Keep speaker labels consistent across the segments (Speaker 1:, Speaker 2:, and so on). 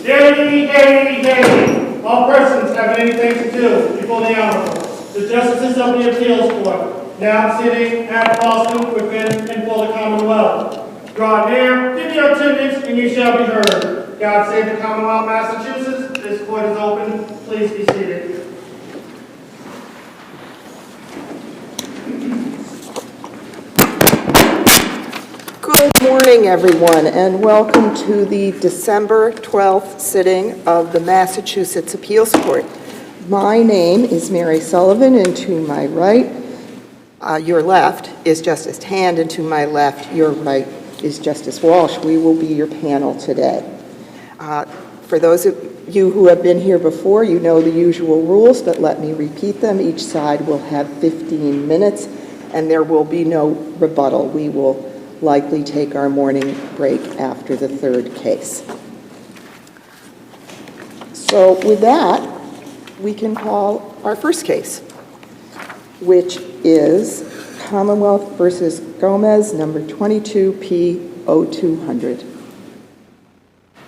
Speaker 1: Yay! All persons having anything to do before the Honorable, the Justices of the Appeals Court, now sitting at Boston within and for the Commonwealth. Draw near, give your attendance, and you shall be heard. God save the Commonwealth, Massachusetts. This court is open. Please be seated.
Speaker 2: Good morning, everyone, and welcome to the December 12th sitting of the Massachusetts Appeals Court. My name is Mary Sullivan, and to my right, your left, is Justice Hand, and to my left, your right, is Justice Walsh. We will be your panel today. For those of you who have been here before, you know the usual rules, but let me repeat them. Each side will have 15 minutes, and there will be no rebuttal. We will likely take our morning break after the third case. So with that, we can call our first case, which is Commonwealth versus Gomez, number 22P0200.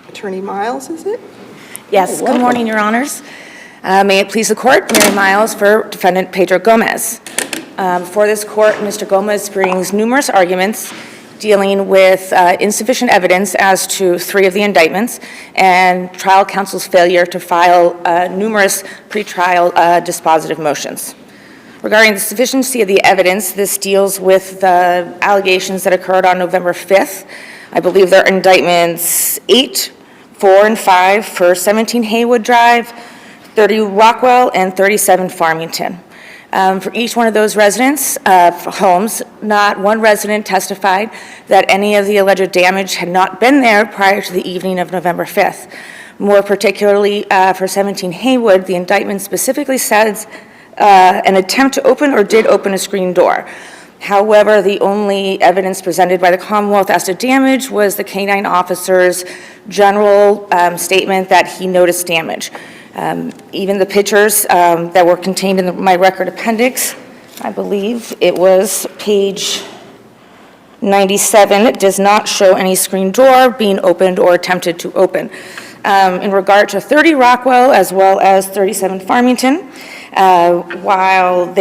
Speaker 2: Attorney Miles, is it?
Speaker 3: Yes, good morning, Your Honors. May it please the Court, Mary Miles for Defendant Pedro Gomez. Before this Court, Mr. Gomez brings numerous arguments dealing with insufficient evidence as to 3 of the indictments and trial counsel's failure to file numerous pretrial dispositive motions. Regarding the sufficiency of the evidence, this deals with the allegations that occurred on November 5th. I believe they're indictments 8, 4, and 5 for 17 Haywood Drive, 30 Rockwell, and 37 Farmington. For each one of those residents' homes, not one resident testified that any of the alleged damage had not been there prior to the evening of November 5th. More particularly, for 17 Haywood, the indictment specifically says an attempt to open or did open a screen door. However, the only evidence presented by the Commonwealth as to damage was the K-9 officer's general statement that he noticed damage. Even the pictures that were contained in my record appendix, I believe it was page 97, it does not show any screen door being opened or attempted to open. In regard to 30 Rockwell as well as 37 Farmington, while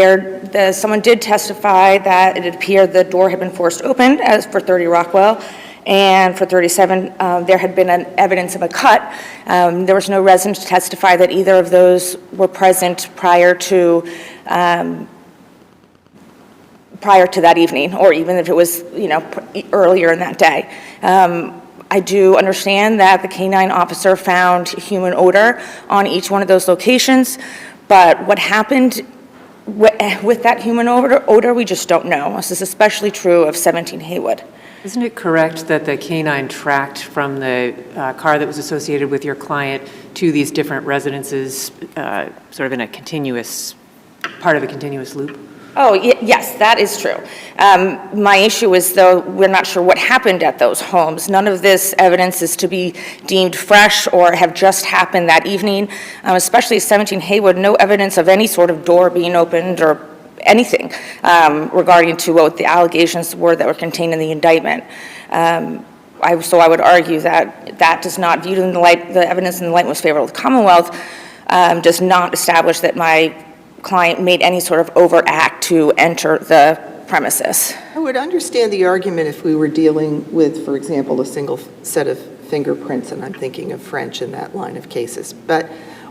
Speaker 3: someone did testify that it appeared the door had been forced open, as for 30 Rockwell, and for 37, there had been evidence of a cut. There was no resident to testify that either of those were present prior to that evening, or even if it was, earlier in that day. I do understand that the K-9 officer found human odor on each one of those locations, but what happened with that human odor, we just don't know. This is especially true of 17 Haywood.
Speaker 4: Isn't it correct that the K-9 tracked from the car that was associated with your client to these different residences, sort of in a continuous, part of a continuous loop?
Speaker 3: Oh, yes, that is true. My issue is, though, we're not sure what happened at those homes. None of this evidence is to be deemed fresh or have just happened that evening, especially 17 Haywood, no evidence of any sort of door being opened or anything regarding to what the allegations were that were contained in the indictment. So I would argue that that does not, viewed in the light, the evidence in the light most favorable to the Commonwealth, does not establish that my client made any sort of overact to enter the premises.
Speaker 2: I would understand the argument if we were dealing with, for example, a single set of fingerprints, and I'm thinking of French in that line of cases. But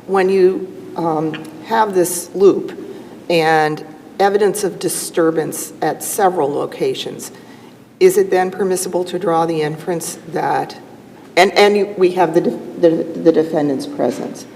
Speaker 2: when you have this loop and evidence of disturbance at several locations, is it then permissible to draw the inference that, and we have the defendant's presence,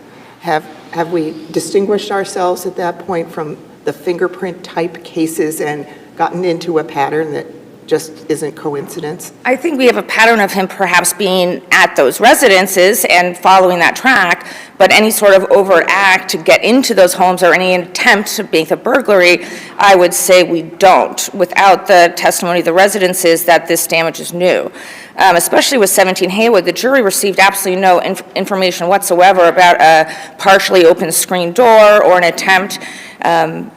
Speaker 2: have we distinguished ourselves at that point from the fingerprint type cases and gotten into a pattern that just isn't coincidence?
Speaker 3: I think we have a pattern of him perhaps being at those residences and following that track, but any sort of overt act to get into those homes or any attempt to make a burglary, I would say we don't, without the testimony of the residences that this damage is new. Especially with 17 Haywood, the jury received absolutely no information whatsoever about a partially open screen door or an attempt, and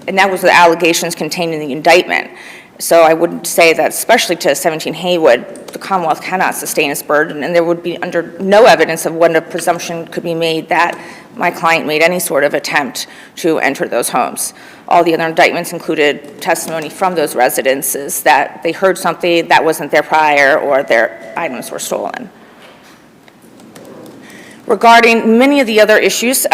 Speaker 3: that was the allegations contained in the indictment. So I would say that, especially to 17 Haywood, the Commonwealth cannot sustain its burden, and there would be under no evidence of when a presumption could be made that my client made any sort of attempt to enter those homes. All the other indictments included testimony from those residences that they heard something that wasn't there prior or their items were stolen. Regarding many of the other issues,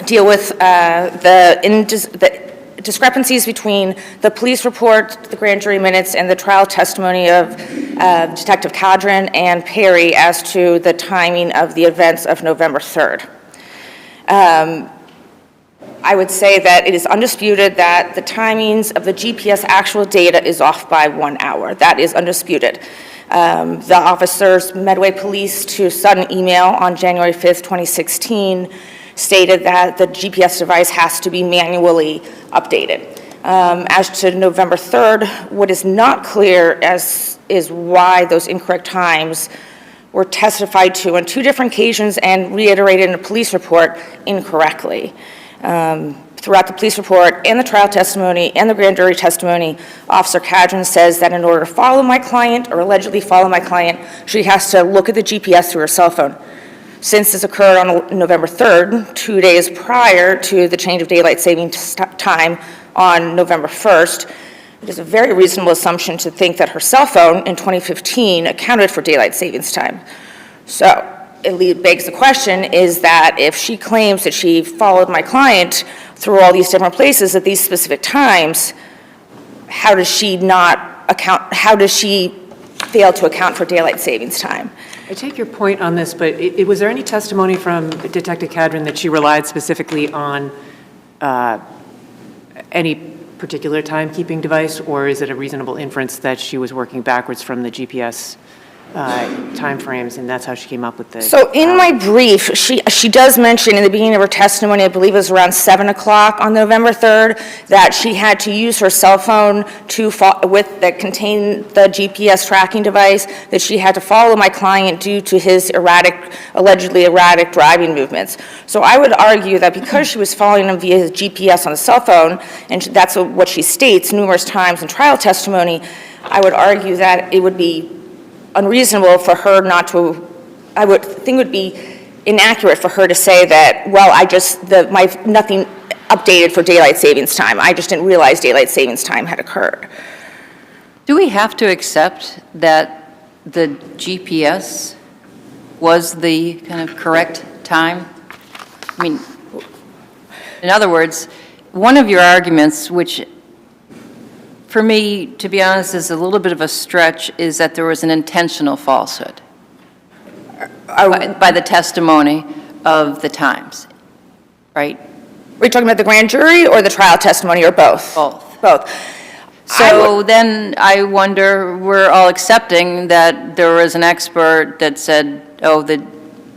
Speaker 3: deal with the discrepancies between the police report, the grand jury minutes, and the trial testimony of Detective Cadron and Perry as to the timing of the events of November 3rd. I would say that it is undisputed that the timings of the GPS actual data is off by 1 hour. That is undisputed. The officers, Medway Police, to Sudden email on January 5th, 2016, stated that the GPS device has to be manually updated. As to November 3rd, what is not clear is why those incorrect times were testified to on 2 different occasions and reiterated in a police report incorrectly. Throughout the police report and the trial testimony and the grand jury testimony, Officer Cadron says that in order to follow my client or allegedly follow my client, she has to look at the GPS through her cell phone. Since this occurred on November 3rd, 2 days prior to the change of daylight saving time on November 1st, it is a very reasonable assumption to think that her cell phone in 2015 accounted for daylight savings time. So it begs the question is that if she claims that she followed my client through all these different places at these specific times, how does she fail to account for daylight savings time?
Speaker 4: I take your point on this, but was there any testimony from Detective Cadron that she relied specifically on any particular timekeeping device, or is it a reasonable inference that she was working backwards from the GPS timeframes, and that's how she came up with the...
Speaker 3: So in my brief, she does mention in the beginning of her testimony, I believe it was around 7 o'clock on November 3rd, that she had to use her cell phone that contained the GPS tracking device, that she had to follow my client due to his allegedly erratic driving movements. So I would argue that because she was following him via his GPS on the cell phone, and that's what she states numerous times in trial testimony, I would argue that it would be unreasonable for her not to, I would think it would be inaccurate for her to say that, well, nothing updated for daylight savings time. I just didn't realize daylight savings time had occurred.
Speaker 5: Do we have to accept that the GPS was the kind of correct time? I mean, in other words, one of your arguments, which for me, to be honest, is a little bit of a stretch, is that there was an intentional falsehood by the testimony of the times, right?
Speaker 3: Are you talking about the grand jury or the trial testimony, or both?
Speaker 5: Both.
Speaker 3: Both.
Speaker 5: So then I wonder, we're all accepting that there was an expert that said, oh, the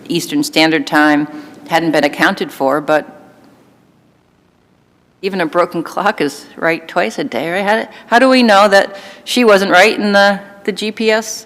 Speaker 5: Eastern Standard Time hadn't been accounted for, but even a broken clock is right twice a day, right? How do we know that she wasn't right in the GPS?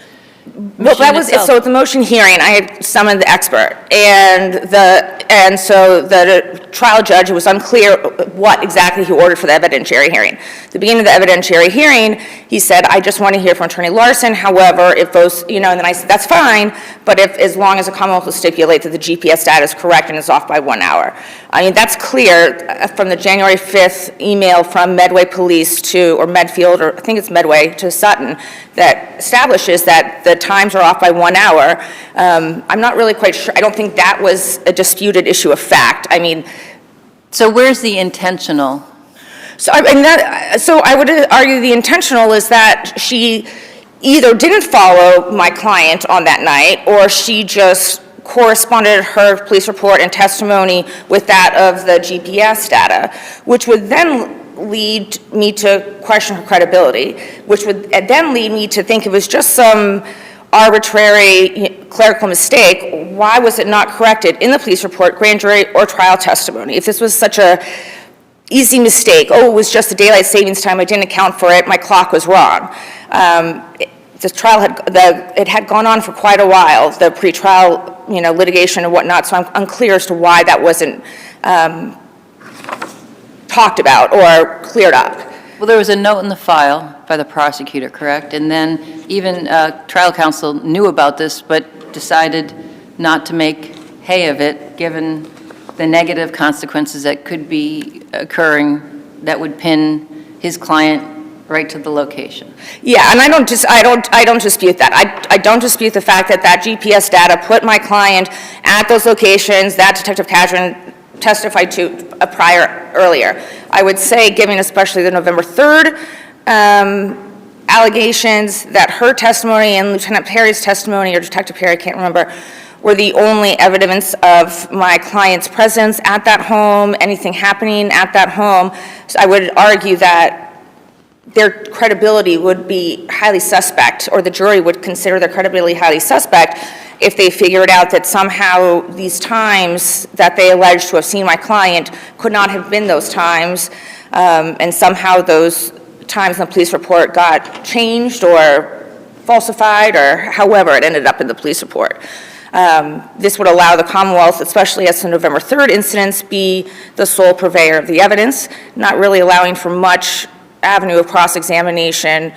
Speaker 3: Well, that was, so at the motion hearing, I had summoned the expert, and so the trial judge, it was unclear what exactly he ordered for the evidentiary hearing. At the beginning of the evidentiary hearing, he said, I just want to hear from Attorney Larson, however, if those, and then I said, that's fine, but as long as the Commonwealth will stipulate that the GPS data is correct and is off by 1 hour. I mean, that's clear from the January 5th email from Medway Police or Medfield, or I think it's Medway, to Sutton, that establishes that the times are off by 1 hour. I'm not really quite sure. I don't think that was a disputed issue of fact. I mean,
Speaker 5: so where's the intentional?
Speaker 3: So I would argue the intentional is that she either didn't follow my client on that night, or she just corresponded her police report and testimony with that of the GPS data, which would then lead me to question her credibility, which would then lead me to think it was just some arbitrary clerical mistake. Why was it not corrected in the police report, grand jury, or trial testimony? If this was such a easy mistake, oh, it was just the daylight savings time, I didn't account for it, my clock was wrong. The trial had gone on for quite a while, the pretrial litigation and whatnot, so I'm unclear as to why that wasn't talked about or cleared up.
Speaker 5: Well, there was a note in the file by the prosecutor, correct? And then even trial counsel knew about this, but decided not to make hay of it, given the negative consequences that could be occurring that would pin his client right to the location.
Speaker 3: Yeah, and I don't dispute that. I don't dispute the fact that that GPS data put my client at those locations that Detective Cadron testified to earlier. I would say, given especially the November 3rd allegations, that her testimony and Lieutenant Perry's testimony, or Detective Perry, I can't remember, were the only evidence of my client's presence at that home, anything happening at that home. So I would argue that their credibility would be highly suspect, or the jury would consider their credibility highly suspect if they figured out that somehow these times that they alleged to have seen my client could not have been those times, and somehow those times in the police report got changed or falsified, or however it ended up in the police report. This would allow the Commonwealth, especially as the November 3rd incidents, be the sole purveyor of the evidence, not really allowing for much avenue of cross-examination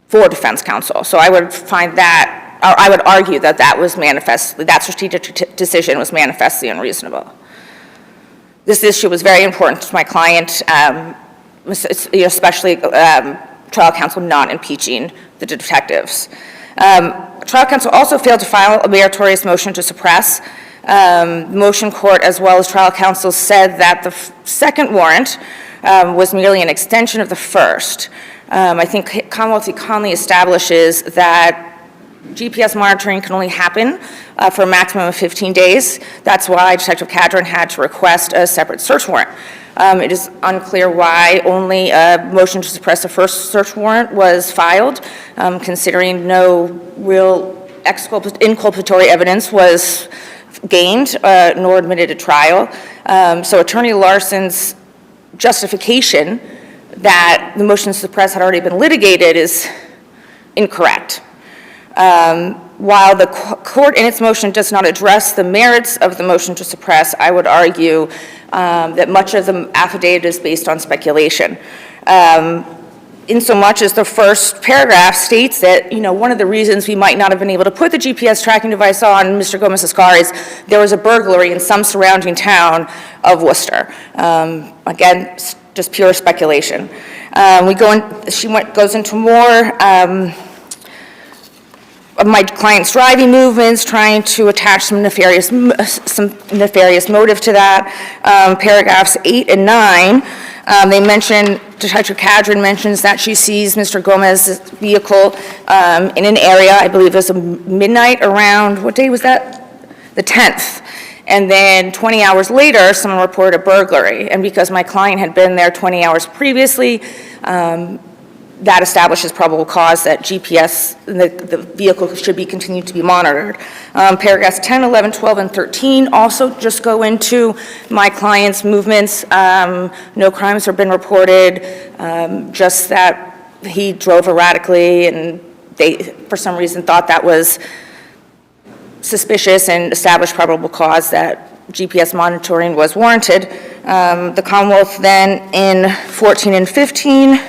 Speaker 3: for defense counsel. So I would find that, or I would argue that that strategic decision was manifestly unreasonable. This issue was very important to my client, especially trial counsel not impeaching the detectives. Trial counsel also failed to file a meritorious motion to suppress. Motion court, as well as trial counsel, said that the second warrant was merely an extension of the first. I think Commonwealth v. Conley establishes that GPS monitoring can only happen for a maximum of 15 days. That's why Detective Cadron had to request a separate search warrant. It is unclear why only a motion to suppress the first search warrant was filed, considering no real inculpatory evidence was gained nor admitted at trial. So Attorney Larson's justification that the motion to suppress had already been litigated is incorrect. While the court in its motion does not address the merits of the motion to suppress, I would argue that much of the affidavit is based on speculation. Insomuch as the first paragraph states that, one of the reasons we might not have been able to put the GPS tracking device on Mr. Gomez's car is there was a burglary in some surrounding town of Worcester. Again, just pure speculation. She goes into more of my client's driving movements, trying to attach some nefarious motive to that. Paragraphs 8 and 9, they mention, Detective Cadron mentions that she sees Mr. Gomez's vehicle in an area, I believe it was midnight around, what day was that? The 10th. And then 20 hours later, someone reported a burglary. And because my client had been there 20 hours previously, that establishes probable cause that GPS, the vehicle should be continued to be monitored. Paragraphs 10, 11, 12, and 13 also just go into my client's movements. No crimes have been reported, just that he drove erratically, and they, for some reason, thought that was suspicious and established probable cause that GPS monitoring was warranted. The Commonwealth then in 14 and 15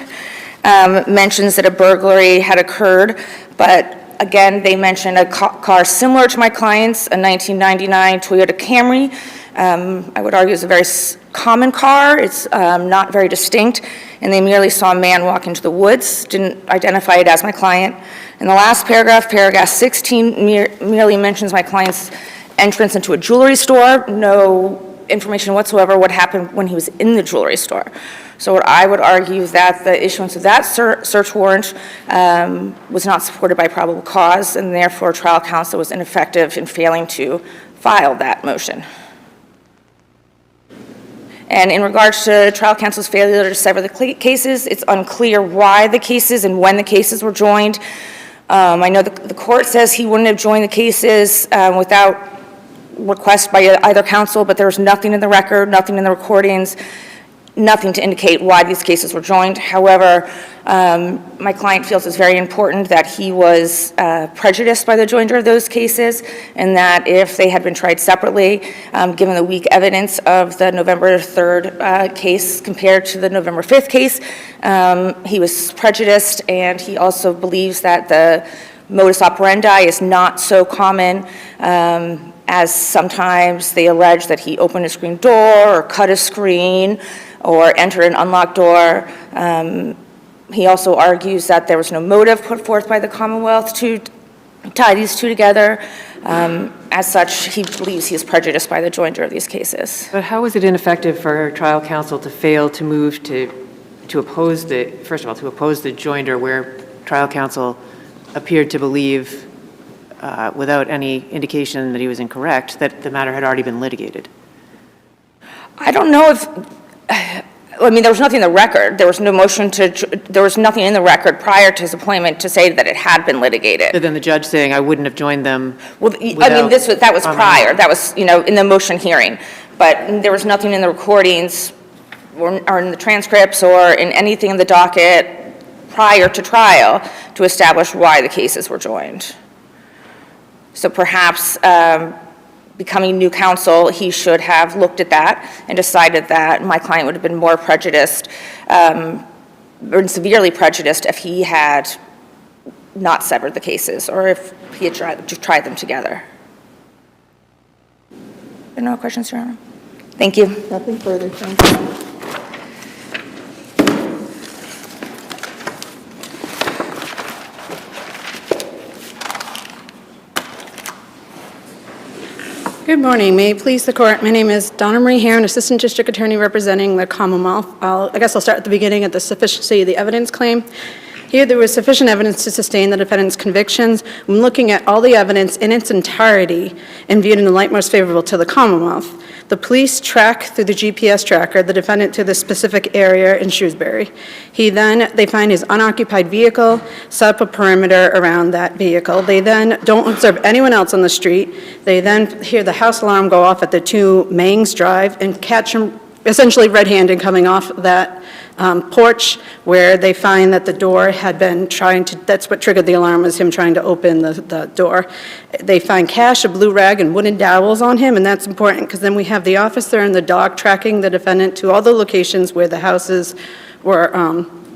Speaker 3: mentions that a burglary had occurred, but again, they mention a car similar to my client's, a 1999 Toyota Camry. I would argue it's a very common car. It's not very distinct, and they merely saw a man walk into the woods, didn't identify it as my client. In the last paragraph, paragraph 16, merely mentions my client's entrance into a jewelry store. No information whatsoever what happened when he was in the jewelry store. So what I would argue is that the issuance of that search warrant was not supported by probable cause, and therefore trial counsel was ineffective in failing to file that motion. And in regards to trial counsel's failure to sever the cases, it's unclear why the cases and when the cases were joined. I know the court says he wouldn't have joined the cases without request by either counsel, but there was nothing in the record, nothing in the recordings nothing to indicate why these cases were joined. However, my client feels it's very important that he was prejudiced by the joinder of those cases, and that if they had been tried separately, given the weak evidence of the November 3rd case compared to the November 5th case, he was prejudiced, and he also believes that the modus operandi is not so common as sometimes they allege that he opened a screen door or cut a screen or entered an unlocked door. He also argues that there was no motive put forth by the Commonwealth to tie these two together. As such, he believes he is prejudiced by the joinder of these cases.
Speaker 4: But how was it ineffective for trial counsel to fail to move to oppose the, first of all, to oppose the joinder where trial counsel appeared to believe, without any indication that he was incorrect, that the matter had already been litigated?
Speaker 3: I don't know if, I mean, there was nothing in the record. There was no motion to, there was nothing in the record prior to his appointment to say that it had been litigated.
Speaker 4: So then the judge saying, I wouldn't have joined them.
Speaker 3: Well, I mean, that was prior. That was, in the motion hearing. But there was nothing in the recordings or in the transcripts or in anything in the docket prior to trial to establish why the cases were joined. So perhaps becoming new counsel, he should have looked at that and decided that my client would have been more prejudiced, or severely prejudiced if he had not severed the cases or if he had tried them together. Any more questions, Your Honor? Thank you.
Speaker 2: Nothing further, thank you.
Speaker 6: Good morning. May it please the court. My name is Donna Marie Heron, Assistant District Attorney representing the Commonwealth. I guess I'll start at the beginning at the sufficiency of the evidence claim. Here, there was sufficient evidence to sustain the defendant's convictions. When looking at all the evidence in its entirety and viewed in the light most favorable to the Commonwealth, the police track through the GPS tracker the defendant to the specific area in Shrewsbury. They find his unoccupied vehicle, set up a perimeter around that vehicle. They then don't observe anyone else on the street. They then hear the house alarm go off at the 2 Mangs Drive and catch him essentially red-handed coming off that porch, where they find that the door had been that's what triggered the alarm, was him trying to open the door. They find cash, a blue rag, and wooden dowels on him, and that's important because then we have the officer and the dog tracking the defendant to all the locations where the houses were,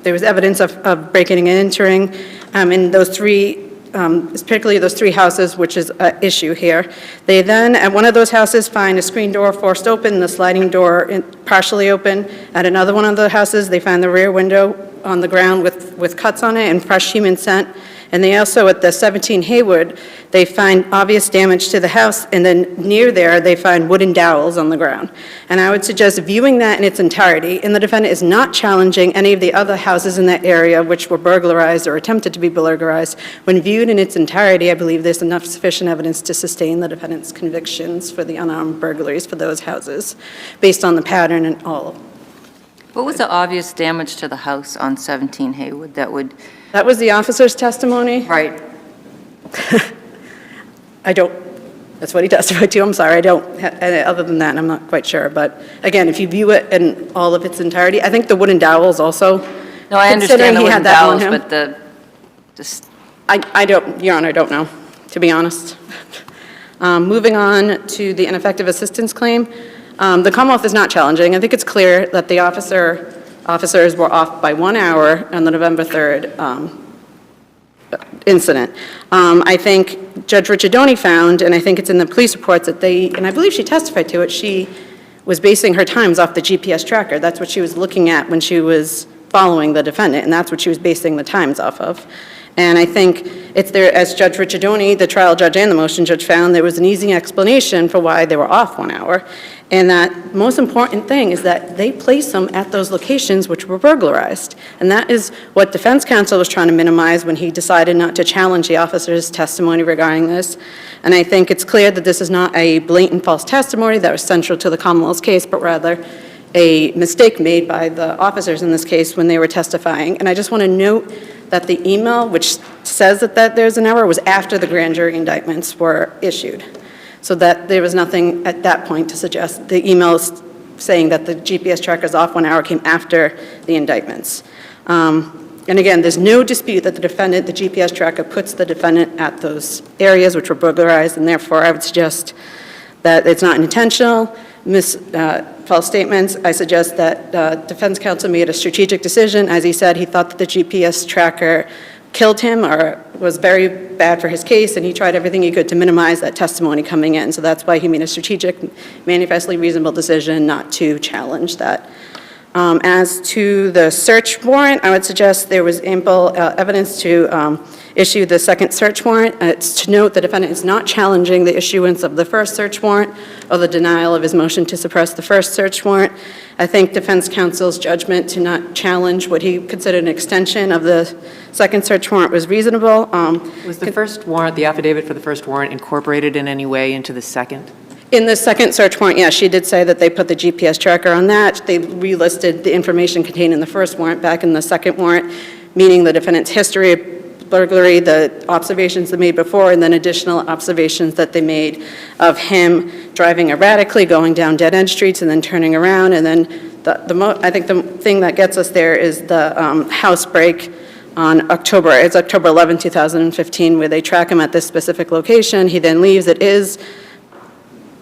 Speaker 6: there was evidence of breaking and entering in those 3, particularly those 3 houses, which is an issue here. They then, at one of those houses, find a screen door forced open, the sliding door partially open. At another one of the houses, they find the rear window on the ground with cuts on it and fresh human scent. And they also, at the 17 Haywood, they find obvious damage to the house, and then near there, they find wooden dowels on the ground. And I would suggest viewing that in its entirety, and the defendant is not challenging any of the other houses in that area which were burglarized or attempted to be burglarized. When viewed in its entirety, I believe there's enough sufficient evidence to sustain the defendant's convictions for the unarmed burglaries for those houses, based on the pattern and all.
Speaker 5: What was the obvious damage to the house on 17 Haywood that would...
Speaker 6: That was the officer's testimony.
Speaker 5: Right.
Speaker 6: That's what he testified to. I'm sorry, I don't, other than that, I'm not quite sure. But again, if you view it in all of its entirety, I think the wooden dowels also.
Speaker 5: No, I understand the wooden dowels,
Speaker 6: him,
Speaker 5: but
Speaker 6: I don't, Your Honor, I don't know, to be honest. Moving on to the ineffective assistance claim. The Commonwealth is not challenging. I think it's clear that the officers were off by 1 hour on the November 3rd incident. I think Judge Ricciardoni found, and I think it's in the police reports, that and I believe she testified to it, she was basing her times off the GPS tracker. That's what she was looking at when she was following the defendant, and that's what she was basing the times off of. And I think it's there, as Judge Ricciardoni, the trial judge and the motion judge found, there was an easy explanation for why they were off 1 hour. And that most important thing is that they placed them at those locations which were burglarized. And that is what defense counsel was trying to minimize when he decided not to challenge the officer's testimony regarding this. And I think it's clear that this is not a blatant false testimony that was central to the Commonwealth's case, but rather a mistake made by the officers in this case when they were testifying. And I just want to note that the email which says that there's an error was after the grand jury indictments were issued. So that there was nothing at that point to suggest the emails saying that the GPS tracker's off 1 hour came after the indictments. And again, there's no dispute that the GPS tracker puts the defendant at those areas which were burglarized, and therefore I would suggest that it's not intentional. False statements, I suggest that defense counsel made a strategic decision. As he said, he thought that the GPS tracker killed him or was very bad for his case, and he tried everything he could to minimize that testimony coming in. So that's why he made a strategic, manifestly reasonable decision not to challenge that. As to the search warrant, I would suggest there was ample evidence to issue the second search warrant. It's to note the defendant is not challenging the issuance of the first search warrant or the denial of his motion to suppress the first search warrant. I think defense counsel's judgment to not challenge what he considered an extension of the second search warrant was reasonable.
Speaker 4: Was the first warrant, the affidavit for the first warrant, incorporated in any way into the second?
Speaker 6: In the second search warrant, yes, she did say that they put the GPS tracker on that. They relisted the information contained in the first warrant back in the second warrant, meaning the defendant's history of burglary, the observations they made before, and then additional observations that they made of him driving erratically, going down dead-end streets, and then turning around. And then I think the thing that gets us there is the house break on October 11, 2015, where they track him at this specific location. He then leaves. It is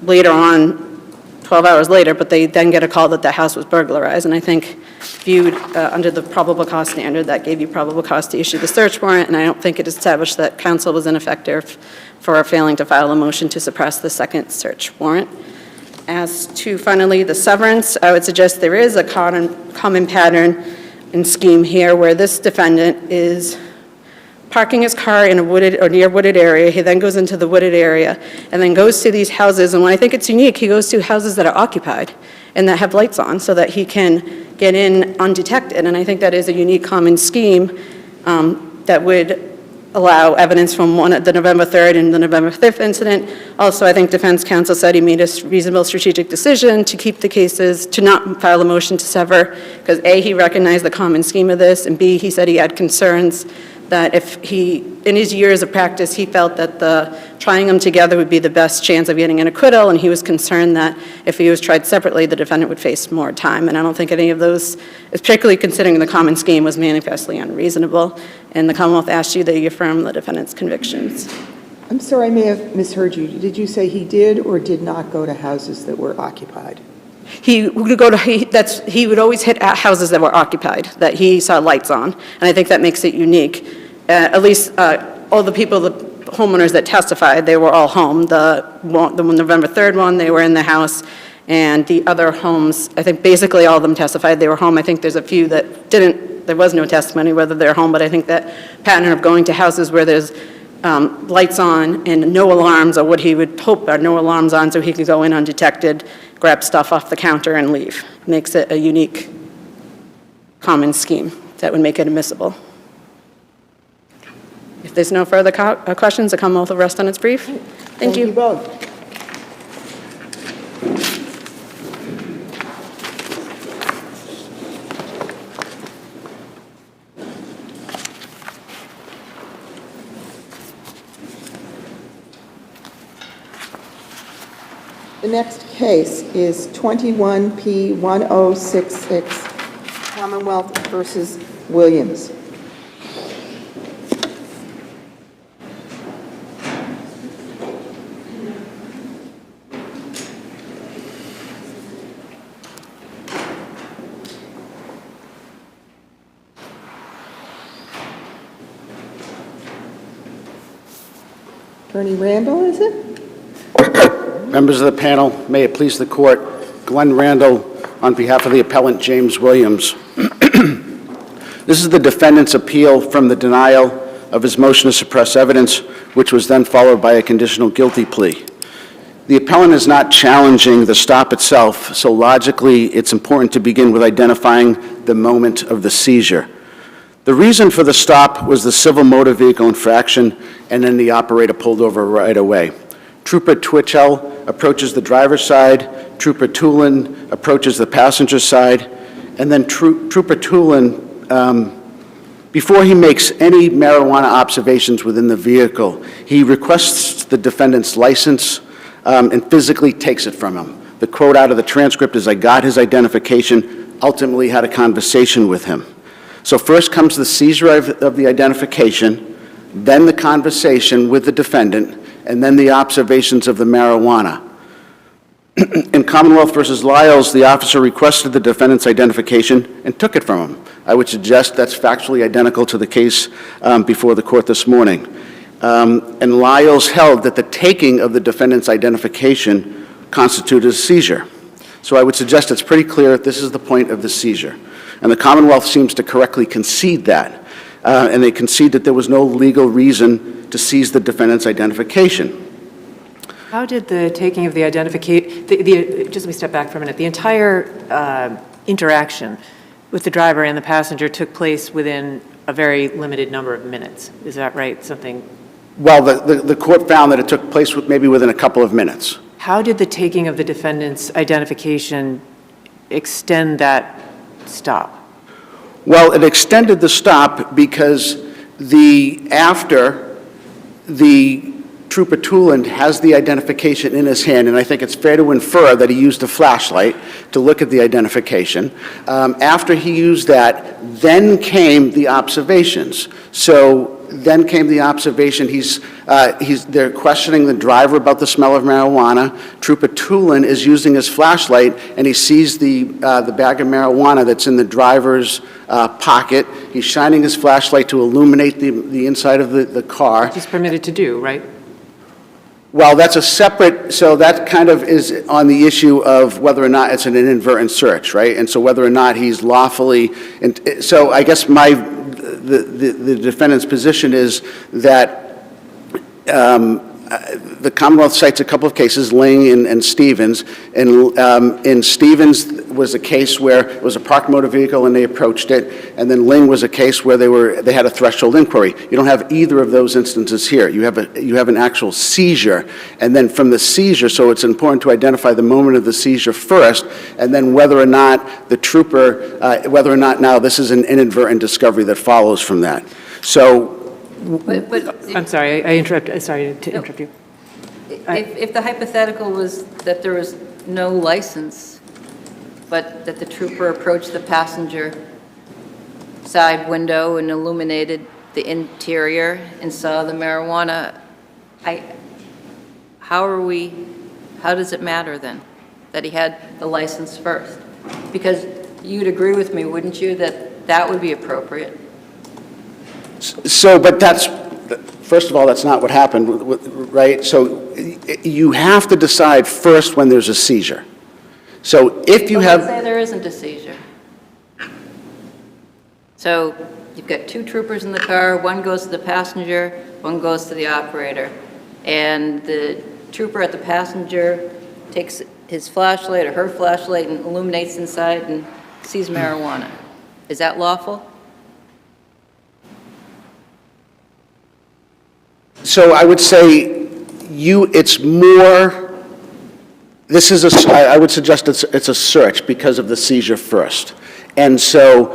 Speaker 6: later on, 12 hours later, but they then get a call that the house was burglarized. And I think viewed under the probable cause standard, that gave you probable cause to issue the search warrant, and I don't think it established that counsel was ineffective for failing to file a motion to suppress the second search warrant. As to finally the severance, I would suggest there is a common pattern and scheme here where this defendant is parking his car in a wooded or near wooded area. He then goes into the wooded area and then goes to these houses. And when I think it's unique, he goes to houses that are occupied and that have lights on so that he can get in undetected. And I think that is a unique common scheme that would allow evidence from the November 3rd and the November 5th incident. Also, I think defense counsel said he made a reasonable strategic decision to keep the cases, to not file a motion to sever, because A, he recognized the common scheme of this, and B, he said he had concerns that if he, in his years of practice, he felt that trying them together would be the best chance of getting an acquittal, and he was concerned that if he was tried separately, the defendant would face more time. And I don't think any of those, particularly considering the common scheme, was manifestly unreasonable. And the Commonwealth asked you that you affirm the defendant's convictions.
Speaker 2: I'm sorry, I may have misheard you. Did you say he did or did not go to houses that were occupied?
Speaker 6: He would he would always hit at houses that were occupied, that he saw lights on, and I think that makes it unique. At least all the people, the homeowners that testified, they were all home. The November 3rd one, they were in the house, and the other homes, I think basically all of them testified they were home. I think there's a few that didn't, there was no testimony whether they're home, but I think that pattern of going to houses where there's lights on and no alarms, or what he would hope are no alarms on, so he could go in undetected, grab stuff off the counter and leave. Makes it a unique common scheme that would make it admissible. If there's no further questions, the Commonwealth will rest on its brief. Thank you.
Speaker 2: Thank you both. The next case is 21P1066, Commonwealth versus Williams. Attorney Randall, is it?
Speaker 7: Members of the panel, may it please the court, Glenn Randall on behalf of the appellant James Williams. This is the defendant's appeal from the denial of his motion to suppress evidence, which was then followed by a conditional guilty plea. The appellant is not challenging the stop itself, so logically it's important to begin with identifying the moment of the seizure. The reason for the stop was the civil motor vehicle infraction, and then the operator pulled over right away. Trooper Twitchell approaches the driver's side, Trooper Tulin approaches the passenger side, and then Trooper Tulin, before he makes any marijuana observations within the vehicle, he requests the defendant's license and physically takes it from him. The quote out of the transcript is, "I got his identification, ultimately had a conversation with him." So first comes the seizure of the identification, then the conversation with the defendant, and then the observations of the marijuana. In Commonwealth versus Lyles, the officer requested the defendant's identification and took it from him. I would suggest that's factually identical to the case before the court this morning. And Lyles held that the taking of the defendant's identification constituted a seizure. So I would suggest it's pretty clear that this is the point of the seizure. And the Commonwealth seems to correctly concede that. And they concede that there was no legal reason to seize the defendant's identification.
Speaker 4: How did the taking of the identification, just let me step back for a minute, the entire interaction with the driver and the passenger took place within a very limited number of minutes. Is that right? Something?
Speaker 7: Well, the court found that it took place maybe within a couple of minutes.
Speaker 4: How did the taking of the defendant's identification extend that stop?
Speaker 7: Well, it extended the stop because after the Trooper Tooland has the identification in his hand, and I think it's fair to infer that he used a flashlight to look at the identification. After he used that, then came the observations. So then came the observation. They're questioning the driver about the smell of marijuana. Trooper Tooland is using his flashlight, and he sees the bag of marijuana that's in the driver's pocket. He's shining his flashlight to illuminate the inside of the car.
Speaker 4: Which he's permitted to do, right?
Speaker 7: Well, that's a separate, so that kind of is on the issue of whether or not it's an inadvertent search, right? And so whether or not he's lawfully, so I guess the defendant's position is that the Commonwealth cites a couple of cases, Ling and Stevens. And in Stevens was a case where it was a parked motor vehicle and they approached it, and then Ling was a case where they had a threshold inquiry. You don't have either of those instances here. You have an actual seizure, and then from the seizure, so it's important to identify the moment of the seizure first, and then whether or not the trooper, whether or not now this is an inadvertent discovery that follows from that. So.
Speaker 5: But
Speaker 4: I'm sorry, sorry to interrupt you.
Speaker 5: if the hypothetical was that there was no license, but that the trooper approached the passenger side window and illuminated the interior and saw the marijuana, how does it matter then that he had the license first? Because you'd agree with me, wouldn't you, that that would be appropriate?
Speaker 7: So, but first of all, that's not what happened, right? So you have to decide first when there's a seizure. So if you have.
Speaker 5: Let's say there isn't a seizure. So you've got two troopers in the car, one goes to the passenger, one goes to the operator. And the trooper at the passenger takes his flashlight or her flashlight and illuminates inside and sees marijuana. Is that lawful?
Speaker 7: So I would say it's more, I would suggest it's a search because of the seizure first. And so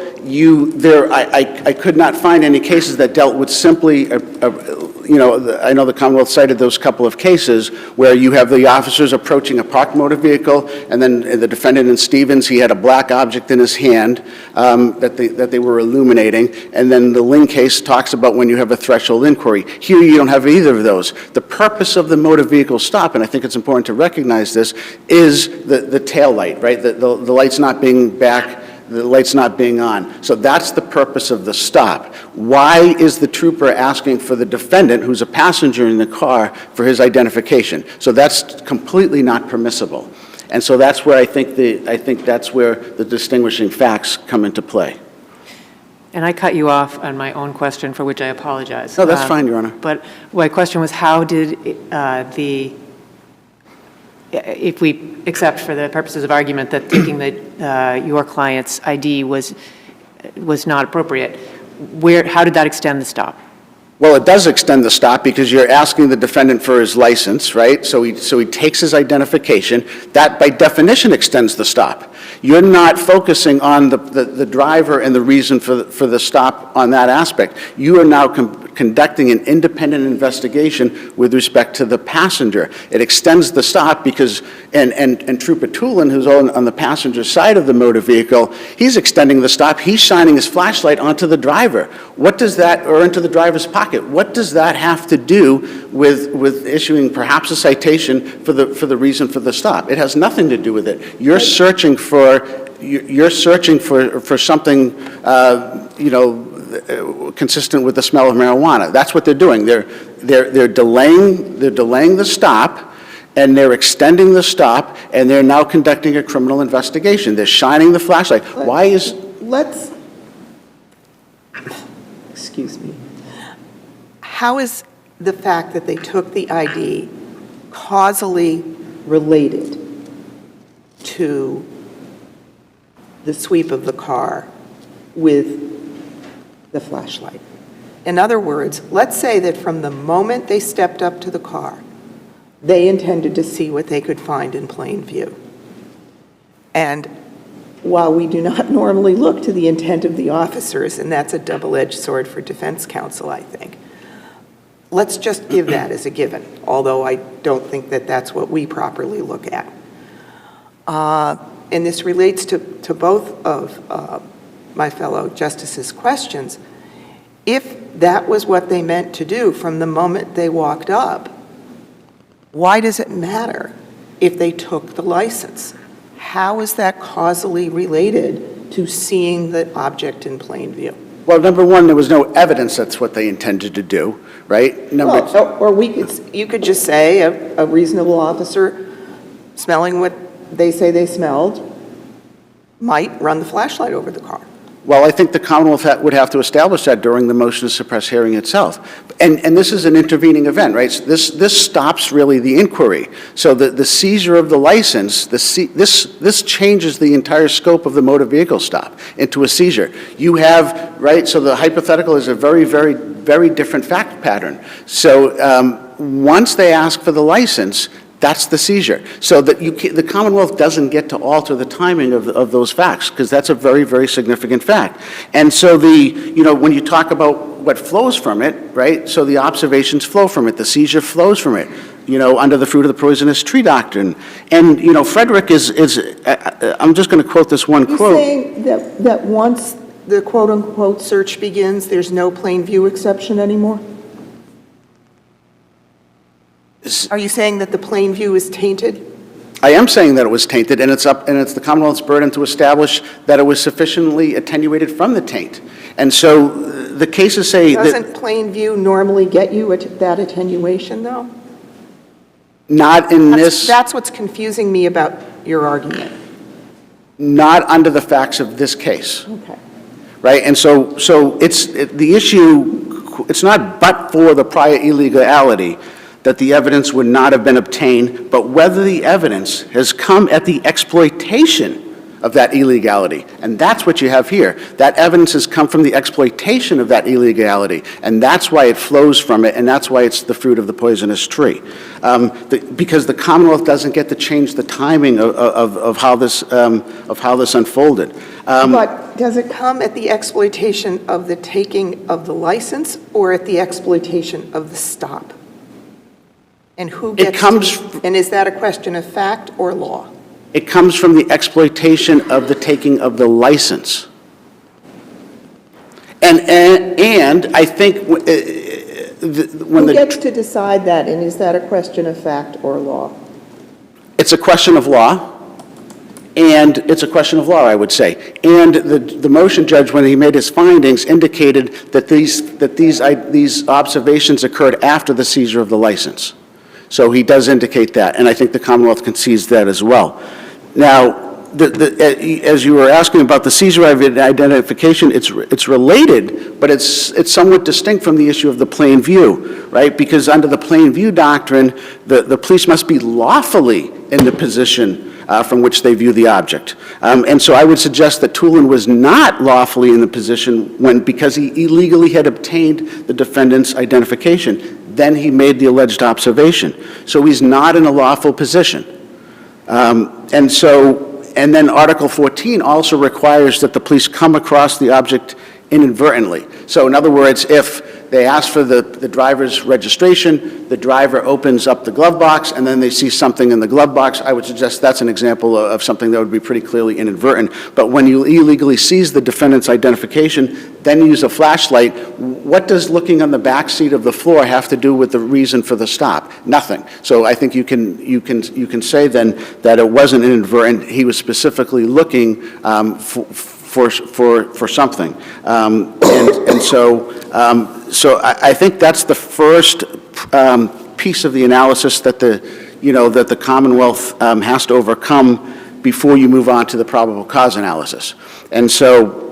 Speaker 7: I could not find any cases that dealt with simply, I know the Commonwealth cited those couple of cases where you have the officers approaching a parked motor vehicle, and then the defendant in Stevens, he had a black object in his hand that they were illuminating, and then the Ling case talks about when you have a threshold inquiry. Here you don't have either of those. The purpose of the motor vehicle stop, and I think it's important to recognize this, is the tail light, right? The light's not being back, the light's not being on. So that's the purpose of the stop. Why is the trooper asking for the defendant, who's a passenger in the car, for his identification? So that's completely not permissible. And so that's where I think that's where the distinguishing facts come into play.
Speaker 4: And I cut you off on my own question, for which I apologize.
Speaker 7: No, that's fine, Your Honor.
Speaker 4: But my question was, how did if we accept for the purposes of argument that taking your client's ID was not appropriate, how did that extend the stop?
Speaker 7: Well, it does extend the stop because you're asking the defendant for his license, right? So he takes his identification. That, by definition, extends the stop. You're not focusing on the driver and the reason for the stop on that aspect. You are now conducting an independent investigation with respect to the passenger. It extends the stop because, and Trooper Tulin, who's on the passenger side of the motor vehicle, he's extending the stop. He's shining his flashlight onto the driver. What does that, or into the driver's pocket? What does that have to do with issuing perhaps a citation for the reason for the stop? It has nothing to do with it. You're searching for something, consistent with the smell of marijuana. That's what they're doing. They're delaying the stop, and they're extending the stop, and they're now conducting a criminal investigation. They're shining the flashlight.
Speaker 2: Excuse me. How is the fact that they took the ID causally related to the sweep of the car with the flashlight? In other words, let's say that from the moment they stepped up to the car, they intended to see what they could find in plain view. And while we do not normally look to the intent of the officers, and that's a double-edged sword for defense counsel, I think, let's just give that as a given, although I don't think that that's what we properly look at. And this relates to both of my fellow justices' questions. If that was what they meant to do from the moment they walked up, why does it matter if they took the license? How is that causally related to seeing the object in plain view?
Speaker 7: Well, number one, there was no evidence that's what they intended to do, right?
Speaker 2: You could just say a reasonable officer smelling what they say they smelled might run the flashlight over the car.
Speaker 7: Well, I think the Commonwealth would have to establish that during the motion to suppress hearing itself. And this is an intervening event, right? So this stops really the inquiry. So the seizure of the license, this changes the entire scope of the motor vehicle stop into a seizure. You have, right, so the hypothetical is a very, very, very different fact pattern. So once they ask for the license, that's the seizure. So that the Commonwealth doesn't get to alter the timing of those facts, because that's a very, very significant fact. And so when you talk about what flows from it, right, so the observations flow from it, the seizure flows from it, under the fruit of the poisonous tree doctrine. And, Frederick is I'm just going to quote this one quote.
Speaker 2: You're saying that once the quote-unquote search begins, there's no plain view exception anymore? Are you saying that the plain view is tainted?
Speaker 7: I am saying that it was tainted, and it's the Commonwealth's burden to establish that it was sufficiently attenuated from the taint. And so the cases say that...
Speaker 2: Doesn't plain view normally get you that attenuation, though?
Speaker 7: Not in this...
Speaker 2: That's what's confusing me about your argument.
Speaker 7: Not under the facts of this case.
Speaker 2: Okay.
Speaker 7: Right? And so the issue, it's not but for the prior illegality that the evidence would not have been obtained, but whether the evidence has come at the exploitation of that illegality. And that's what you have here. That evidence has come from the exploitation of that illegality, and that's why it flows from it, and that's why it's the fruit of the poisonous tree. Because the Commonwealth doesn't get to change the timing of how this unfolded.
Speaker 2: But does it come at the exploitation of the taking of the license, or at the exploitation of the stop? And who gets and is that a question of fact or law?
Speaker 7: It comes from the exploitation of the taking of the license. And I think when
Speaker 2: Who gets to decide that, and is that a question of fact or law?
Speaker 7: It's a question of law, and it's a question of law, I would say. And the motion judge, when he made his findings, indicated that these observations occurred after the seizure of the license. So he does indicate that, and I think the Commonwealth concedes that as well. Now, as you were asking about the seizure identification, it's related, but it's somewhat distinct from the issue of the plain view, right? Because under the plain view doctrine, the police must be lawfully in the position from which they view the object. And so I would suggest that Tulin was not lawfully in the position because he illegally had obtained the defendant's identification. Then he made the alleged observation. So he's not in a lawful position. And then Article 14 also requires that the police come across the object inadvertently. So in other words, if They ask for the driver's registration, the driver opens up the glove box, and then they see something in the glove box. I would suggest that's an example of something that would be pretty clearly inadvertent. But when you illegally seize the defendant's identification, then use a flashlight, what does looking on the back seat of the floor have to do with the reason for the stop? Nothing. So I think you can say then that it wasn't inadvertent. He was specifically looking for something, and so I think that's the first piece of the analysis that the Commonwealth has to overcome before you move on to the probable cause analysis. And so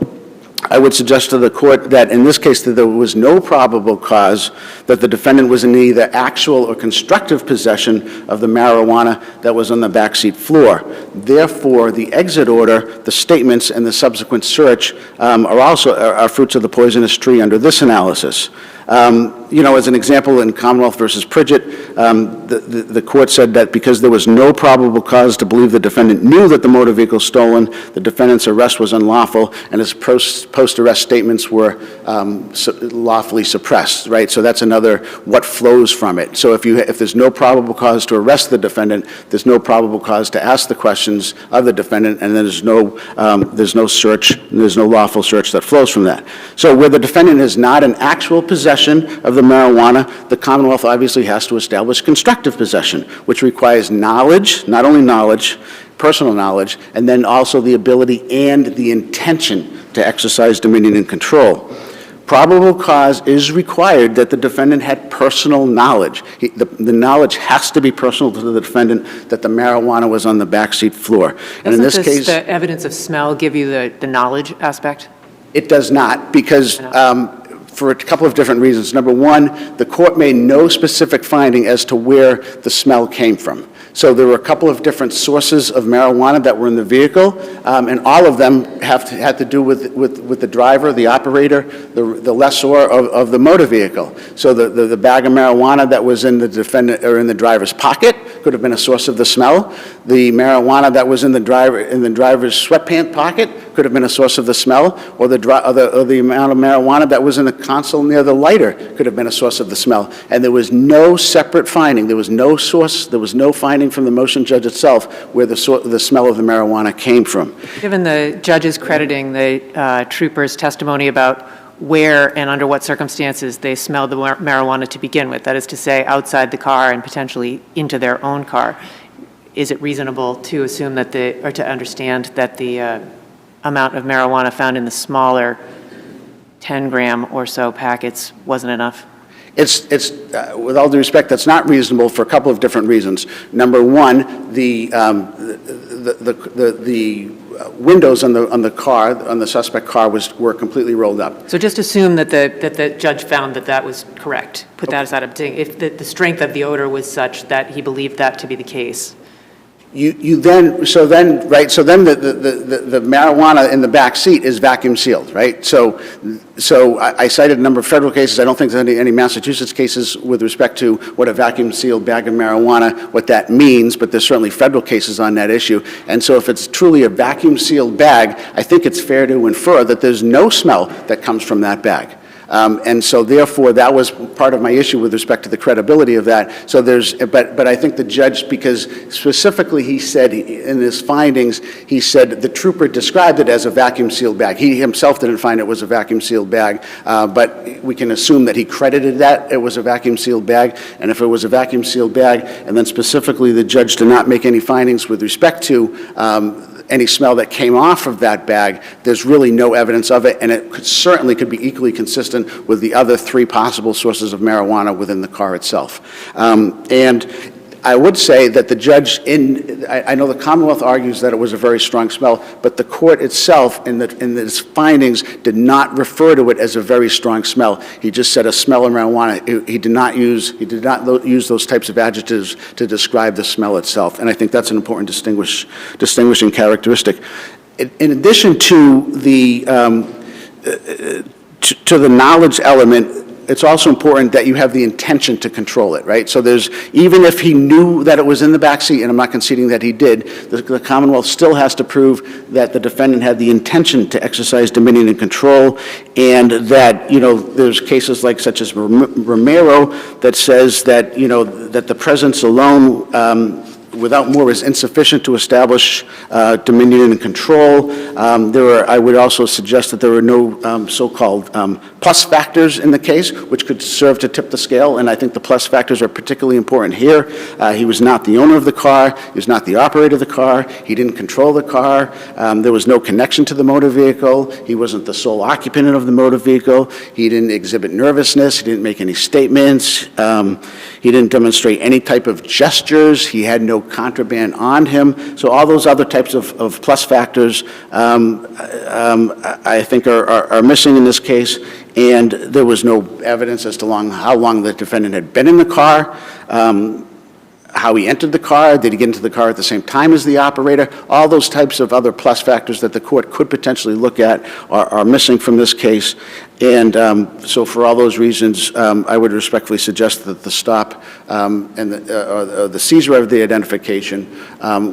Speaker 7: I would suggest to the court that in this case that there was no probable cause that the defendant was in either actual or constructive possession of the marijuana that was on the backseat floor. Therefore, the exit order, the statements, and the subsequent search are fruits of the poisonous tree under this analysis. As an example, in Commonwealth versus Pridgett, the court said that because there was no probable cause to believe the defendant knew that the motor vehicle stolen, the defendant's arrest was unlawful, and his post-arrest statements were lawfully suppressed, right? So that's another what flows from it. So if there's no probable cause to arrest the defendant, there's no probable cause to ask the questions of the defendant, and then there's no search, there's no lawful search that flows from that. So where the defendant is not in actual possession of the marijuana, the Commonwealth obviously has to establish constructive possession, which requires knowledge, not only knowledge, personal knowledge, and then also the ability and the intention to exercise dominion and control. Probable cause is required that the defendant had personal knowledge. The knowledge has to be personal to the defendant that the marijuana was on the backseat floor. And in this case,
Speaker 4: the evidence of smell give you the knowledge aspect?
Speaker 7: It does not, because for a couple of different reasons. Number one, the court made no specific finding as to where the smell came from. So there were a couple of different sources of marijuana that were in the vehicle, and all of them had to do with the driver, the operator, the lessor of the motor vehicle. So the bag of marijuana that was in the defendant or in the driver's pocket could have been a source of the smell. The marijuana that was in the driver's sweatpant pocket could have been a source of the smell, or the amount of marijuana that was in the console near the lighter could have been a source of the smell. And there was no separate finding. There was no source. There was no finding from the motion judge itself where the smell of the marijuana came from.
Speaker 4: Given the judges crediting the trooper's testimony about where and under what circumstances they smelled the marijuana to begin with, that is to say outside the car and potentially into their own car, is it reasonable to assume that or to understand that the amount of marijuana found in the smaller 10-gram or so packets wasn't enough?
Speaker 7: It's with all due respect, that's not reasonable for a couple of different reasons. Number one, the windows on the suspect car were completely rolled up.
Speaker 4: So just assume that the judge found that was correct. Put that aside. If the strength of the odor was such that he believed that to be the case.
Speaker 7: So then the marijuana in the back seat is vacuum sealed, right? So I cited a number of federal cases. I don't think there's any Massachusetts cases with respect to what a vacuum sealed bag of marijuana, what that means, but there's certainly federal cases on that issue. And so if it's truly a vacuum sealed bag, I think it's fair to infer that there's no smell that comes from that bag. And so therefore, that was part of my issue with respect to the credibility of that. So but I think the judge, because specifically he said in his findings, he said the trooper described it as a vacuum sealed bag. He himself didn't find it was a vacuum sealed bag, but we can assume that he credited that it was a vacuum sealed bag. And if it was a vacuum sealed bag, and then specifically the judge did not make any findings with respect to any smell that came off of that bag, there's really no evidence of it, and it certainly could be equally consistent with the other three possible sources of marijuana within the car itself. And I would say that the judge I know the Commonwealth argues that it was a very strong smell, but the court itself in its findings did not refer to it as a very strong smell. He just said a smell of marijuana. He did not use those types of adjectives to describe the smell itself, and I think that's an important distinguishing characteristic. In addition to the knowledge element, it's also important that you have the intention to control it, right? So there's, even if he knew that it was in the backseat, and I'm not conceding that he did, the Commonwealth still has to prove that the defendant had the intention to exercise dominion and control, and that, there's cases like such as Romero that says that, that the presence alone without more is insufficient to establish dominion and control. I would also suggest that there were no so-called plus factors in the case, which could serve to tip the scale, and I think the plus factors are particularly important here. He was not the owner of the car. He was not the operator of the car. He didn't control the car. There was no connection to the motor vehicle. He wasn't the sole occupant of the motor vehicle. He didn't exhibit nervousness. He didn't make any statements. He didn't demonstrate any type of gestures. He had no contraband on him. So all those other types of plus factors I think are missing in this case, and there was no evidence as to how long the defendant had been in the car, how he entered the car, did he get into the car at the same time as the operator. All those types of other plus factors that the court could potentially look at are missing from this case. And so for all those reasons, I would respectfully suggest that the stop and the seizure of the identification,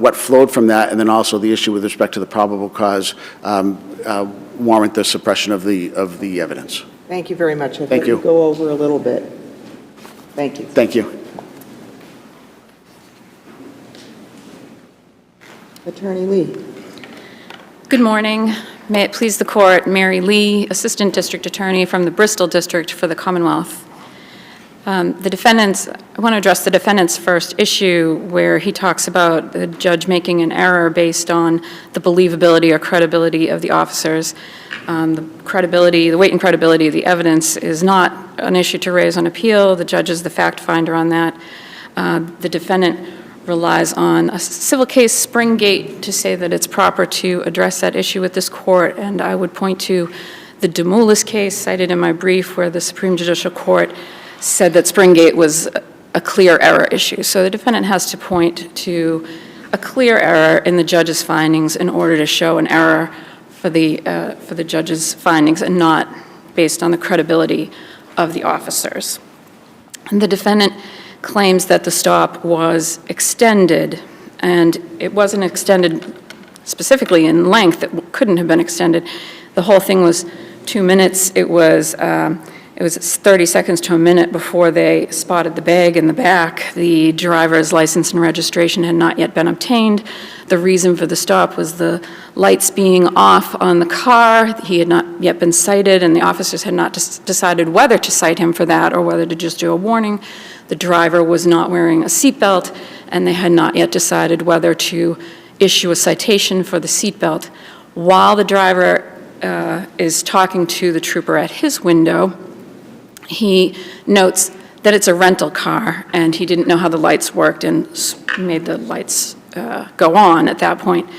Speaker 7: what flowed from that, and then also the issue with respect to the probable cause, warrant the suppression of the evidence.
Speaker 2: Thank you very much.
Speaker 7: Thank you.
Speaker 2: Go over a little bit. Thank you.
Speaker 7: Thank you.
Speaker 2: Attorney Lee.
Speaker 8: Good morning. May it please the court, Mary Lee, Assistant District Attorney from the Bristol District for the Commonwealth. I want to address the defendant's first issue where he talks about the judge making an error based on the believability or credibility of the officers. The weight and credibility of the evidence is not an issue to raise on appeal. The judge is the fact finder on that. The defendant relies on a civil case, Springgate, to say that it's proper to address that issue with this court, and I would point to the Demoulas case cited in my brief where the Supreme Judicial Court said that Springgate was a clear error issue. So the defendant has to point to a clear error in the judge's findings in order to show an error for the judge's findings and not based on the credibility of the officers. And the defendant claims that the stop was extended, and it wasn't extended specifically in length. It couldn't have been extended. The whole thing was 2 minutes. It was 30 seconds to a minute before they spotted the bag in the back. The driver's license and registration had not yet been obtained. The reason for the stop was the lights being off on the car. He had not yet been cited, and the officers had not decided whether to cite him for that or whether to just do a warning. The driver was not wearing a seatbelt, and they had not yet decided whether to issue a citation for the seatbelt. While the driver is talking to the trooper at his window, he notes that it's a rental car, and he didn't know how the lights worked and made the lights go on at that point.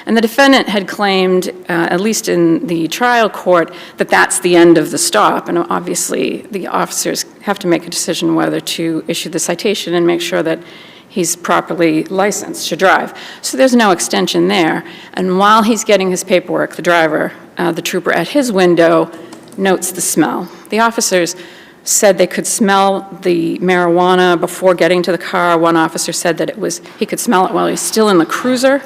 Speaker 8: And the defendant had claimed, at least in the trial court, that that's the end of the stop. And obviously, the officers have to make a decision whether to issue the citation and make sure that he's properly licensed to drive. So there's no extension there. And while he's getting his paperwork, the driver, the trooper at his window, notes the smell. The officers said they could smell the marijuana before getting to the car. One officer said that he could smell it while he's still in the cruiser,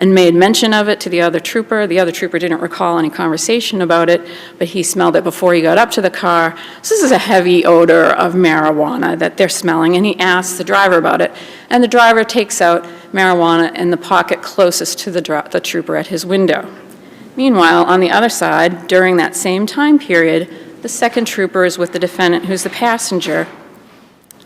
Speaker 8: and made mention of it to the other trooper. The other trooper didn't recall any conversation about it, but he smelled it before he got up to the car. So this is a heavy odor of marijuana that they're smelling, and he asks the driver about it. And the driver takes out marijuana in the pocket closest to the trooper at his window. Meanwhile, on the other side, during that same time period, the second trooper is with the defendant, who's the passenger,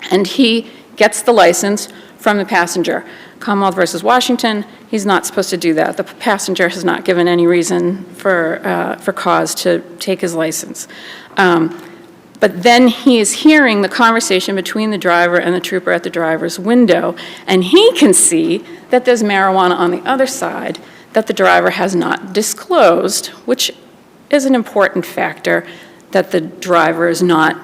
Speaker 8: and he gets the license from the passenger. Commonwealth versus Washington, he's not supposed to do that. The passenger has not given any reason for cause to take his license. But then he is hearing the conversation between the driver and the trooper at the driver's window, and he can see that there's marijuana on the other side that the driver has not disclosed, which is an important factor, that the driver is not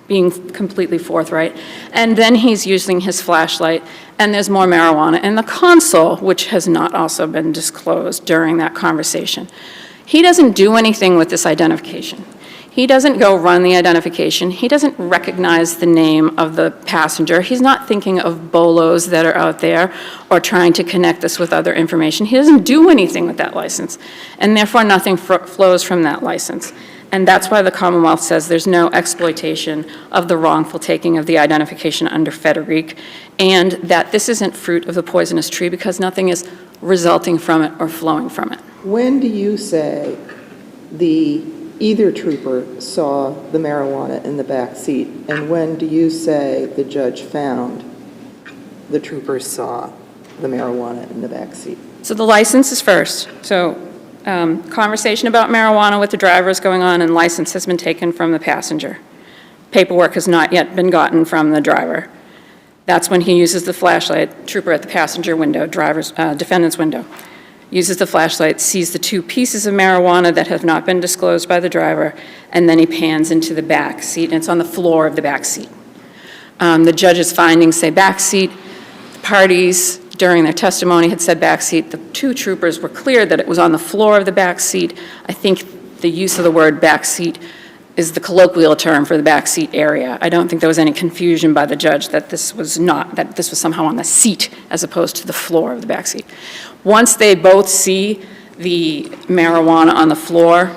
Speaker 8: being completely forthright. And then he's using his flashlight, and there's more marijuana in the console, which has not also been disclosed during that conversation. He doesn't do anything with this identification. He doesn't go run the identification. He doesn't recognize the name of the passenger. He's not thinking of bolos that are out there or trying to connect this with other information. He doesn't do anything with that license, and therefore nothing flows from that license. And that's why the Commonwealth says there's no exploitation of the wrongful taking of the identification under Federic, and that this isn't fruit of the poisonous tree because nothing is resulting from it or flowing from it.
Speaker 2: When do you say either trooper saw the marijuana in the back seat, and when do you say the judge found the troopers saw the marijuana in the back seat?
Speaker 8: So the license is first. So conversation about marijuana with the driver is going on, and license has been taken from the passenger. Paperwork has not yet been gotten from the driver. That's when he uses the flashlight, trooper at the passenger window, defendant's window, uses the flashlight, sees the 2 pieces of marijuana that have not been disclosed by the driver, and then he pans into the back seat, and it's on the floor of the back seat. The judge's findings say back seat. The parties, during their testimony, had said back seat. The 2 troopers were clear that it was on the floor of the back seat. I think the use of the word back seat is the colloquial term for the back seat area. I don't think there was any confusion by the judge that this was somehow on the seat as opposed to the floor of the back seat. Once they both see the marijuana on the floor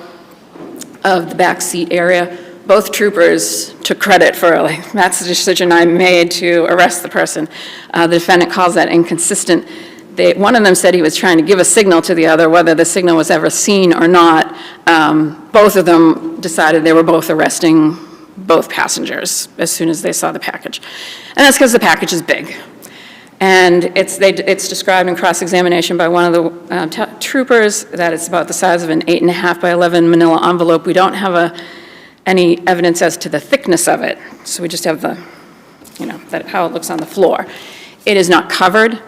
Speaker 8: of the back seat area, both troopers took credit for, like, that's the decision I made to arrest the person. The defendant calls that inconsistent. One of them said he was trying to give a signal to the other, whether the signal was ever seen or not. Both of them decided they were both arresting both passengers as soon as they saw the package. And that's because the package is big. And it's described in cross-examination by one of the troopers that it's about the size of an 8.5 by 11 manila envelope. We don't have any evidence as to the thickness of it, so we just have how it looks on the floor. It is not covered.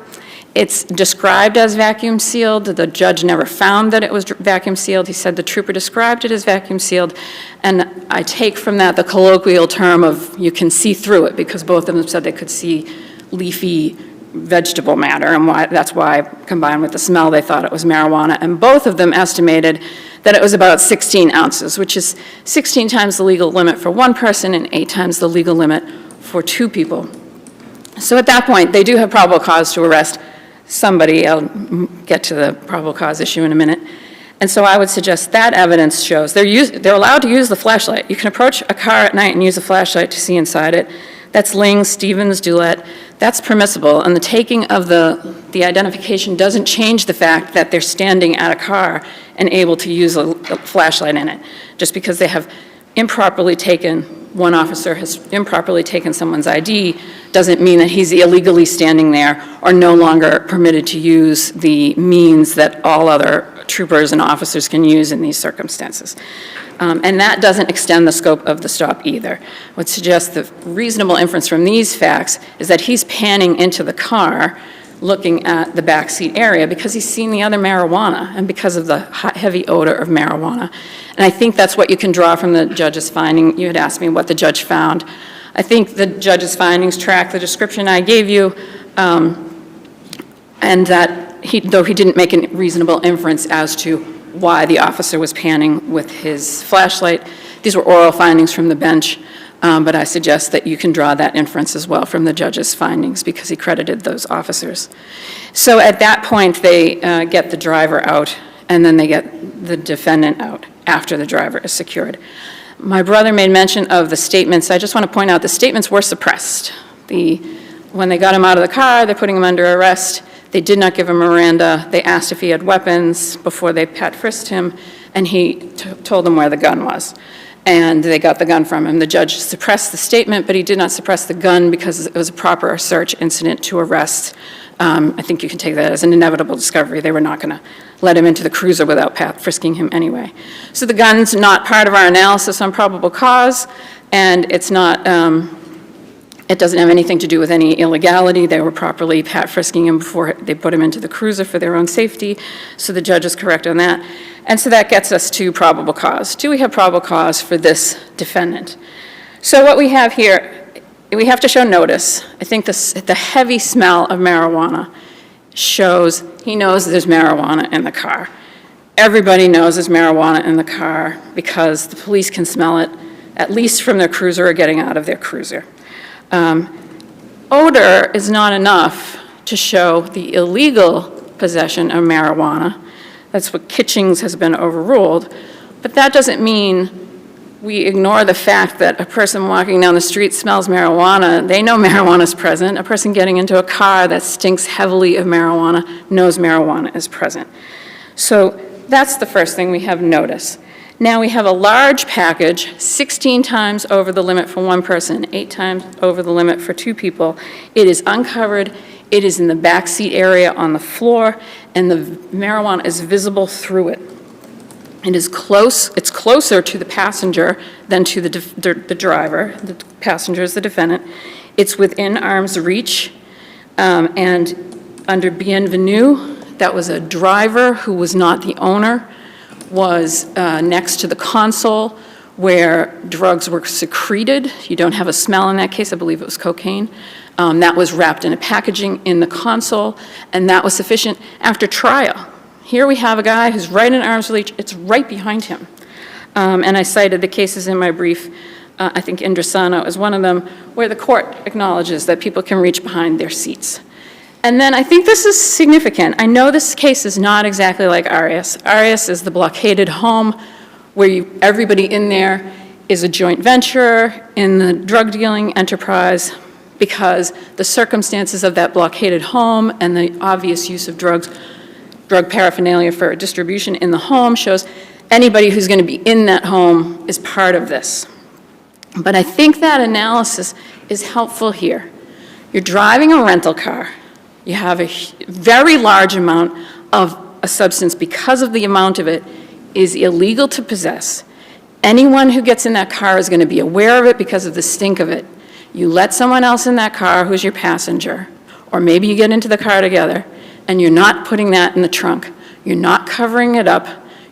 Speaker 8: It's described as vacuum sealed. The judge never found that it was vacuum sealed. He said the trooper described it as vacuum sealed, and I take from that the colloquial term of you can see through it, because both of them said they could see leafy vegetable matter, and that's why, combined with the smell, they thought it was marijuana. And both of them estimated that it was about 16 ounces, which is 16 times the legal limit for one person and 8 times the legal limit for 2 people. So at that point, they do have probable cause to arrest somebody. I'll get to the probable cause issue in a minute. And so I would suggest that evidence shows they're allowed to use the flashlight. You can approach a car at night and use a flashlight to see inside it. That's Ling, Stevens, Dulett. That's permissible. And the taking of the identification doesn't change the fact that they're standing at a car and able to use a flashlight in it. Just because they have one officer has improperly taken someone's ID doesn't mean that he's illegally standing there or no longer permitted to use the means that all other troopers and officers can use in these circumstances. And that doesn't extend the scope of the stop either. I would suggest the reasonable inference from these facts is that he's panning into the car looking at the backseat area because he's seen the other marijuana and because of the heavy odor of marijuana. And I think that's what you can draw from the judge's finding. You had asked me what the judge found. I think the judge's findings track the description I gave you, and that though he didn't make a reasonable inference as to why the officer was panning with his flashlight. These were oral findings from the bench, but I suggest that you can draw that inference as well from the judge's findings because he credited those officers. So at that point, they get the driver out, and then they get the defendant out after the driver is secured. My brother made mention of the statements. I just want to point out the statements were suppressed. When they got him out of the car, they're putting him under arrest. They did not give him Miranda. They asked if he had weapons before they pat-frisked him, and he told them where the gun was. And they got the gun from him. The judge suppressed the statement, but he did not suppress the gun because it was a proper search incident to arrest. I think you can take that as an inevitable discovery. They were not going to let him into the cruiser without pat-frisking him anyway. So the gun's not part of our analysis on probable cause, and it's not... It doesn't have anything to do with any illegality. They were properly pat-frisking him before they put him into the cruiser for their own safety, so the judge is correct on that. And so that gets us to probable cause. Do we have probable cause for this defendant? So what we have here, we have to show notice. I think the heavy smell of marijuana shows he knows there's marijuana in the car.
Speaker 6: everybody knows there's marijuana in the car because the police can smell it, at least from their cruiser or getting out of their cruiser. Odor is not enough to show the illegal possession of marijuana. That's what Kitchings has been overruled. But that doesn't mean we ignore the fact that a person walking down the street smells marijuana. They know marijuana is present. A person getting into a car that stinks heavily of marijuana knows marijuana is present. So that's the first thing we have notice. Now we have a large package, 16 times over the limit for one person, 8 times over the limit for 2 people. It is uncovered. It is in the back seat area on the floor, and the marijuana is visible through it. It is close. It's closer to the passenger than to the driver. The passenger is the defendant. It's within arm's reach, and under bienvenue, that was a driver who was not the owner, was next to the console where drugs were secreted. You don't have a smell in that case. I believe it was cocaine. That was wrapped in a packaging in the console, and that was sufficient after trial. Here we have a guy who's right in arm's reach. It's right behind him. And I cited the cases in my brief. I think Indrasano is one of them, where the court acknowledges that people can reach behind their seats. And then I think this is significant. I know this case is not exactly like Arias. Arias is the blockaded home where everybody in there is a joint venture in the drug dealing enterprise because the circumstances of that blockaded home and the obvious use of drug paraphernalia for distribution in the home shows anybody who's going to be in that home is part of this. But I think that analysis is helpful here. You're driving a rental car. You have a very large amount of a substance because of the amount of it is illegal to possess. Anyone who gets in that car is going to be aware of it because of the stink of it. You let someone else in that car who's your passenger, or maybe you get into the car together, and you're not putting that in the trunk. You're not covering it up.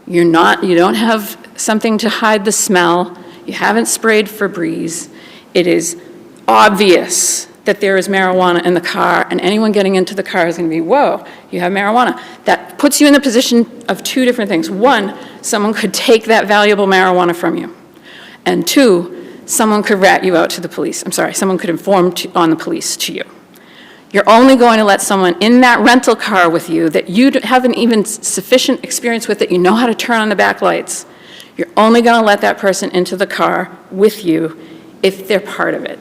Speaker 6: You don't have something to hide the smell. You haven't sprayed Febreze. It is obvious that there is marijuana in the car, and anyone getting into the car is going to be, whoa, you have marijuana. That puts you in the position of 2 different things. 1, someone could take that valuable marijuana from you. And 2, someone could rat you out to the police. I'm sorry, someone could inform on the police to you. You're only going to let someone in that rental car with you that you haven't even sufficient experience with, that you know how to turn on the back lights. You're only going to let that person into the car with you if they're part of it.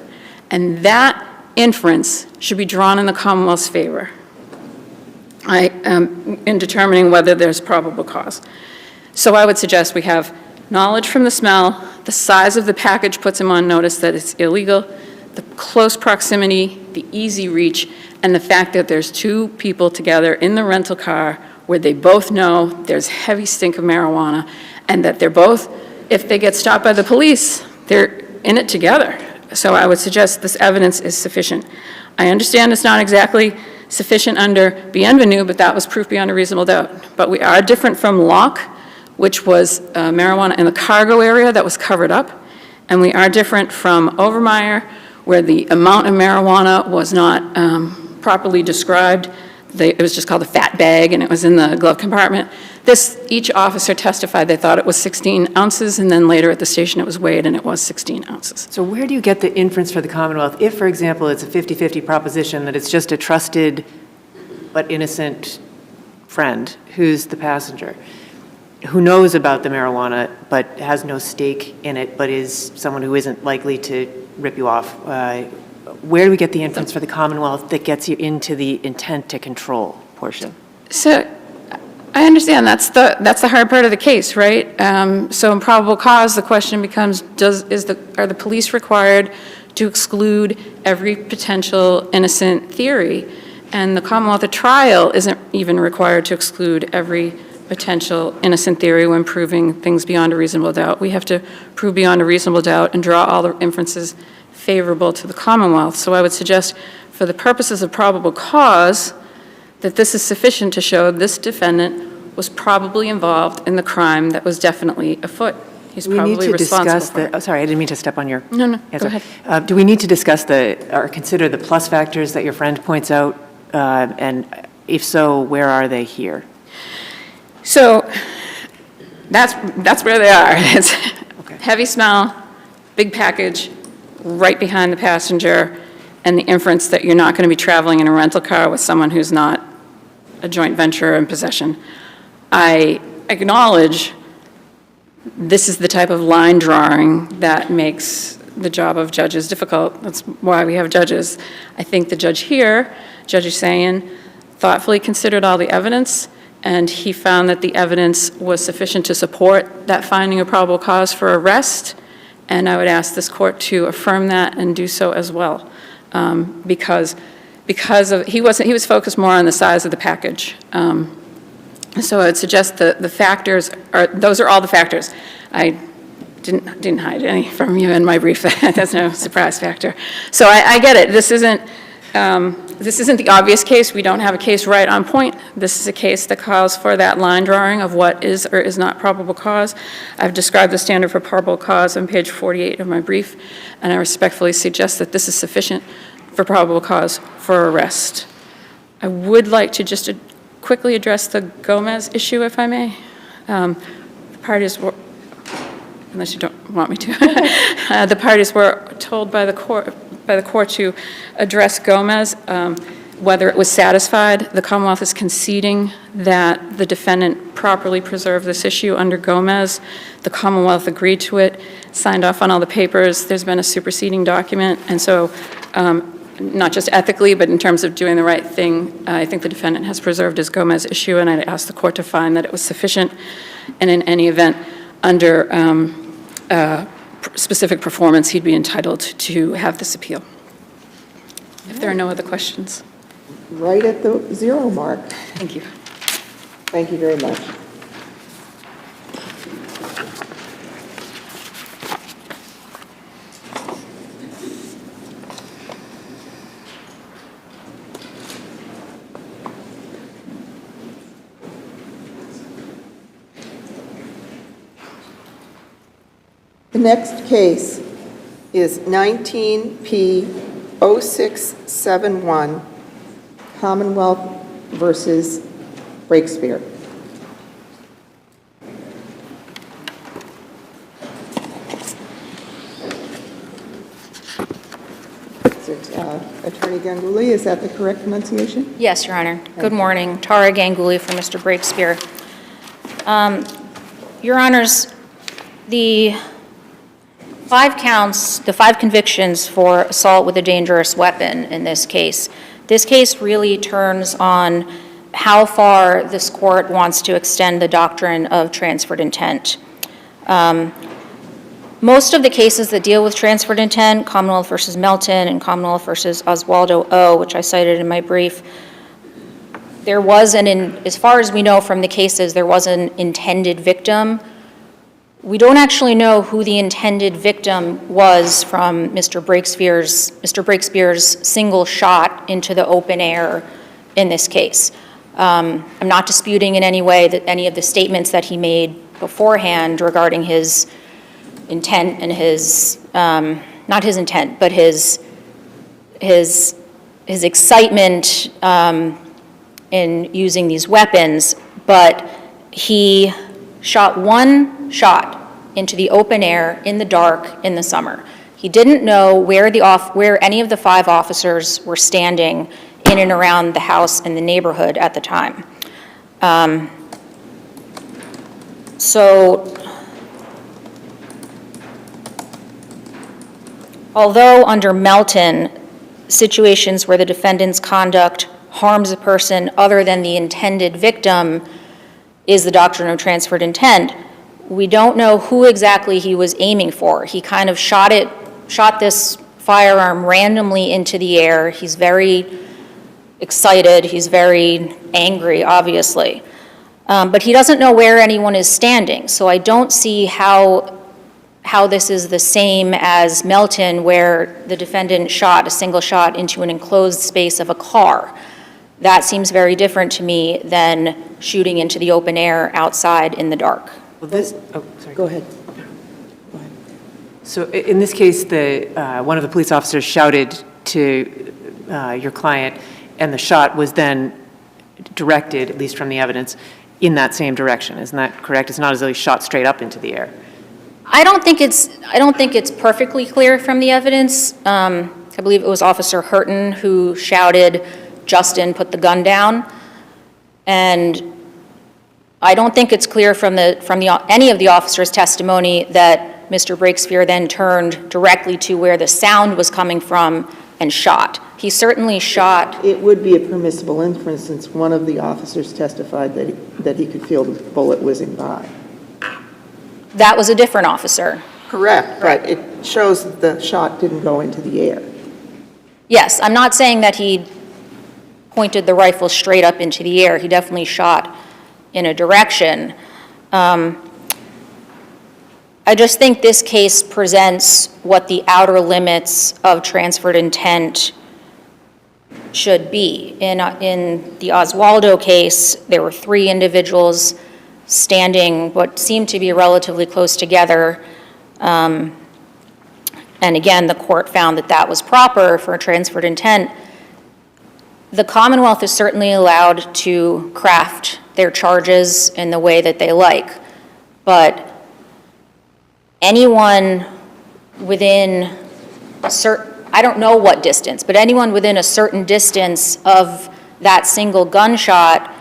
Speaker 6: And that inference should be drawn in the Commonwealth's favor in determining whether there's probable cause. So I would suggest we have knowledge from the smell, the size of the package puts him on notice that it's illegal, the close proximity, the easy reach, and the fact that there's 2 people together in the rental car where they both know there's heavy stink of marijuana, and that they're both, if they get stopped by the police, they're in it together. So I would suggest this evidence is sufficient. I understand it's not exactly sufficient under bienvenue, but that was proof beyond a reasonable doubt. But we are different from Locke, which was marijuana in the cargo area that was covered up, and we are different from Overmeyer, where the amount of marijuana was not properly described. It was just called a fat bag, and it was in the glove compartment. Each officer testified they thought it was 16 ounces, and then later at the station it was weighed, and it was 16 ounces.
Speaker 4: So where do you get the inference for the Commonwealth if, for example, it's a 50-50 proposition that it's just a trusted but innocent friend who's the passenger, who knows about the marijuana but has no stake in it, but is someone who isn't likely to rip you off? Where do we get the inference for the Commonwealth that gets you into the intent to control portion?
Speaker 6: So I understand that's the hard part of the case, right? So in probable cause, the question becomes, are the police required to exclude every potential innocent theory? And the Commonwealth at trial isn't even required to exclude every potential innocent theory when proving things beyond a reasonable doubt. We have to prove beyond a reasonable doubt and draw all the inferences favorable to the Commonwealth. So I would suggest, for the purposes of probable cause, that this is sufficient to show this defendant was probably involved in the crime that was definitely afoot. He's probably responsible for it.
Speaker 4: Oh, sorry, I didn't mean to step on your
Speaker 6: No,
Speaker 4: answer.
Speaker 6: go ahead.
Speaker 4: Do we need to discuss or consider the plus factors that your friend points out? And if so, where are they here?
Speaker 6: So
Speaker 8: That's where they are. It's heavy smell, big package, right behind the passenger, and the inference that you're not going to be traveling in a rental car with someone who's not a joint venture in possession. I acknowledge this is the type of line drawing that makes the job of judges difficult. That's why we have judges. I think the judge here, Judge Hussain, thoughtfully considered all the evidence, and he found that the evidence was sufficient to support that finding of probable cause for arrest, and I would ask this court to affirm that and do so as well, because he was focused more on the size of the package. So I would suggest the factors those are all the factors. I didn't hide any from you in my brief. That's no surprise factor. So I get it. This isn't the obvious case. We don't have a case right on point. This is a case that calls for that line drawing of what is or is not probable cause. I've described the standard for probable cause on page 48 of my brief, and I respectfully suggest that this is sufficient for probable cause for arrest. I would like to just quickly address the Gomez issue, if I may. The parties were, unless you don't want me to, the parties were told by the court to address Gomez, whether it was satisfied. The Commonwealth is conceding that the defendant properly preserved this issue under Gomez. The Commonwealth agreed to it, signed off on all the papers. There's been a superseding document, and so not just ethically, but in terms of doing the right thing, I think the defendant has preserved his Gomez issue, and I'd ask the court to find that it was sufficient, and in any event, under specific performance, he'd be entitled to have this appeal. If there are no other questions.
Speaker 2: Right at the 0 mark.
Speaker 8: Thank you.
Speaker 2: Thank you very much. The next case is 19P0671, Commonwealth versus Breakspeare. Attorney Ganguly, is that the correct pronunciation?
Speaker 3: Yes, Your Honor. Good morning. Tara Ganguly for Mr. Breakspeare. Your Honors, the 5 counts, the 5 convictions for assault with a dangerous weapon in this case really turns on how far this court wants to extend the doctrine of transferred intent. Most of the cases that deal with transferred intent, Commonwealth versus Melton and Commonwealth versus Oswaldo O, which I cited in my brief, there was as far as we know from the cases, there was an intended victim. We don't actually know who the intended victim was from Mr. Breakspeare's single shot into the open air in this case. I'm not disputing in any way that any of the statements that he made beforehand regarding his intent and his, not his intent, but his excitement in using these weapons, but he shot one shot into the open air in the dark in the summer. He didn't know where any of the 5 officers were standing in and around the house and the neighborhood at the time. So, although under Melton, situations where the defendant's conduct harms a person other than the intended victim is the doctrine of transferred intent, we don't know who exactly he was aiming for. He kind of shot this firearm randomly into the air. He's very excited. He's very angry, obviously. But he doesn't know where anyone is standing. So I don't see how this is the same as Melton, where the defendant shot a single shot into an enclosed space of a car. That seems very different to me than shooting into the open air outside in the dark.
Speaker 4: Well, this, oh, sorry.
Speaker 2: Go ahead.
Speaker 4: So in this case, one of the police officers shouted to your client, and the shot was then directed, at least from the evidence, in that same direction. Isn't that correct? It's not as though he shot straight up into the air.
Speaker 9: I don't think it's perfectly clear from the evidence. I believe it was Officer Hurton who shouted, "Justin, put the gun down." And I don't think it's clear from any of the officers' testimony that Mr. Breakspeare then turned directly to where the sound was coming from and shot. He certainly shot.
Speaker 2: It would be a permissible inference since one of the officers testified that he could feel the bullet whizzing by.
Speaker 9: That was a different officer.
Speaker 2: Correct, but it shows that the shot didn't go into the air.
Speaker 9: Yes, I'm not saying that he pointed the rifle straight up into the air. He definitely shot in a direction. I just think this case presents what the outer limits of transferred intent should be. In the Oswaldo case, there were 3 individuals standing what seemed to be relatively close together. And again, the court found that that was proper for transferred intent. The Commonwealth is certainly allowed to craft their charges in the way that they like, but anyone within I don't know what distance, but anyone within a certain distance of that single gunshot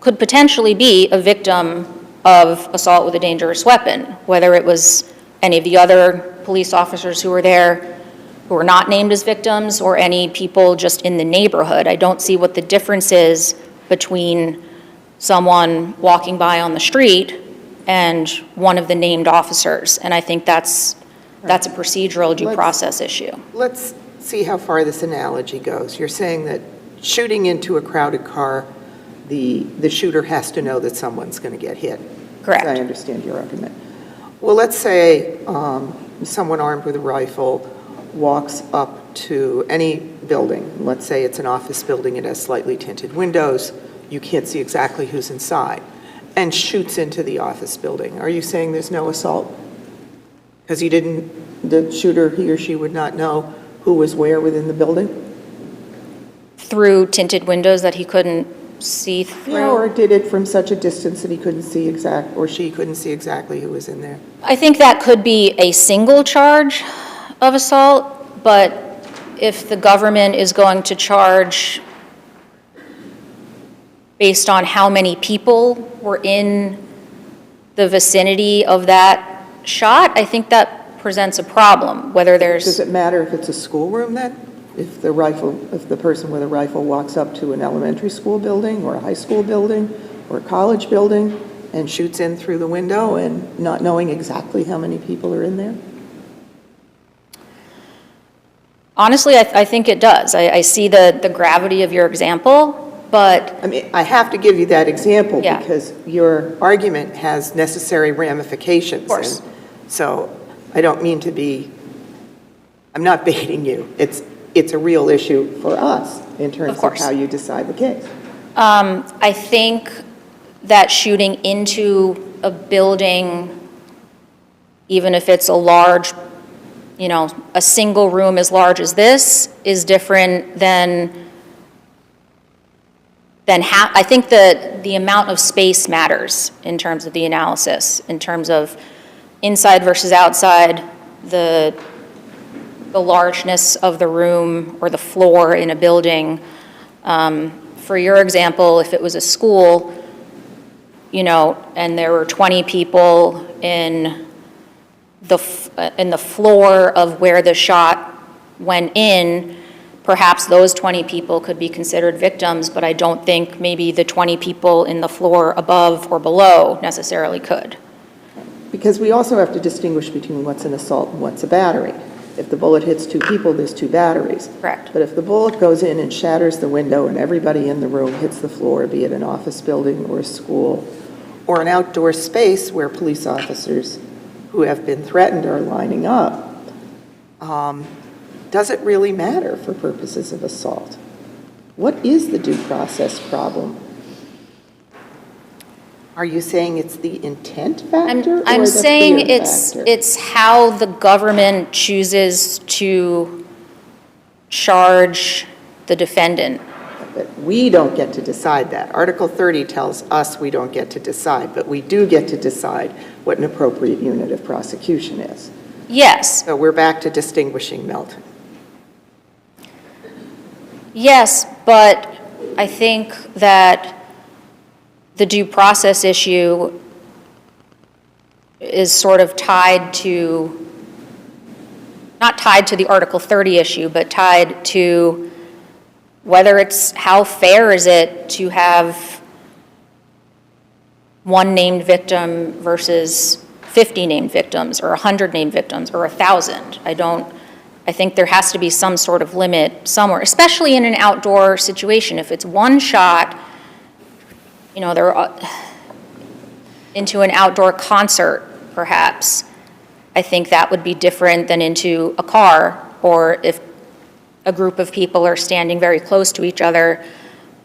Speaker 9: could potentially be a victim of assault with a dangerous weapon, whether it was any of the other police officers who were there who were not named as victims or any people just in the neighborhood. I don't see what the difference is between someone walking by on the street and one of the named officers. And I think that's a procedural due process issue.
Speaker 2: Let's see how far this analogy goes. You're saying that shooting into a crowded car, the shooter has to know that someone's going to get hit.
Speaker 9: Correct.
Speaker 2: I understand your argument. Well, let's say someone armed with a rifle walks up to any building. Let's say it's an office building, it has slightly tinted windows, you can't see exactly who's inside, and shoots into the office building. Are you saying there's no assault? Because the shooter, he or she would not know who was where within the building?
Speaker 9: Through tinted windows that he couldn't see through?
Speaker 2: Yeah, or did it from such a distance that he couldn't see or she couldn't see exactly who was in there?
Speaker 9: I think that could be a single charge of assault, but if the government is going to charge based on how many people were in the vicinity of that shot, I think that presents a problem, whether there's...
Speaker 2: Does it matter if it's a schoolroom then? If the person with a rifle walks up to an elementary school building or a high school building or a college building and shoots in through the window and not knowing exactly how many people are in there?
Speaker 9: Honestly, I think it does. I see the gravity of your example, but...
Speaker 2: I mean, I have to give you that example
Speaker 9: Yeah.
Speaker 2: because your argument has necessary ramifications.
Speaker 9: Of course.
Speaker 2: And so I don't mean to be, I'm not baiting you. It's a real issue for us in terms of how you decide the case.
Speaker 9: I think that shooting into a building, even if it's a large, a single room as large as this, is different than I think the amount of space matters in terms of the analysis, in terms of inside versus outside, the largeness of the room or the floor in a building. For your example, if it was a school, and there were 20 people in the floor of where the shot went in, perhaps those 20 people could be considered victims, but I don't think maybe the 20 people in the floor above or below necessarily could.
Speaker 2: Because we also have to distinguish between what's an assault and what's a battery. If the bullet hits 2 people, there's 2 batteries.
Speaker 9: Correct.
Speaker 2: But if the bullet goes in and shatters the window and everybody in the room hits the floor, be it an office building or a school, or an outdoor space where police officers who have been threatened are lining up, does it really matter for purposes of assault? What is the due process problem? Are you saying it's the intent factor?
Speaker 9: I'm
Speaker 2: or the
Speaker 9: saying
Speaker 2: fear factor?
Speaker 9: it's how the government chooses to charge the defendant.
Speaker 2: But we don't get to decide that. Article 30 tells us we don't get to decide, but we do get to decide what an appropriate unit of prosecution is.
Speaker 9: Yes,
Speaker 2: So we're back to distinguishing Melton.
Speaker 9: yes, but I think that the due process issue is sort of tied to, not tied to the Article 30 issue, but tied to whether it's, how fair is it to have one named victim versus 50 named victims, or 100 named victims, or 1,000. I think there has to be some sort of limit somewhere, especially in an outdoor situation. If it's one shot, you know, into an outdoor concert, perhaps, I think that would be different than into a car, or if a group of people are standing very close to each other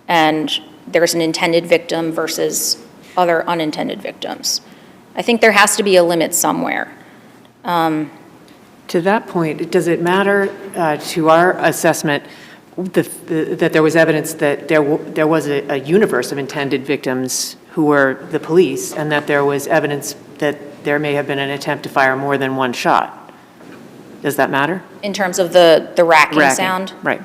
Speaker 9: and there's an intended victim versus other unintended victims. I think there has to be a limit somewhere.
Speaker 4: To that point, does it matter to our assessment that there was evidence that there was a universe of intended victims who were the police, and that there was evidence that there may have been an attempt to fire more than one shot? Does that matter?
Speaker 9: In terms of the racking sound?
Speaker 4: Right.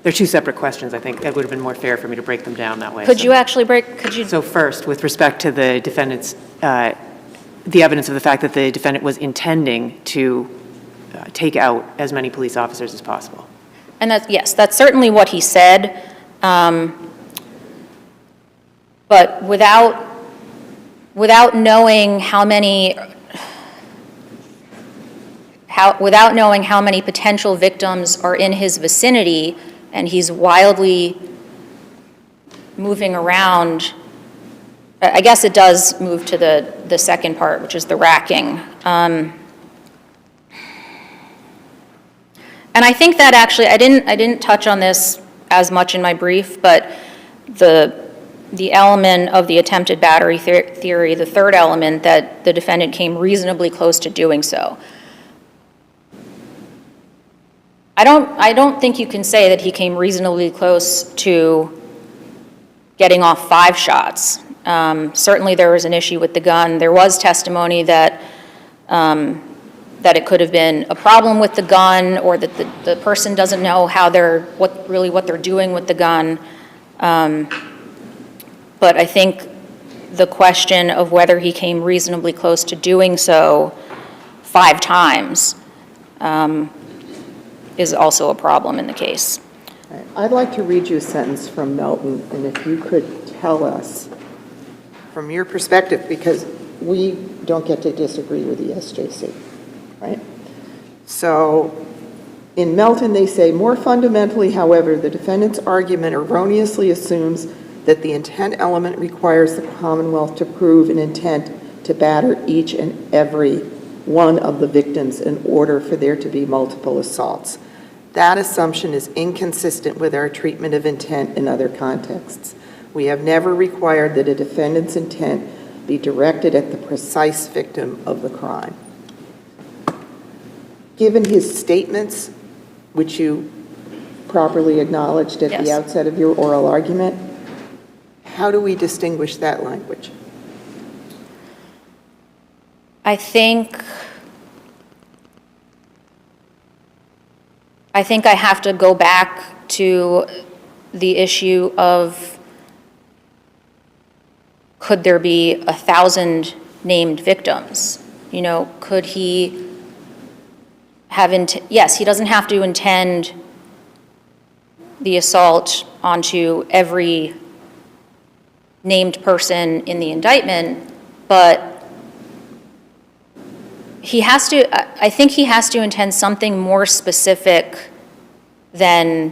Speaker 4: They're two separate questions. I think it would have been more fair for me to break them down that way.
Speaker 9: Could you actually could you?
Speaker 4: So first, with respect to the defendant's, the evidence of the fact that the defendant was intending to take out as many police officers as possible.
Speaker 9: And that's, yes, that's certainly what he said. But without knowing how many, without knowing how many potential victims are in his vicinity, and he's wildly moving around, I guess it does move to the second part, which is the racking. And I think that actually, I didn't touch on this as much in my brief, but the element of the attempted battery theory, the third element, that the defendant came reasonably close to doing so. I don't think you can say that he came reasonably close to getting off 5 shots. Certainly there was an issue with the gun. There was testimony that it could have been a problem with the gun, or that the person doesn't know how what they're doing with the gun. But I think the question of whether he came reasonably close to doing so 5 times is also a problem in the case.
Speaker 2: I'd like to read you a sentence from Melton, and if you could tell us, from your perspective, because we don't get to disagree with the SJC, right? So in Melton, they say, more fundamentally, however, the defendant's argument erroneously assumes that the intent element requires the Commonwealth to prove an intent to batter each and every one of the victims in order for there to be multiple assaults. That assumption is inconsistent with our treatment of intent in other contexts. We have never required that a defendant's intent be directed at the precise victim of the crime. Given his statements, which you properly acknowledged at the outset of your oral argument, how do we distinguish that language?
Speaker 9: I think I have to go back to the issue of, could there be 1,000 named victims? You know, could he have, yes, he doesn't have to intend the assault onto every named person in the indictment, but he has to, I think he has to intend something more specific than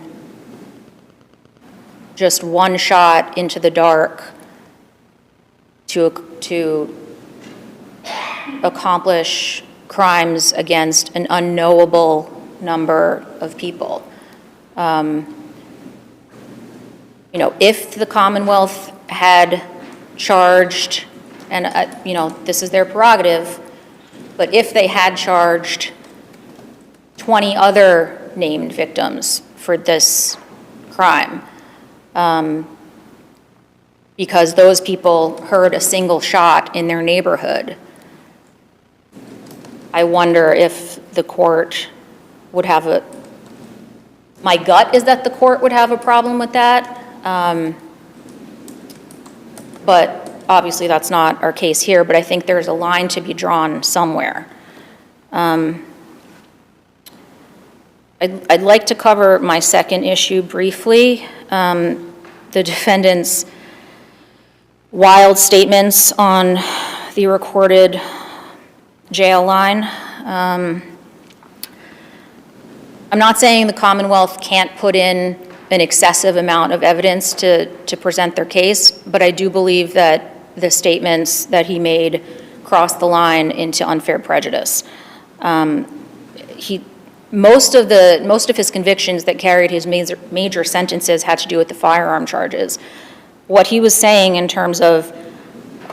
Speaker 9: just one shot into the dark to accomplish crimes against an unknowable number of people. You know, if the Commonwealth had charged, and you know, this is their prerogative, but if they had charged 20 other named victims for this crime. Because those people heard a single shot in their neighborhood. I wonder if the court would have my gut is that the court would have a problem with that. But obviously that's not our case here, but I think there's a line to be drawn somewhere. I'd like to cover my second issue briefly. The defendant's wild statements on the recorded jail line. I'm not saying the Commonwealth can't put in an excessive amount of evidence to present their case, but I do believe that the statements that he made crossed the line into unfair prejudice. Most of his convictions that carried his major sentences had to do with the firearm charges. What he was saying in terms of,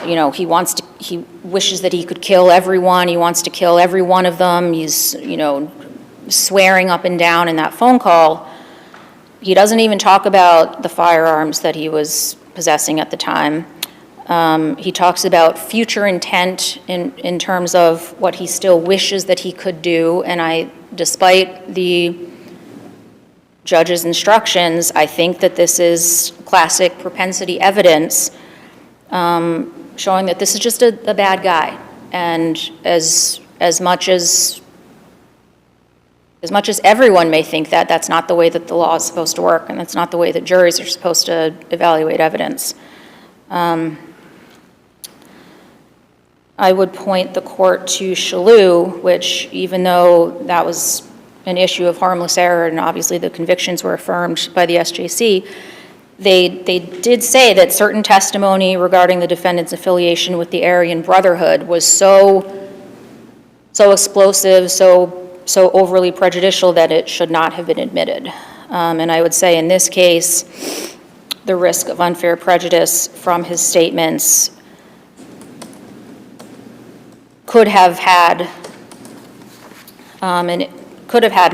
Speaker 9: he wishes that he could kill everyone, he wants to kill every one of them, he's, swearing up and down in that phone call. He doesn't even talk about the firearms that he was possessing at the time. He talks about future intent in terms of what he still wishes that he could do, and despite the judge's instructions, I think that this is classic propensity evidence showing that this is just a bad guy. And as much as everyone may think that, that's not the way that the law is supposed to work, and that's not the way that juries are supposed to evaluate evidence. I would point the court to Shalhoub, which even though that was an issue of harmless error and obviously the convictions were affirmed by the SJC, they did say that certain testimony regarding the defendant's affiliation with the Aryan Brotherhood was so explosive, so overly prejudicial that it should not have been admitted. And I would say in this case, the risk of unfair prejudice from his statements could have had an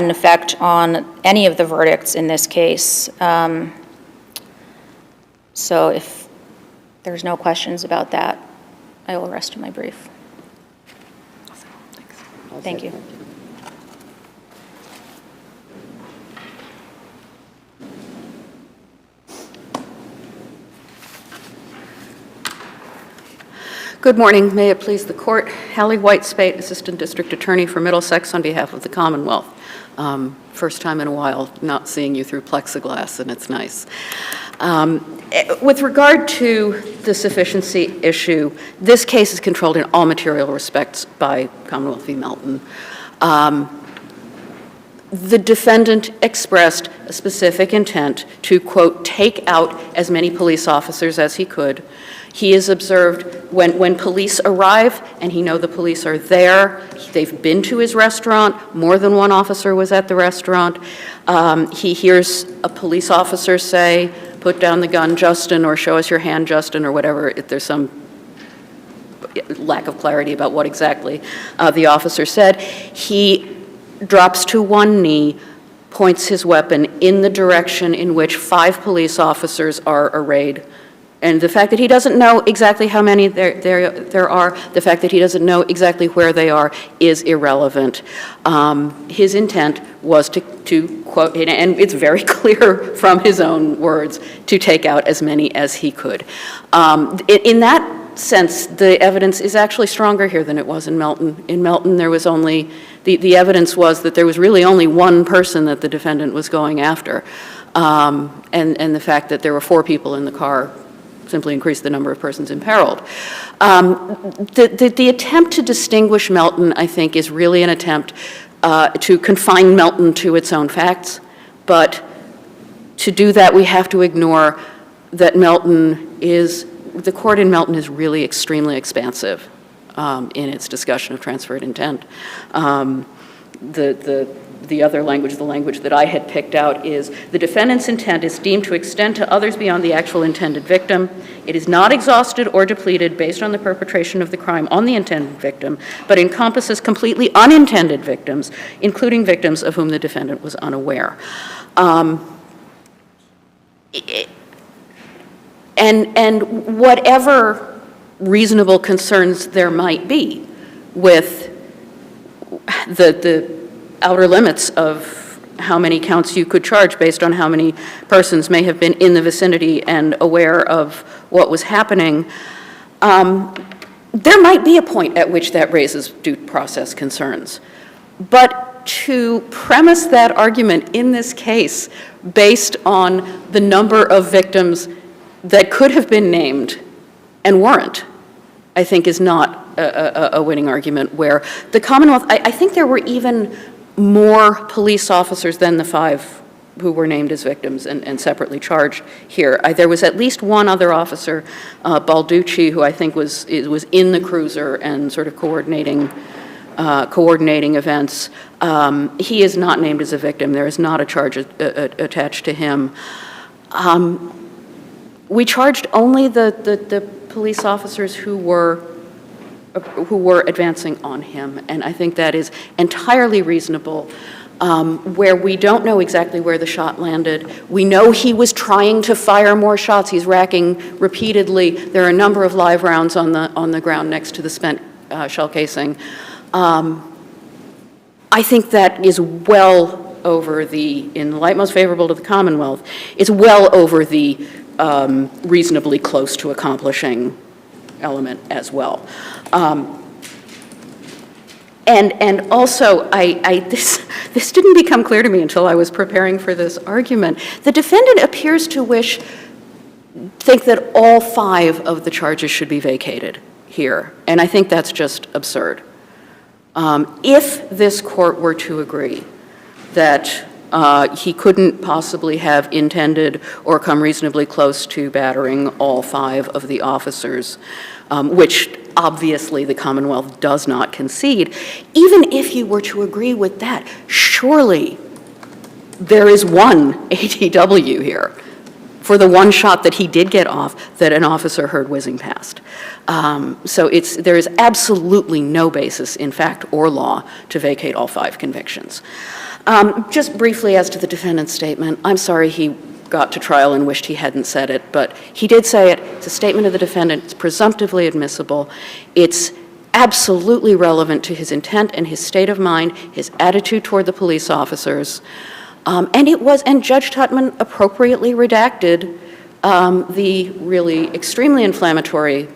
Speaker 9: effect on any of the verdicts in this case. So if there's no questions about that, I will rest my brief. Thank you.
Speaker 10: Good morning. May it please the court. Hallie White-Spate, Assistant District Attorney for Middlesex on behalf of the Commonwealth. First time in a while not seeing you through plexiglass, and it's nice. With regard to the sufficiency issue, this case is controlled in all material respects by Commonwealth v. Melton. The defendant expressed a specific intent to, quote, take out as many police officers as he could. He is observed when police arrive, and he knows the police are there. They've been to his restaurant. More than one officer was at the restaurant. He hears a police officer say, put down the gun, Justin, or show us your hand, Justin, or whatever, if there's some lack of clarity about what exactly the officer said. He drops to one knee, points his weapon in the direction in which 5 police officers are arrayed. And the fact that he doesn't know exactly how many there are, the fact that he doesn't know exactly where they are is irrelevant. His intent was to quote, and it's very clear from his own words, to take out as many as he could. In that sense, the evidence is actually stronger here than it was in Melton. In Melton, there was only, the evidence was that there was really only one person that the defendant was going after. And the fact that there were 4 people in the car simply increased the number of persons imperiled. The attempt to distinguish Melton, I think, is really an attempt to confine Melton to its own facts. But to do that, we have to ignore that the court in Melton is really extremely expansive in its discussion of transferred intent. The other language, the language that I had picked out, is the defendant's intent is deemed to extend to others beyond the actual intended victim. It is not exhausted or depleted based on the perpetration of the crime on the intended victim, but encompasses completely unintended victims, including victims of whom the defendant was unaware. And whatever reasonable concerns there might be with the outer limits of how many counts you could charge based on how many persons may have been in the vicinity and aware of what was happening, there might be a point at which that raises due process concerns. But to premise that argument in this case based on the number of victims that could have been named and weren't, I think is not a winning argument, where the Commonwealth, I think there were even more police officers than the 5 who were named as victims and separately charged here. There was at least one other officer, Balducci, who I think was in the cruiser and sort of coordinating events. He is not named as a victim. There is not a charge attached to him. We charged only the police officers who were advancing on him, and I think that is entirely reasonable. Where we don't know exactly where the shot landed. We know he was trying to fire more shots. He's racking repeatedly. There are a number of live rounds on the ground next to the spent shell casing. I think that is well over in the light most favorable to the Commonwealth, is well over the reasonably close to accomplishing element as well. And also, this didn't become clear to me until I was preparing for this argument. The defendant appears to think that all 5 of the charges should be vacated here, and I think that's just absurd. If this court were to agree that he couldn't possibly have intended or come reasonably close to battering all 5 of the officers, which obviously the Commonwealth does not concede, even if you were to agree with that, surely there is one ATW here for the one shot that he did get off that an officer heard whizzing past. So there is absolutely no basis in fact or law to vacate all 5 convictions. Just briefly as to the defendant's statement, I'm sorry he got to trial and wished he hadn't said it, but he did say it. It's a statement of the defendant. It's presumptively admissible. It's absolutely relevant to his intent and his state of mind, his attitude toward the police officers. And Judge Tutman appropriately redacted the really extremely inflammatory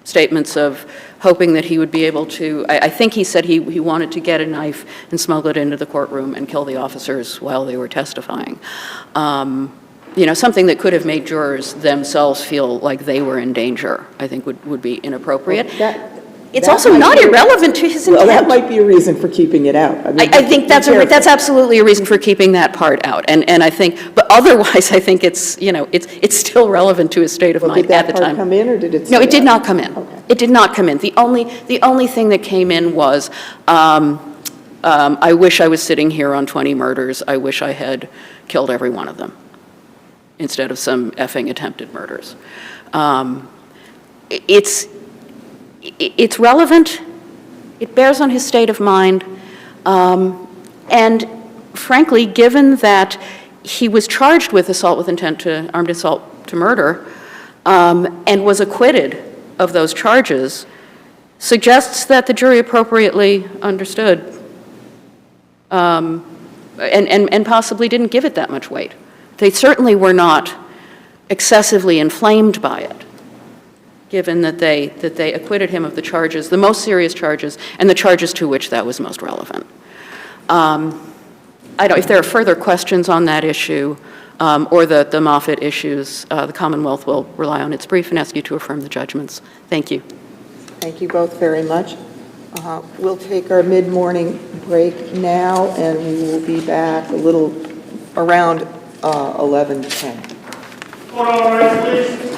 Speaker 10: statements of hoping that he would be able to, I think he said he wanted to get a knife and smuggle it into the courtroom and kill the officers while they were testifying. Something that could have made jurors themselves feel like they were in danger, I think would be inappropriate. It's also not irrelevant to his intent.
Speaker 2: Well, that might be a reason for keeping it out.
Speaker 10: I think that's absolutely a reason for keeping that part out. And I think, but otherwise, I think it's still relevant to his state of mind at the time.
Speaker 2: Did that part come in, or did it?
Speaker 10: No, it did not come in.
Speaker 2: Okay.
Speaker 10: It did not come in. The only thing that came in was, I wish I was sitting here on 20 murders. I wish I had killed every one of them instead of some effing attempted murders. It's relevant, it bears on his state of mind, and frankly, given that he was charged with armed assault to murder, and was acquitted of those charges, suggests that the jury appropriately understood, and possibly didn't give it that much weight. They certainly were not excessively inflamed by it, given that they acquitted him of the charges, the most serious charges, and the charges to which that was most relevant. If there are further questions on that issue, or the Moffitt issues, the Commonwealth will rely on its brief and ask you to affirm the judgments. Thank you. Thank you both very much.
Speaker 2: We'll take our mid-morning break now, and we will be back a little around 11:10.
Speaker 1: Hold on, right, please.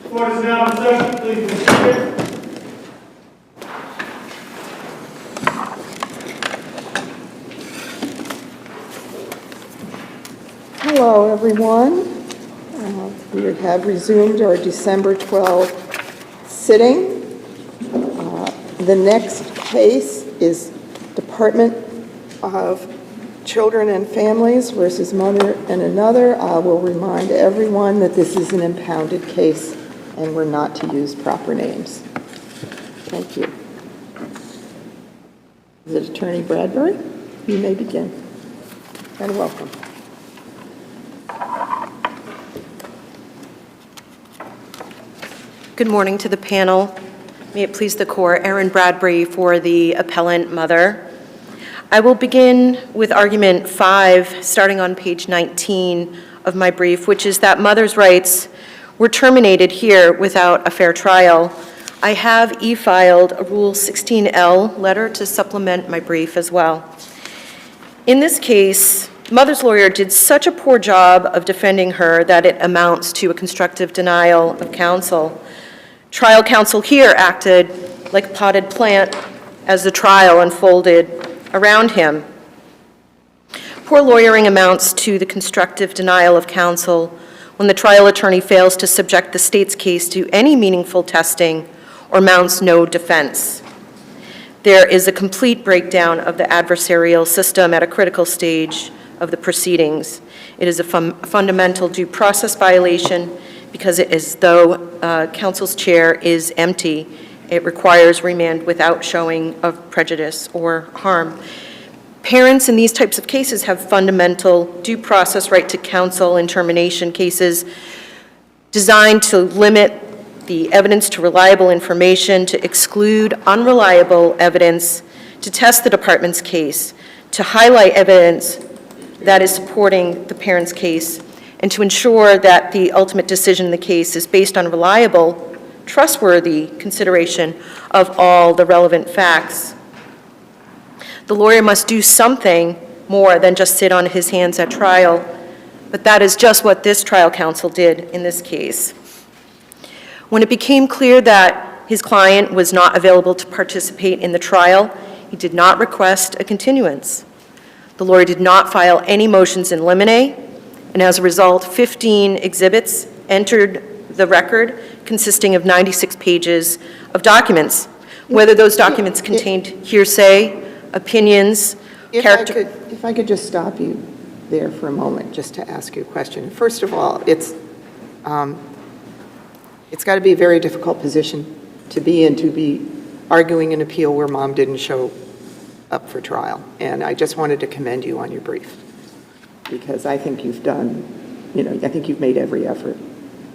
Speaker 1: Court is now in session. Please be seated.
Speaker 2: Hello, everyone. We have resumed our December 12th sitting. The next case is Department of Children and Families versus Mother and Another. I will remind everyone that this is an impounded case and we're not to use proper names. Thank you. Is it Attorney Bradbury? You may begin. And welcome.
Speaker 11: Good morning to the panel. May it please the court, Erin Bradbury for the appellant mother. I will begin with argument 5, starting on page 19 of my brief, which is that mother's rights were terminated here without a fair trial. I have e-filed a Rule 16L letter to supplement my brief as well. In this case, mother's lawyer did such a poor job of defending her that it amounts to a constructive denial of counsel. Trial counsel here acted like a potted plant as the trial unfolded around him. Poor lawyering amounts to the constructive denial of counsel when the trial attorney fails to subject the state's case to any meaningful testing or mounts no defense. There is a complete breakdown of the adversarial system at a critical stage of the proceedings. It is a fundamental due process violation because it is though counsel's chair is empty. It requires remand without showing of prejudice or harm. Parents in these types of cases have fundamental due process right to counsel in termination cases designed to limit the evidence to reliable information, to exclude unreliable evidence, to test the department's case, to highlight evidence that is supporting the parent's case, and to ensure that the ultimate decision in the case is based on reliable, trustworthy consideration of all the relevant facts. The lawyer must do something more than just sit on his hands at trial, but that is just what this trial counsel did in this case. When it became clear that his client was not available to participate in the trial, he did not request a continuance. The lawyer did not file any motions in limine, and as a result, 15 exhibits entered the record consisting of 96 pages of documents. Whether those documents contained hearsay, opinions, character...
Speaker 2: If I could just stop you there for a moment, just to ask you a question. First of all, it's got to be a very difficult position to be in, to be arguing an appeal where mom didn't show up for trial. And I just wanted to commend you on your brief, because I think you've done, I think you've made every effort.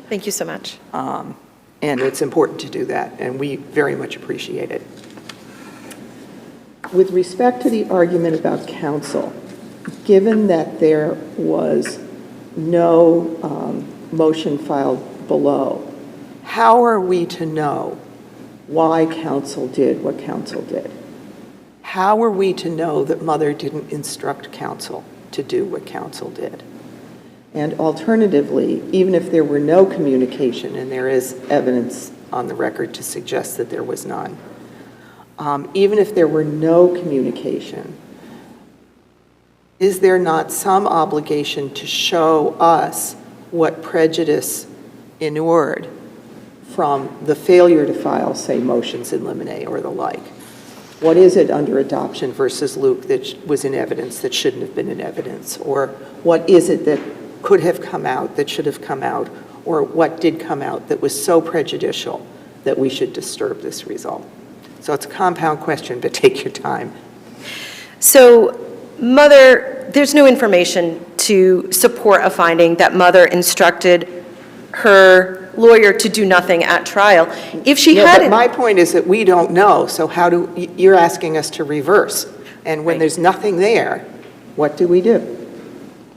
Speaker 11: Thank you so much.
Speaker 2: And it's important to do that, and we very much appreciate it. With respect to the argument about counsel, given that there was no motion filed below, how are we to know why counsel did what counsel did? How are we to know that mother didn't instruct counsel to do what counsel did? And alternatively, even if there were no communication, and there is evidence on the record to suggest that there was none, even if there were no communication, is there not some obligation to show us what prejudice inured from the failure to file, say, motions in limine or the like? What is it under adoption versus Luke that was in evidence that shouldn't have been in evidence? Or what is it that could have come out that should have come out? Or what did come out that was so prejudicial that we should disturb this result? So it's a compound question, but take your time.
Speaker 11: So mother, there's no information to support a finding that mother instructed her lawyer to do nothing at trial. If she
Speaker 2: Yeah,
Speaker 11: had
Speaker 2: but my point is that we don't know, so you're asking us to reverse. And when there's nothing there, what do we do?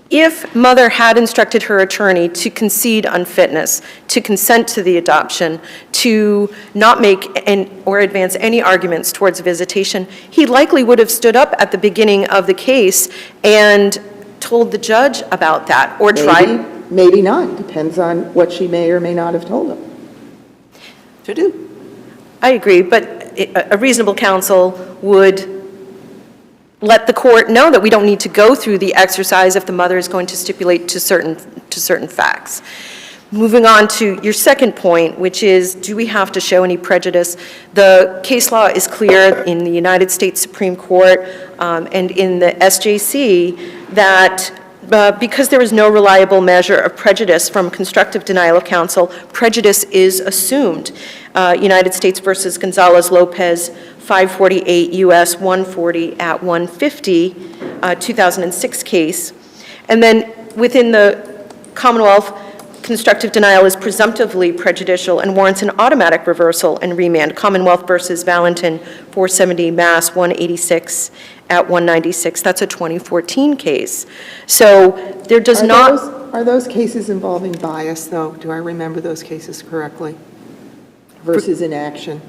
Speaker 11: If mother had instructed her attorney to concede unfitness, to consent to the adoption, to not make or advance any arguments towards visitation, he likely would have stood up at the beginning of the case and told the judge about that, or tried.
Speaker 2: Maybe not. Depends on what she may or may not have told him. to do.
Speaker 11: I agree, but a reasonable counsel would let the court know that we don't need to go through the exercise if the mother is going to stipulate to certain facts. Moving on to your second point, which is, do we have to show any prejudice? The case law is clear in the United States Supreme Court and in the SJC that because there is no reliable measure of prejudice from constructive denial of counsel, prejudice is assumed. United States versus Gonzalez-Lopez, 548 U.S. 140 at 150, 2006 case. And then within the Commonwealth, constructive denial is presumptively prejudicial and warrants an automatic reversal and remand. Commonwealth versus Valentin, 470 Mass. 186 at 196. That's a 2014 case. So there does not...
Speaker 2: Are those cases involving bias, though? Do I remember those cases correctly? Versus inaction?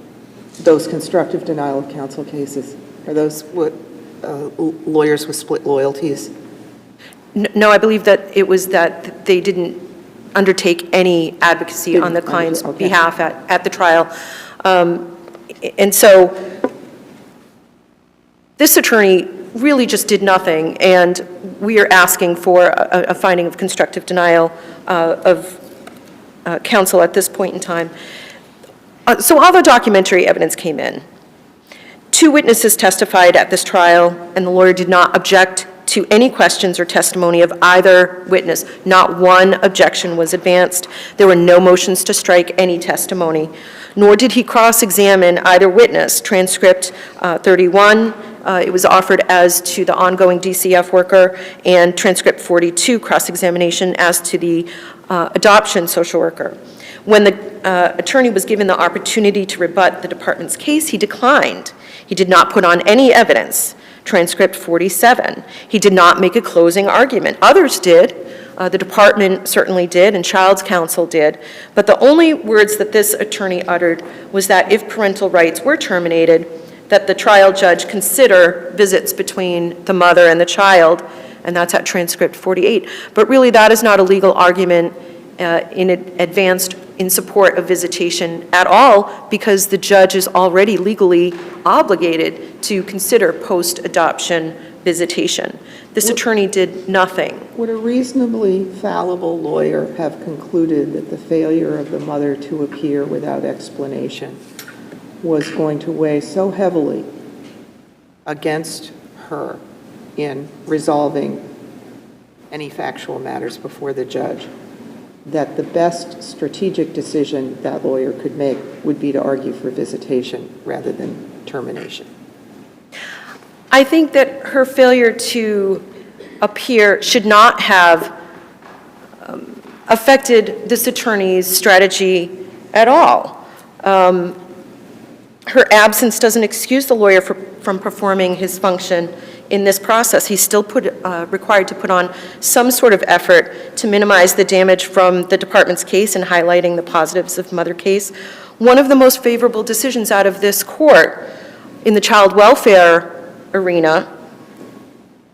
Speaker 2: Those constructive denial of counsel cases? Are those what lawyers with split loyalties?
Speaker 11: No, I believe that it was that they didn't undertake any advocacy on the client's behalf at the trial. And so this attorney really just did nothing, and we are asking for a finding of constructive denial of counsel at this point in time. So all the documentary evidence came in. 2 witnesses testified at this trial, and the lawyer did not object to any questions or testimony of either witness. Not one objection was advanced. There were no motions to strike any testimony, nor did he cross-examine either witness. Transcript 31, it was offered as to the ongoing DCF worker, and transcript 42, cross-examination as to the adoption social worker. When the attorney was given the opportunity to rebut the department's case, he declined. He did not put on any evidence. Transcript 47. He did not make a closing argument. Others did. The department certainly did, and Child's Counsel did. But the only words that this attorney uttered was that if parental rights were terminated, that the trial judge consider visits between the mother and the child, and that's at transcript 48. But really, that is not a legal argument advanced in support of visitation at all, because the judge is already legally obligated to consider post-adoption visitation. This attorney did nothing.
Speaker 2: Would a reasonably fallible lawyer have concluded that the failure of the mother to appear without explanation was going to weigh so heavily against her in resolving any factual matters before the judge that the best strategic decision that lawyer could make would be to argue for visitation rather than termination?
Speaker 11: I think that her failure to appear should not have affected this attorney's strategy at all. Her absence doesn't excuse the lawyer from performing his function in this process. He's still required to put on some sort of effort to minimize the damage from the department's case and highlighting the positives of mother case. One of the most favorable decisions out of this court in the child welfare arena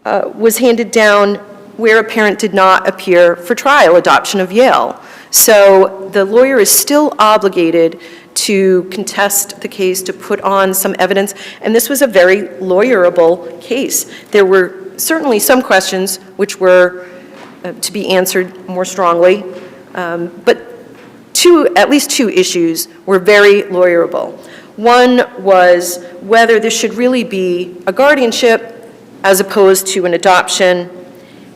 Speaker 11: was handed down where a parent did not appear for trial, adoption of Yale. So the lawyer is still obligated to contest the case, to put on some evidence, and this was a very lawyerable case. There were certainly some questions which were to be answered more strongly, but at least two issues were very lawyerable. One was whether this should really be a guardianship as opposed to an adoption,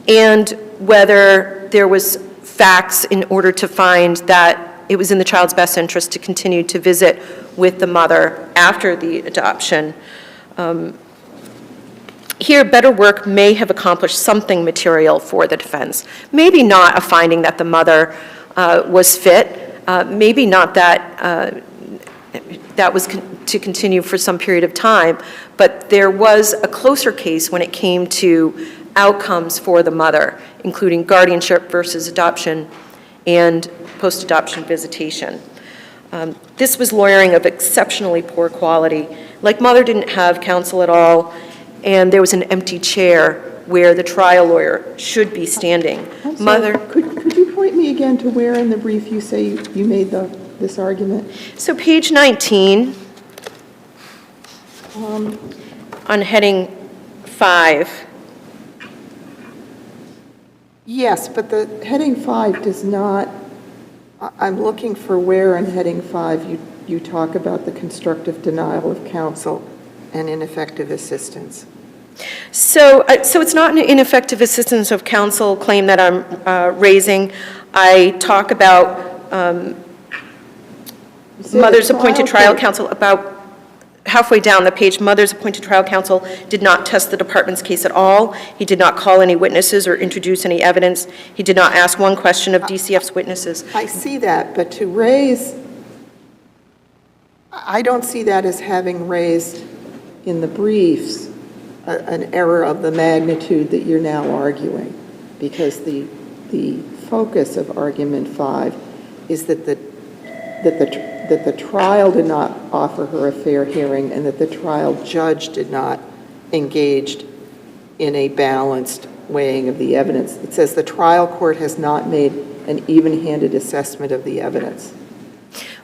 Speaker 11: and whether there was facts in order to find that it was in the child's best interest to continue to visit with the mother after the adoption. Here, better work may have accomplished something material for the defense. Maybe not a finding that the mother was fit, maybe not that that was to continue for some period of time, but there was a closer case when it came to outcomes for the mother, including guardianship versus adoption and post-adoption visitation. This was lawyering of exceptionally poor quality. Like mother didn't have counsel at all, and there was an empty chair where the trial lawyer should be standing.
Speaker 2: Could you point me again to where in the brief you say you made the this argument?
Speaker 11: So page 19, on heading 5.
Speaker 2: Yes, but the heading 5 does not, I'm looking for where in heading 5 you talk about the constructive denial of counsel and ineffective assistance.
Speaker 11: So it's not an ineffective assistance of counsel claim that I'm raising. I talk about mother's appointed trial counsel, about halfway down the page. Mother's appointed trial counsel did not test the department's case at all. He did not call any witnesses or introduce any evidence. He did not ask one question of DCF's witnesses.
Speaker 2: I see that, but to raise, I don't see that as having raised in the briefs an error of the magnitude that you're now arguing, because the focus of argument 5 is that the trial did not offer her a fair hearing and that the trial judge did not engage in a balanced weighing of the evidence. It says the trial court has not made an even-handed assessment of the evidence.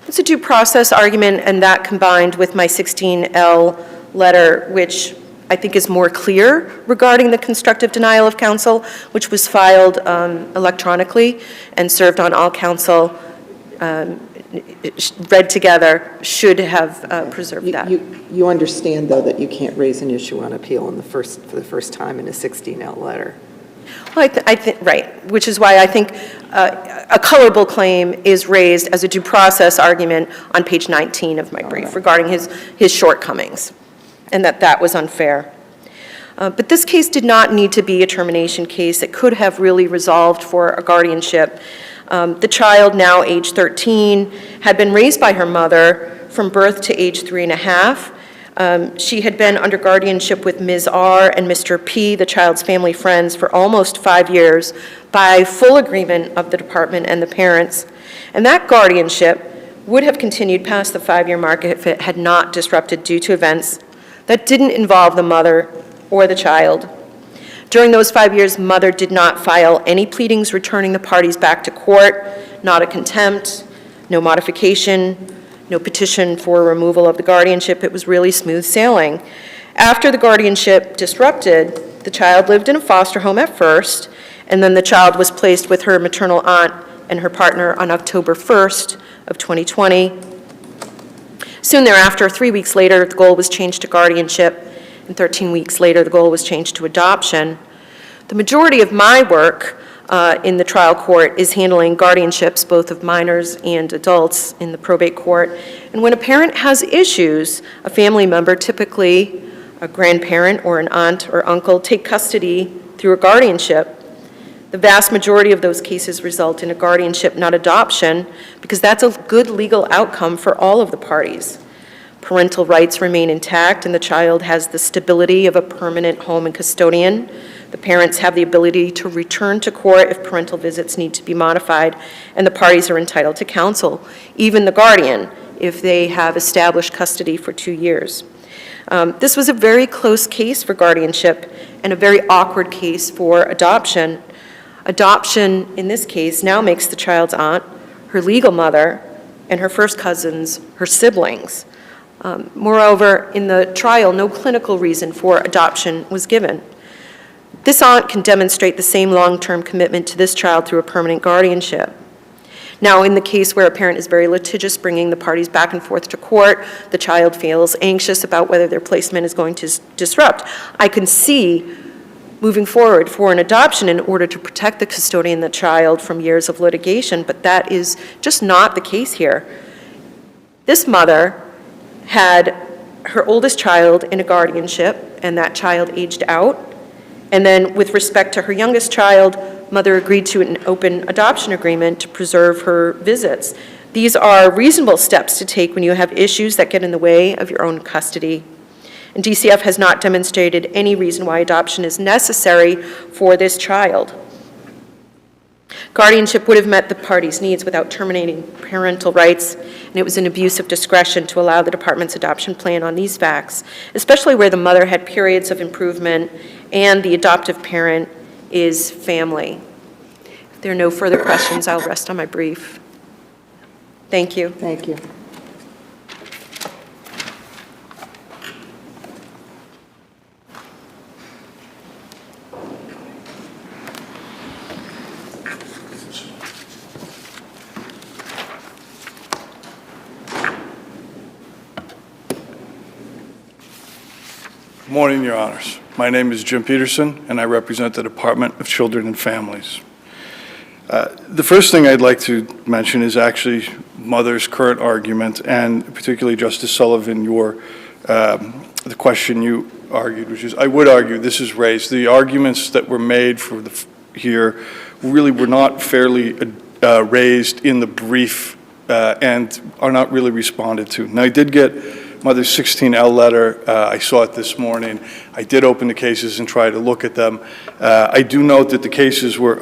Speaker 11: It's a due process argument, and that combined with my 16L letter, which I think is more clear regarding the constructive denial of counsel, which was filed electronically and served on all counsel, read together, should have preserved that.
Speaker 2: You understand, though, that you can't raise an issue on appeal for the first time in a 16L letter.
Speaker 11: Well, I think, right, which is why I think a colorable claim is raised as a due process argument on page 19 of my brief regarding his shortcomings, and that was unfair. But this case did not need to be a termination case. It could have really resolved for a guardianship. The child, now age 13, had been raised by her mother from birth to age 3.5. She had been under guardianship with Ms. R. and Mr. P., the child's family friends, for almost 5 years by full agreement of the department and the parents. And that guardianship would have continued past the 5-year mark if it had not disrupted due to events that didn't involve the mother or the child. During those 5 years, mother did not file any pleadings returning the parties back to court, not a contempt, no modification, no petition for removal of the guardianship. It was really smooth sailing. After the guardianship disrupted, the child lived in a foster home at first, and then the child was placed with her maternal aunt and her partner on October 1st of 2020. Soon thereafter, 3 weeks later, the goal was changed to guardianship, and 13 weeks later, the goal was changed to adoption. The majority of my work in the trial court is handling guardianships, both of minors and adults, in the probate court. And when a parent has issues, a family member, typically a grandparent or an aunt or uncle, take custody through a guardianship. The vast majority of those cases result in a guardianship, not adoption, because that's a good legal outcome for all of the parties. Parental rights remain intact, and the child has the stability of a permanent home and custodian. The parents have the ability to return to court if parental visits need to be modified, and the parties are entitled to counsel, even the guardian, if they have established custody for 2 years. This was a very close case for guardianship and a very awkward case for adoption. Adoption, in this case, now makes the child's aunt, her legal mother, and her first cousins her siblings. Moreover, in the trial, no clinical reason for adoption was given. This aunt can demonstrate the same long-term commitment to this child through a permanent guardianship. Now, in the case where a parent is very litigious, bringing the parties back and forth to court, the child feels anxious about whether their placement is going to disrupt. I can see moving forward for an adoption in order to protect the custodian and the child from years of litigation, but that is just not the case here. This mother had her oldest child in a guardianship, and that child aged out. And then with respect to her youngest child, mother agreed to an open adoption agreement to preserve her visits. These are reasonable steps to take when you have issues that get in the way of your own custody. And DCF has not demonstrated any reason why adoption is necessary for this child. Guardianship would have met the parties' needs without terminating parental rights, and it was an abuse of discretion to allow the department's adoption plan on these facts, especially where the mother had periods of improvement and the adoptive parent is family. If there are no further questions, I'll rest on my brief. Thank you.
Speaker 2: Thank you.
Speaker 12: Morning, Your Honors. My name is Jim Peterson, and I represent the Department of Children and Families. The first thing I'd like to mention is actually Mother's current argument, and particularly Justice Sullivan, the question you argued, which is, I would argue this is raised. The arguments that were made here really were not fairly raised in the brief and are not really responded to. Now, I did get Mother's 16L letter. I saw it this morning. I did open the cases and try to look at them. I do note that the cases were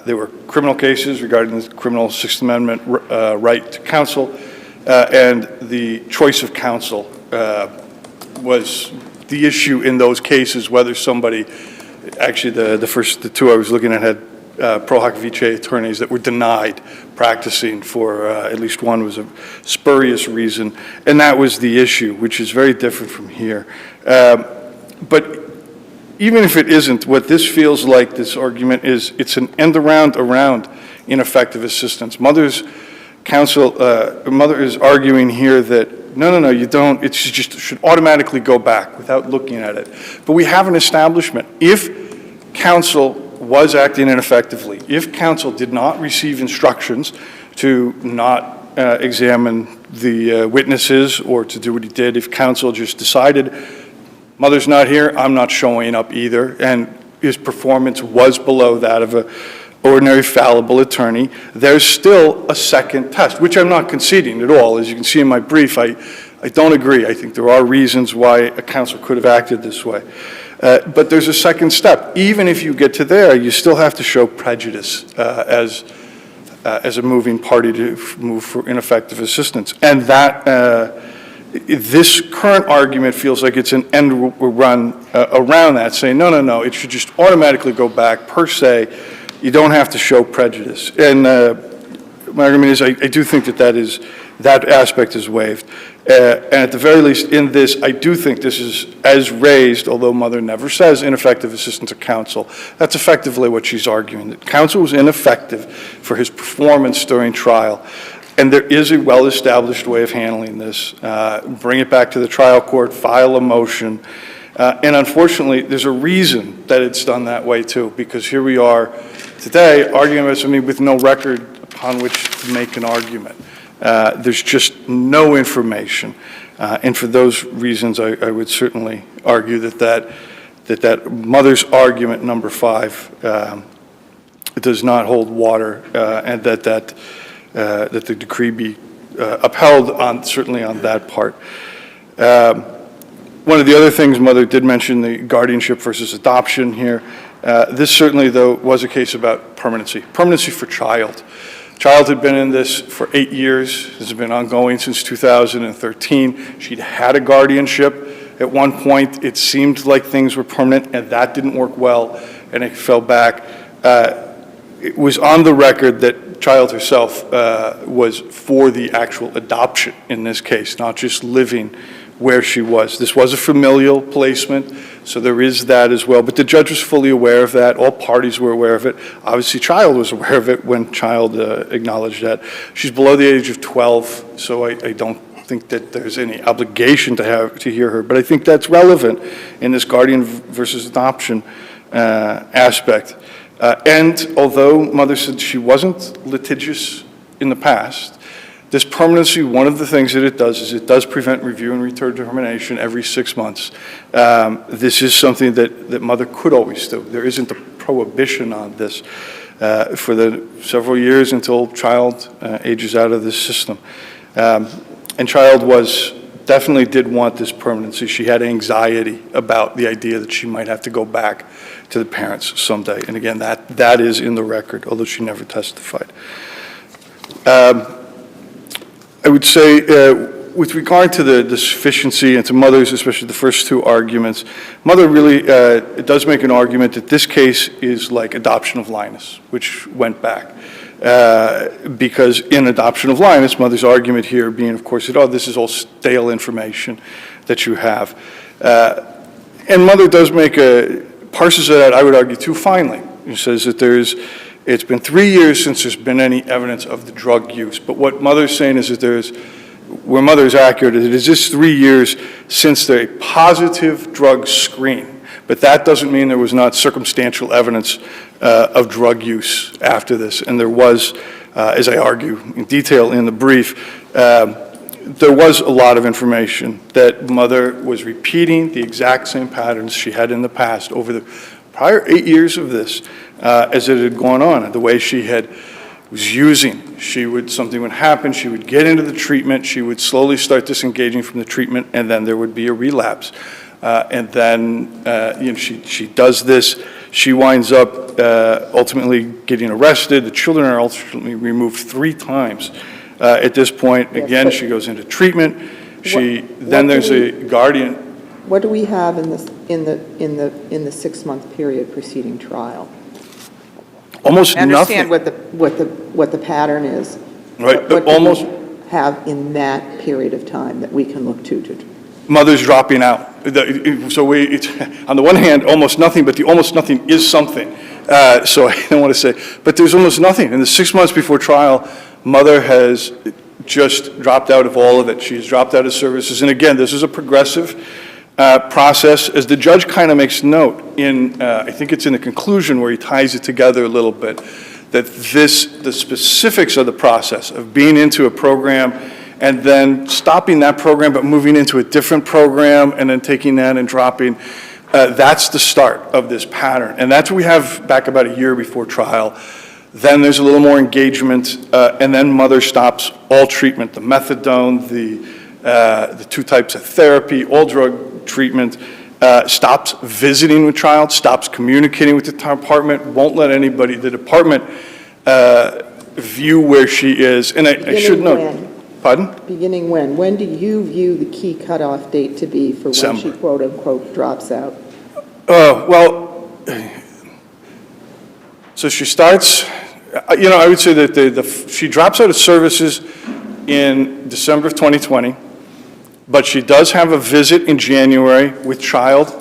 Speaker 12: they were criminal cases regarding the criminal Sixth Amendment right to counsel, and the choice of counsel was the issue in those cases, whether somebody, actually the two I was looking at had pro hoc vice attorneys that were denied practicing for at least one was a spurious reason, and that was the issue, which is very different from here. But even if it isn't, what this feels like, this argument is, it's an end around ineffective assistance. Mother's counsel, Mother is arguing here that no, you don't, it should automatically go back without looking at it. But we have an establishment. If counsel was acting ineffectively, if counsel did not receive instructions to not examine the witnesses or to do what he did, if counsel just decided, Mother's not here, I'm not showing up either, and his performance was below that of an ordinary fallible attorney, there's still a second test, which I'm not conceding at all. As you can see in my brief, I don't agree. I think there are reasons why a counsel could have acted this way. But there's a second step. Even if you get to there, you still have to show prejudice as a moving party to move for ineffective assistance. And that this current argument feels like it's an end run around that, saying, no, it should just automatically go back per se. You don't have to show prejudice. And my argument is I do think that aspect is waived. And at the very least in this, I do think this is as raised, although Mother never says ineffective assistance of counsel. That's effectively what she's arguing, that counsel was ineffective for his performance during trial. And there is a well-established way of handling this. Bring it back to the trial court, file a motion. And unfortunately, there's a reason that it's done that way too, because here we are today arguing about something with no record upon which to make an argument. There's just no information. And for those reasons, I would certainly argue that Mother's argument number 5 does not hold water, and that the decree be upheld certainly on that part. One of the other things Mother did mention, the guardianship versus adoption here. This certainly, though, was a case about permanency for child. Child had been in this for 8 years. This has been ongoing since 2013. She'd had a guardianship. At one point, it seemed like things were permanent, and that didn't work well, and it fell back. It was on the record that Child herself was for the actual adoption in this case, not just living where she was. This was a familial placement, so there is that as well. But the judge was fully aware of that. All parties were aware of it. Obviously, Child was aware of it when Child acknowledged that. She's below the age of 12, so I don't think that there's any obligation to hear her. But I think that's relevant in this guardian versus adoption aspect. And although Mother said she wasn't litigious in the past, this permanency, one of the things that it does is it does prevent review and return determination every 6 months. This is something that Mother could always do. There isn't a prohibition on this for the several years until Child ages out of this system. And Child definitely did want this permanency. She had anxiety about the idea that she might have to go back to the parents someday. And again, that is in the record, although she never testified. I would say, with regard to the sufficiency and to Mother's, especially the first two arguments, Mother really does make an argument that this case is like adoption of Linus, which went back. because in adoption of Lioness, mother's argument here being, of course, that, oh, this is all stale information that you have. And mother does parses that, I would argue, too finely. It says that it's been 3 years since there's been any evidence of the drug use. But what mother's saying is that where mother is accurate, it is just 3 years since the positive drug screen. But that doesn't mean there was not circumstantial evidence of drug use after this. And there was, as I argue in detail in the brief, there was a lot of information that mother was repeating the exact same patterns she had in the past over the prior 8 years of this as it had gone on, and the way she was using. Something would happen, she would get into the treatment, she would slowly start disengaging from the treatment, and then there would be a relapse. And then she does this, she winds up ultimately getting arrested. The children are ultimately removed 3 times. At this point, again, she goes into treatment. Then there's a guardian.
Speaker 2: What do we have in the 6-month period preceding trial?
Speaker 12: Almost nothing.
Speaker 2: I understand what the pattern is.
Speaker 12: Right,
Speaker 2: What
Speaker 12: almost.
Speaker 2: do we have in that period of time that we can look to?
Speaker 12: Mother's dropping out. So it's, on the one hand, almost nothing, but the almost nothing is something. So I don't want to say, but there's almost nothing. In the 6 months before trial, mother has just dropped out of all of it. She's dropped out of services. And again, this is a progressive process. As the judge kind of makes note I think it's in the conclusion where he ties it together a little bit, that the specifics of the process of being into a program and then stopping that program but moving into a different program and then taking that and dropping, that's the start of this pattern. And that's what we have back about a year before trial. Then there's a little more engagement, and then mother stops all treatment, the methadone, the 2 types of therapy, all drug treatment, stops visiting with child, stops communicating with the department, won't let anybody, the department, view where she is. And I should note.
Speaker 2: When?
Speaker 12: Pardon?
Speaker 2: Beginning when? When do you view the key cutoff date to be for when
Speaker 12: December.
Speaker 2: she quote-unquote drops out?
Speaker 12: Well, so she starts, I would say that she drops out of services in December of 2020, but she does have a visit in January with child,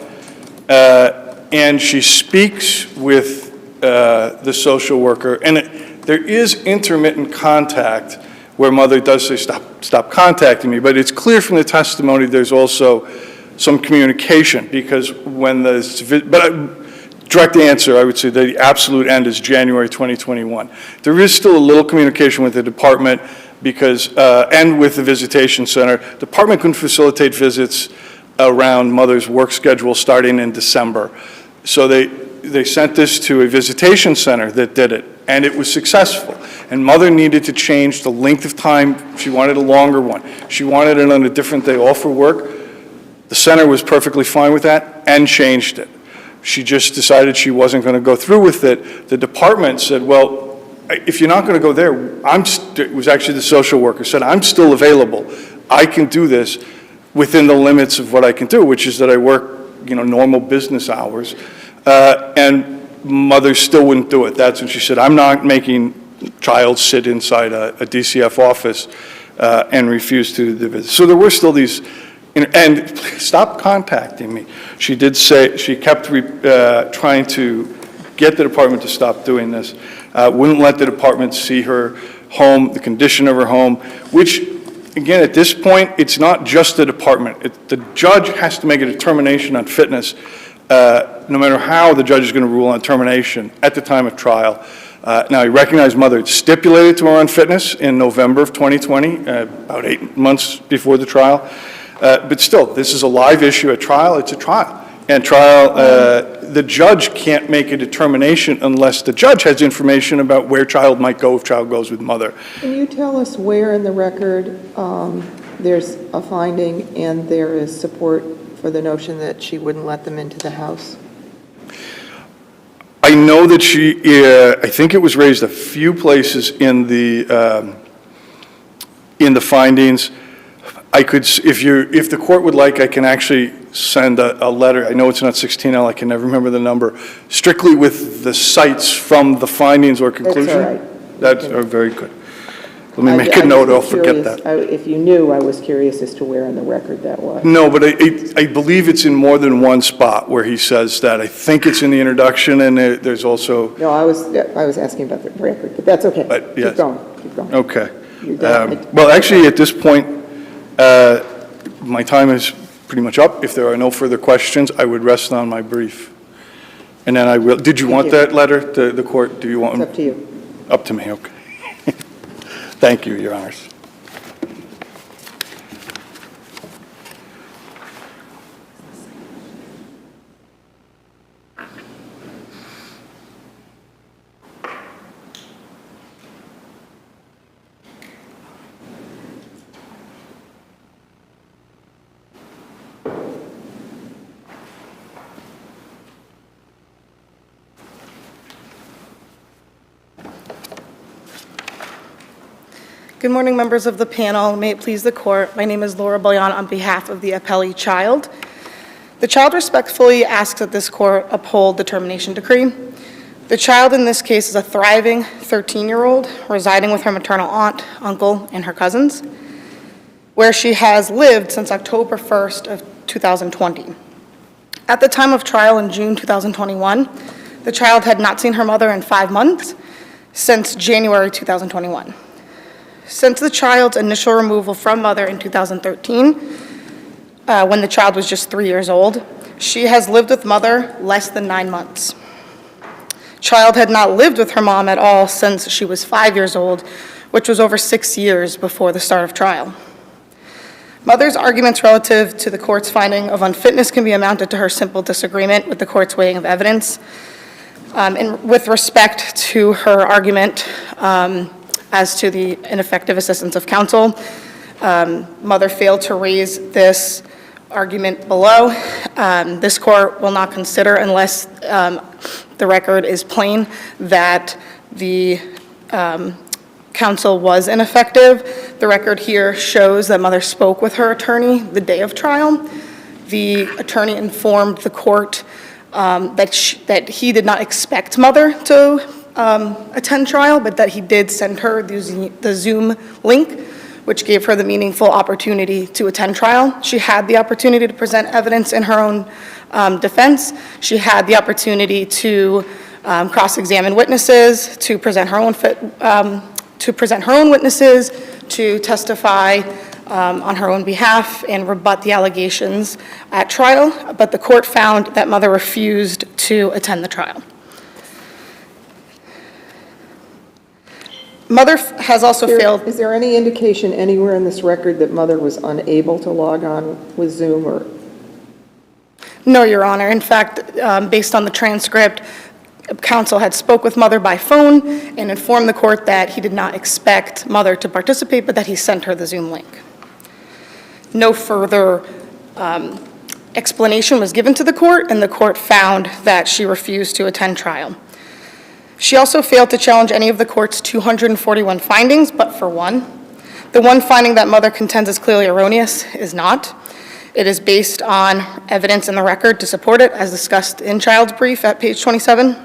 Speaker 12: and she speaks with the social worker, and there is intermittent contact where mother does say, stop contacting me, but it's clear from the testimony there's also some communication, because when direct answer, I would say the absolute end is January 2021. There is still a little communication with the department because, and with the visitation center. The department couldn't facilitate visits around mother's work schedule starting in December. So they sent this to a visitation center that did it, and it was successful. And mother needed to change the length of time. She wanted a longer one. She wanted it on a different day off for work. The center was perfectly fine with that and changed it. She just decided she wasn't going to go through with it. The department said, well, if you're not going to go there, it was actually the social worker said, I'm still available. I can do this within the limits of what I can do, which is that I work, normal business hours. And mother still wouldn't do it. That's when she said, I'm not making child sit inside a DCF office and refuse to do the visit. So there were still these, and stop contacting me. She did say, she kept trying to get the department to stop doing this. Wouldn't let the department see her home, the condition of her home, which, again, at this point, it's not just the department. The judge has to make a determination on fitness, no matter how the judge is going to rule on termination at the time of trial. Now, I recognize mother stipulated to her unfitness in November of 2020, about 8 months before the trial. But still, this is a live issue at trial. It's a trial. And trial, the judge can't make a determination unless the judge has information about where child might go if child goes with mother.
Speaker 2: Can you tell us where in the record there's a finding and there is support for the notion that she wouldn't let them into the house?
Speaker 12: I know that I think it was raised a few places in the findings. I could, if the court would like, I can actually send a letter. I know it's not 16L, I can never remember the number, strictly with the cites from the findings or conclusion.
Speaker 2: That's all right.
Speaker 12: That's very good. Let me make a note, I'll forget that.
Speaker 2: If you knew, I was curious as to where in the record that was.
Speaker 12: No, but I believe it's in more than one spot where he says that. I think it's in the introduction, and there's also...
Speaker 2: No, I was asking about the record, but that's okay.
Speaker 12: But, yes.
Speaker 2: Keep going.
Speaker 12: Okay.
Speaker 2: You're done.
Speaker 12: Well, actually, at this point, my time is pretty much up. If there are no further questions, I would rest on my brief. And then I will... Did you want that letter to the court? Do you want...
Speaker 2: It's up to you.
Speaker 12: Up to me, okay. Thank you, Your Honors.
Speaker 13: Good morning, members of the panel. May it please the court. My name is Laura Boyan on behalf of the appellee child. The child respectfully asks that this court uphold the termination decree. The child in this case is a thriving 13-year-old residing with her maternal aunt, uncle, and her cousins, where she has lived since October 1st of 2020. At the time of trial in June 2021, the child had not seen her mother in 5 months since January 2021. Since the child's initial removal from mother in 2013, when the child was just 3 years old, she has lived with mother less than 9 months. Child had not lived with her mom at all since she was 5 years old, which was over 6 years before the start of trial. Mother's arguments relative to the court's finding of unfitness can be amounted to her simple disagreement with the court's weighing of evidence. And with respect to her argument, as to the ineffective assistance of counsel, mother failed to raise this argument below. This court will not consider unless the record is plain that the counsel was ineffective. The record here shows that mother spoke with her attorney the day of trial. The attorney informed the court that he did not expect mother to attend trial, but that he did send her the Zoom link, which gave her the meaningful opportunity to attend trial. She had the opportunity to present evidence in her own defense. She had the opportunity to cross-examine witnesses, to present her own witnesses, to testify on her own behalf and rebut the allegations at trial, but the court found that mother refused to attend the trial. Mother has also failed.
Speaker 2: Is there any indication anywhere in this record that mother was unable to log on with Zoom or?
Speaker 13: No, Your Honor. In fact, based on the transcript, counsel had spoke with mother by phone and informed the court that he did not expect mother to participate, but that he sent her the Zoom link. No further explanation was given to the court, and the court found that she refused to attend trial. She also failed to challenge any of the court's 241 findings, but for one. The one finding that mother contends is clearly erroneous is not. It is based on evidence in the record to support it, as discussed in child's brief at page 27.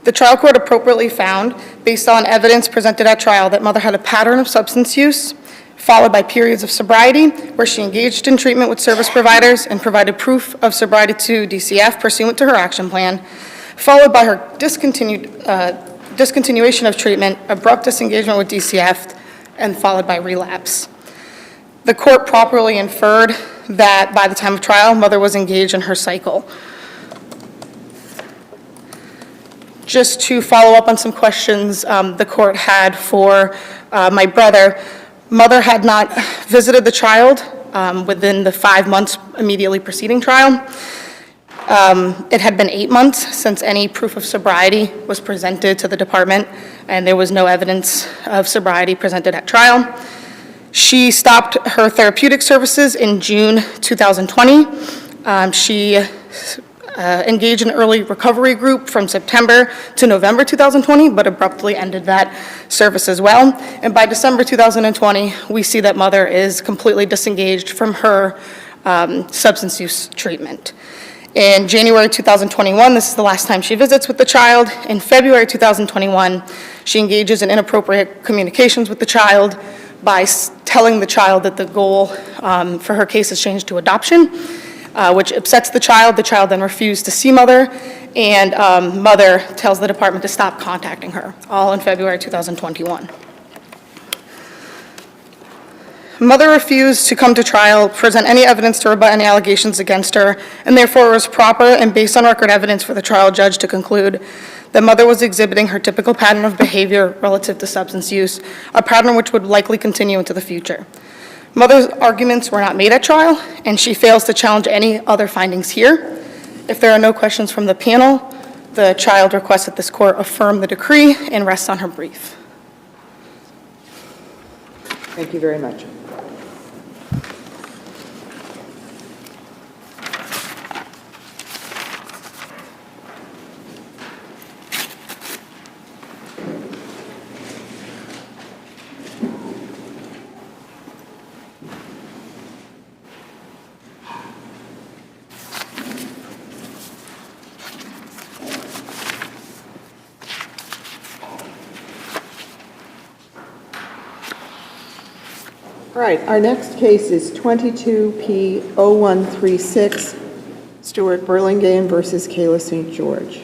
Speaker 13: The trial court appropriately found, based on evidence presented at trial, that mother had a pattern of substance use, followed by periods of sobriety, where she engaged in treatment with service providers and provided proof of sobriety to DCF pursuant to her action plan, followed by her discontinuation of treatment, abrupt disengagement with DCF, and followed by relapse. The court properly inferred that by the time of trial, mother was engaged in her cycle. Just to follow up on some questions the court had for my brother, mother had not visited the child within the 5 months immediately preceding trial. It had been 8 months since any proof of sobriety was presented to the department, and there was no evidence of sobriety presented at trial. She stopped her therapeutic services in June 2020. She engaged in an early recovery group from September to November 2020, but abruptly ended that service as well. And by December 2020, we see that mother is completely disengaged from her substance use treatment. In January 2021, this is the last time she visits with the child. In February 2021, she engages in inappropriate communications with the child by telling the child that the goal for her case has changed to adoption, which upsets the child. The child then refused to see mother, and mother tells the department to stop contacting her, all in February 2021. Mother refused to come to trial, present any evidence to rebut any allegations against her, and therefore it was proper and based on record evidence for the trial judge to conclude that mother was exhibiting her typical pattern of behavior relative to substance use, a pattern which would likely continue into the future. Mother's arguments were not made at trial, and she fails to challenge any other findings here. If there are no questions from the panel, the child requests that this court affirm the decree and rests on her brief.
Speaker 2: Thank you very much. All right, our next case is 22P0136, Stewart Burlingame versus KAYLA St. George.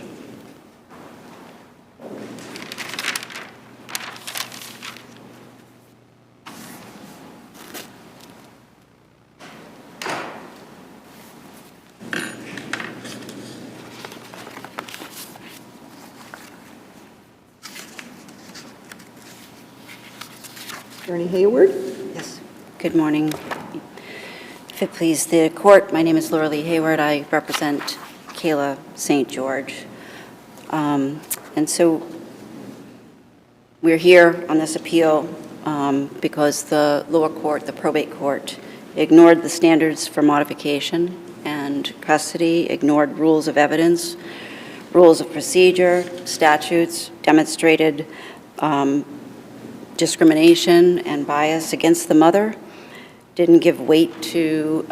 Speaker 2: Attorney Hayward?
Speaker 14: Yes. Good morning. If it please the court, my name is Laura Lee Hayward. I represent KAYLA St. George. And so we're here on this appeal because the lower court, the probate court, ignored the standards for modification and custody, ignored rules of evidence, rules of procedure, statutes, demonstrated discrimination and bias against the mother, didn't give weight to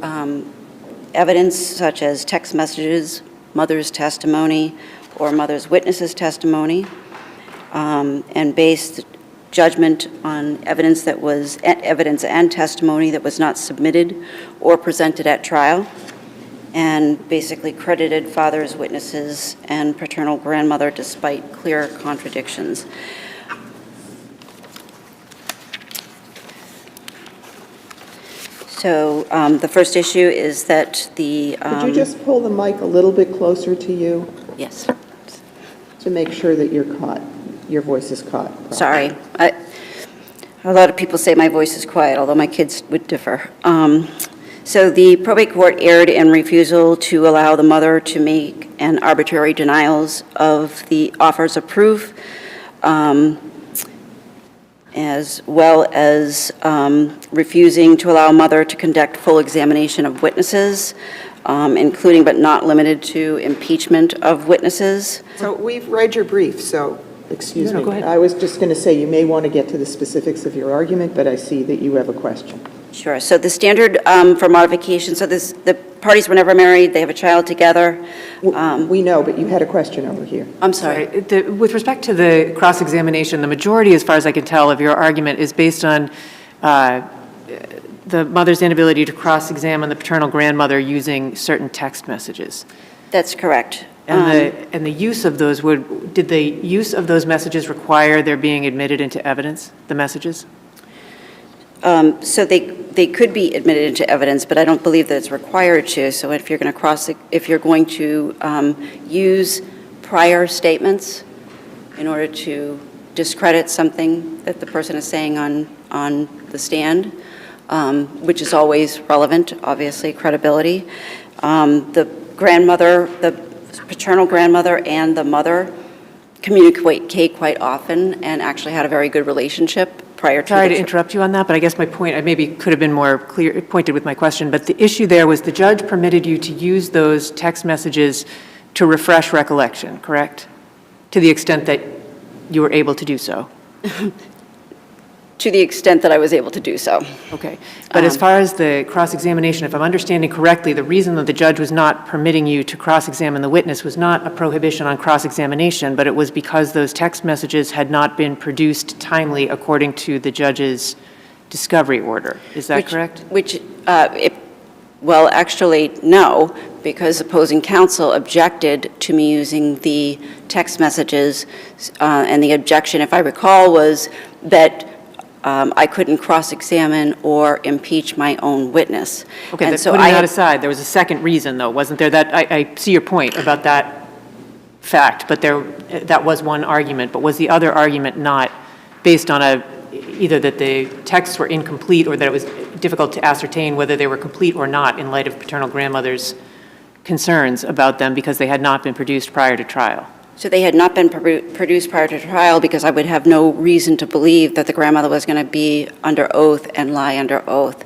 Speaker 14: evidence such as text messages, mother's testimony, or mother's witness's testimony, and based judgment on evidence that was evidence and testimony that was not submitted or presented at trial, and basically credited father's witnesses and paternal grandmother despite clear contradictions. So the first issue is that the...
Speaker 2: Could you just pull the mic a little bit closer to you?
Speaker 14: Yes.
Speaker 2: To make sure that you're caught, your voice is caught. Properly.
Speaker 14: Sorry. A lot of people say my voice is quiet, although my kids would differ. So the probate court erred in refusal to allow the mother to make an arbitrary denials of the offers of proof, as well as refusing to allow mother to conduct full examination of witnesses, including but not limited to impeachment of witnesses.
Speaker 2: So we've read your brief, so, excuse me.
Speaker 14: Go ahead.
Speaker 2: I was just going to say, you may want to get to the specifics of your argument, but I see that you have a question.
Speaker 14: Sure. So the standard for modification, so the parties were never married, they have a child together.
Speaker 2: We know, but you had a question over here.
Speaker 14: I'm sorry.
Speaker 4: With respect to the cross-examination, the majority, as far as I can tell, of your argument is based on the mother's inability to cross-examine the paternal grandmother using certain text messages.
Speaker 14: That's correct.
Speaker 4: And the use of those did the use of those messages require their being admitted into evidence, the messages?
Speaker 14: So they could be admitted into evidence, but I don't believe that it's required to. So if you're going to use prior statements in order to discredit something that the person is saying on the stand, which is always relevant, obviously, credibility. The grandmother, the paternal grandmother and the mother communicate quite often and actually had a very good relationship prior to.
Speaker 4: Sorry to interrupt you on that, but I guess my point, I maybe could have been more clear, pointed with my question, but the issue there was the judge permitted you to use those text messages to refresh recollection, correct? To the extent that you were able to do so.
Speaker 14: to the extent that I was able to do so.
Speaker 4: Okay. But as far as the cross-examination, if I'm understanding correctly, the reason that the judge was not permitting you to cross-examine the witness was not a prohibition on cross-examination, but it was because those text messages had not been produced timely according to the judge's discovery order. Is that correct?
Speaker 14: Well, actually, no, because opposing counsel objected to me using the text messages, and the objection, if I recall, was that I couldn't cross-examine or impeach my own witness.
Speaker 4: Okay,
Speaker 14: and
Speaker 4: but
Speaker 14: so
Speaker 4: putting that aside, there was a second reason, though, wasn't there? That I see your point about that fact, but that was one argument. But was the other argument not based on either that the texts were incomplete or that it was difficult to ascertain whether they were complete or not in light of paternal grandmother's concerns about them because they had not been produced prior to trial?
Speaker 14: So they had not been produced prior to trial because I would have no reason to believe that the grandmother was going to be under oath and lie under oath.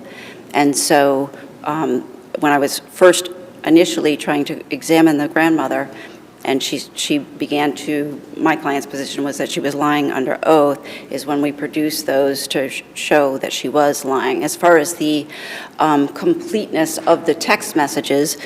Speaker 14: And so when I was first initially trying to examine the grandmother, and she began to, my client's position was that she was lying under oath, is when we produced those to show that she was lying. As far as the completeness of the text messages,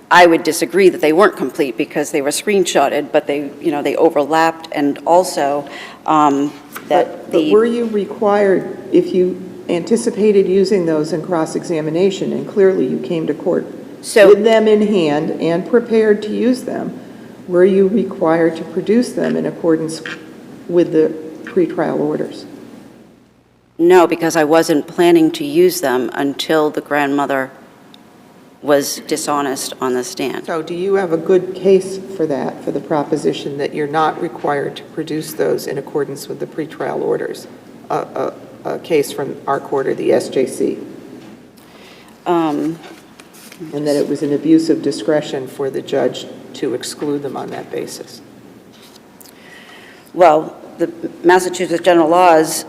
Speaker 14: I would disagree that they weren't complete because they were screenshotted, but they overlapped, and also
Speaker 2: But were you required, if you anticipated using those in cross-examination, and clearly you came to court with them in hand and prepared to use them, were you required to produce them in accordance with the pretrial orders?
Speaker 14: No, because I wasn't planning to use them until the grandmother was dishonest on the stand.
Speaker 2: So do you have a good case for that, for the proposition that you're not required to produce those in accordance with the pretrial orders? A case from our court or the SJC? And that it was an abuse of discretion for the judge to exclude them on that basis?
Speaker 14: Well, the Massachusetts General Laws,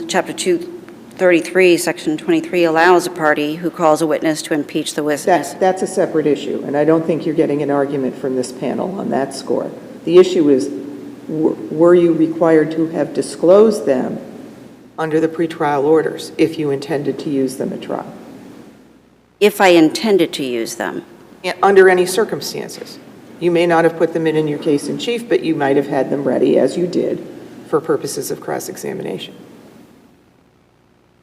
Speaker 14: Chapter 233, Section 23, allows a party who calls a witness to impeach the witness.
Speaker 2: That's a separate issue, and I don't think you're getting an argument from this panel on that score. The issue is, were you required to have disclosed them under the pretrial orders if you intended to use them at trial?
Speaker 14: If I intended to use them.
Speaker 2: Under any circumstances. You may not have put them in your case in chief, but you might have had them ready, as you did, for purposes of cross-examination.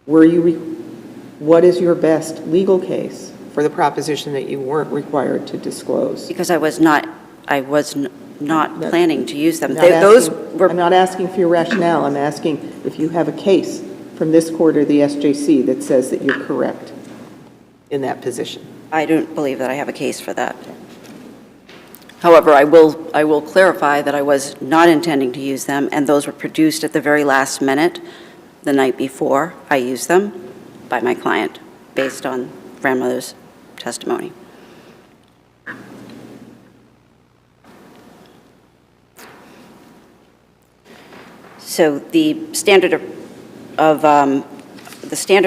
Speaker 2: What is your best legal case for the proposition that you weren't required to disclose?
Speaker 14: Because I was not planning to use them.
Speaker 2: I'm not asking for your rationale. I'm asking if you have a case from this court or the SJC that says that you're correct in that position.
Speaker 14: I don't believe that I have a case for that. However, I will clarify that I was not intending to use them, and those were produced at the very last minute, the night before I used them, by my client, based on grandmother's testimony. So the standard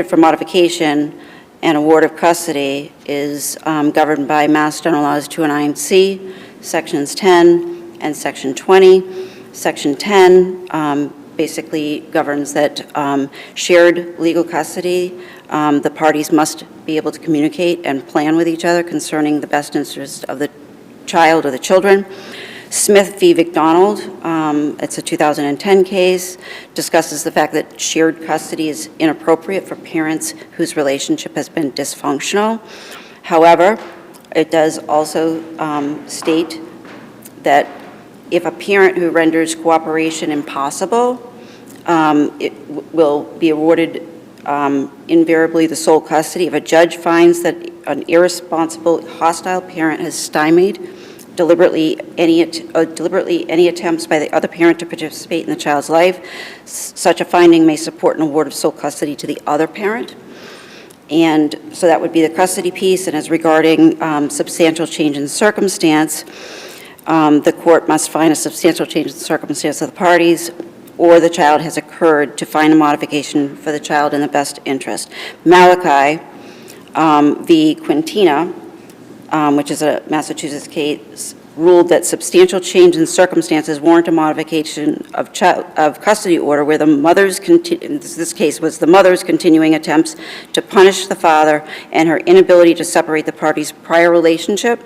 Speaker 14: for modification and award of custody is governed by Mass General Laws 209C, Sections 10 and Section 20. Section 10 basically governs that shared legal custody, the parties must be able to communicate and plan with each other concerning the best interest of the child or the children. Smith v. McDonald, it's a 2010 case, discusses the fact that shared custody is inappropriate for parents whose relationship has been dysfunctional. However, it does also state that if a parent who renders cooperation impossible, it will be awarded invariably the sole custody. If a judge finds that an irresponsible, hostile parent has stymied deliberately any attempts by the other parent to participate in the child's life, such a finding may support an award of sole custody to the other parent. And so that would be the custody piece. And as regarding substantial change in circumstance, the court must find a substantial change in circumstance of the parties, or the child has occurred to find a modification for the child in the best interest. Malachi v. Quintina, which is a Massachusetts case, ruled that substantial change in circumstances warrant a modification of custody order where the mother's, in this case was the mother's continuing attempts to punish the father and her inability to separate the parties' prior relationship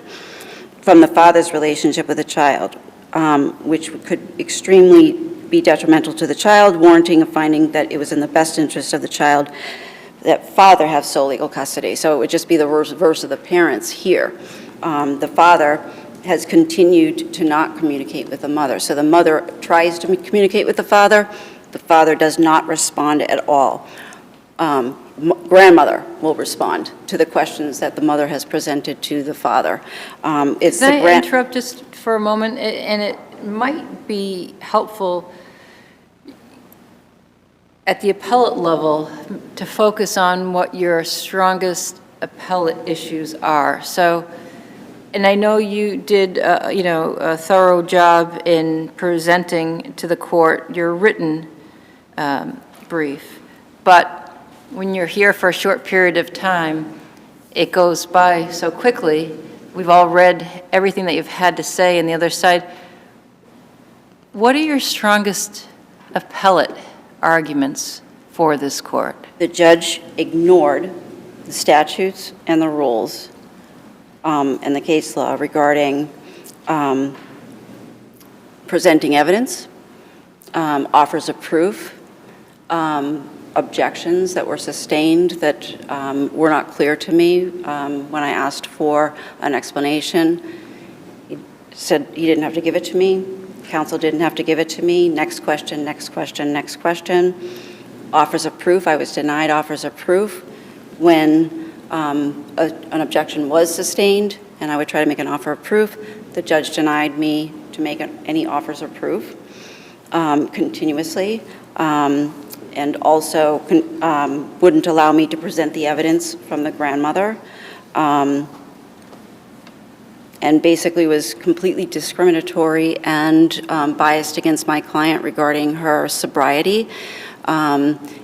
Speaker 14: from the father's relationship with the child, which could extremely be detrimental to the child, warranting a finding that it was in the best interest of the child that father have sole legal custody. So it would just be the reverse of the parents here. The father has continued to not communicate with the mother. So the mother tries to communicate with the father does not respond at all. Grandmother will respond to the questions that the mother has presented to the father. It's the
Speaker 5: Can I interrupt just for a moment? And it might be helpful at the appellate level to focus on what your strongest appellate issues are. So, and I know you did, a thorough job in presenting to the court your written brief, but when you're here for a short period of time, it goes by so quickly. We've all read everything that you've had to say on the other side. What are your strongest appellate arguments for this court?
Speaker 14: The judge ignored the statutes and the rules and the case law regarding presenting evidence, offers of proof, objections that were sustained that were not clear to me when I asked for an explanation. He said he didn't have to give it to me. Counsel didn't have to give it to me. Next question, next question, next question. Offers of proof, I was denied offers of proof when an objection was sustained and I would try to make an offer of proof. The judge denied me to make any offers of proof continuously. And also wouldn't allow me to present the evidence from the grandmother, and basically was completely discriminatory and biased against my client regarding her sobriety.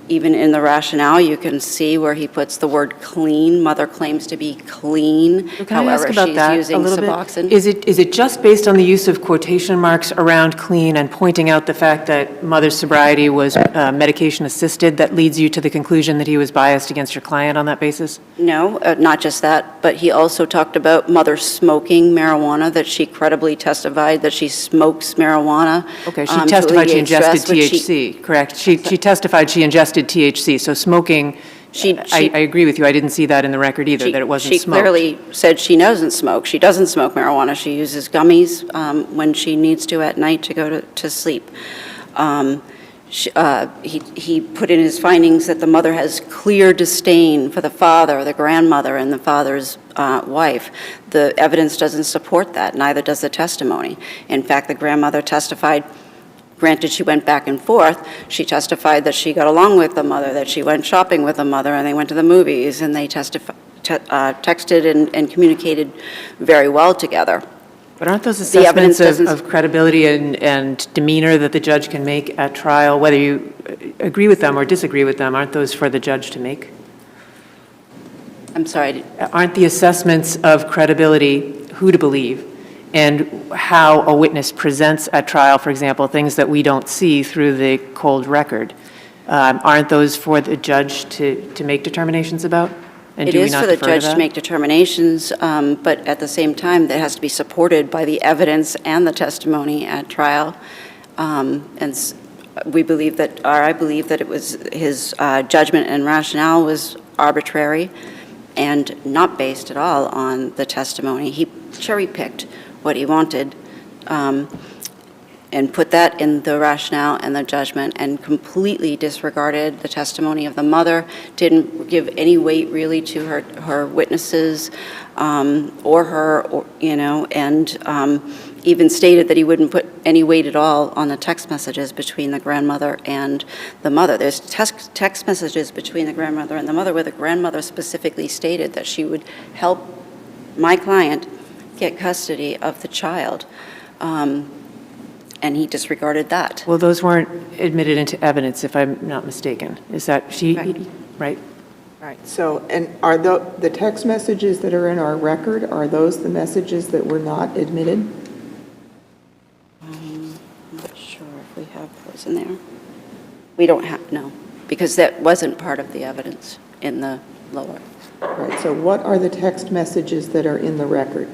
Speaker 14: Even in the rationale, you can see where he puts the word clean. Mother claims to be clean.
Speaker 4: Can I ask about
Speaker 14: she's
Speaker 4: that
Speaker 14: using
Speaker 4: a little
Speaker 14: Suboxone.
Speaker 4: bit? Is it just based on the use of quotation marks around clean and pointing out the fact that mother's sobriety was medication assisted that leads you to the conclusion that he was biased against your client on that basis?
Speaker 14: No, not just that, but he also talked about mother smoking marijuana, that she credibly testified that she smokes marijuana.
Speaker 4: Okay, she
Speaker 14: to
Speaker 4: testified she
Speaker 14: alleviate
Speaker 4: ingested
Speaker 14: stress, which
Speaker 4: THC, correct? She testified she ingested THC, so smoking, I agree with you, I didn't see that in the record either, that it wasn't smoked.
Speaker 14: She clearly said she doesn't smoke. She doesn't smoke marijuana. She uses gummies when she needs to at night to go to sleep. He put in his findings that the mother has clear disdain for the father, the grandmother, and the father's wife. The evidence doesn't support that, neither does the testimony. In fact, the grandmother testified, granted she went back and forth, she testified that she got along with the mother, that she went shopping with the mother, and they went to the movies, and they texted and communicated very well together.
Speaker 4: But aren't those assessments of credibility and demeanor that the judge can make at trial, whether you agree with them or disagree with them, aren't those for the judge to make?
Speaker 14: I'm sorry?
Speaker 4: Aren't the assessments of credibility who to believe and how a witness presents at trial, for example, things that we don't see through the cold record, aren't those for the judge to make determinations about? And
Speaker 14: It is for the judge to make determinations, but at the same time, that has to be supported by the evidence and the testimony at trial. We believe that, or I believe that it was his judgment and rationale was arbitrary and not based at all on the testimony. He cherry-picked what he wanted and put that in the rationale and the judgment and completely disregarded the testimony of the mother, didn't give any weight really to her witnesses or her, and even stated that he wouldn't put any weight at all on the text messages between the grandmother and the mother. There's text messages between the grandmother and the mother where the grandmother specifically stated that she would help my client get custody of the child. And he disregarded that.
Speaker 4: Well, those weren't admitted into evidence, if I'm not mistaken. Is that right?
Speaker 2: Right. So, and are the text messages that are in our record, are those the messages that were not admitted?
Speaker 14: was in there. We don't have, no, because that wasn't part of the evidence in the lower.
Speaker 2: All right, so what are the text messages that are in the record?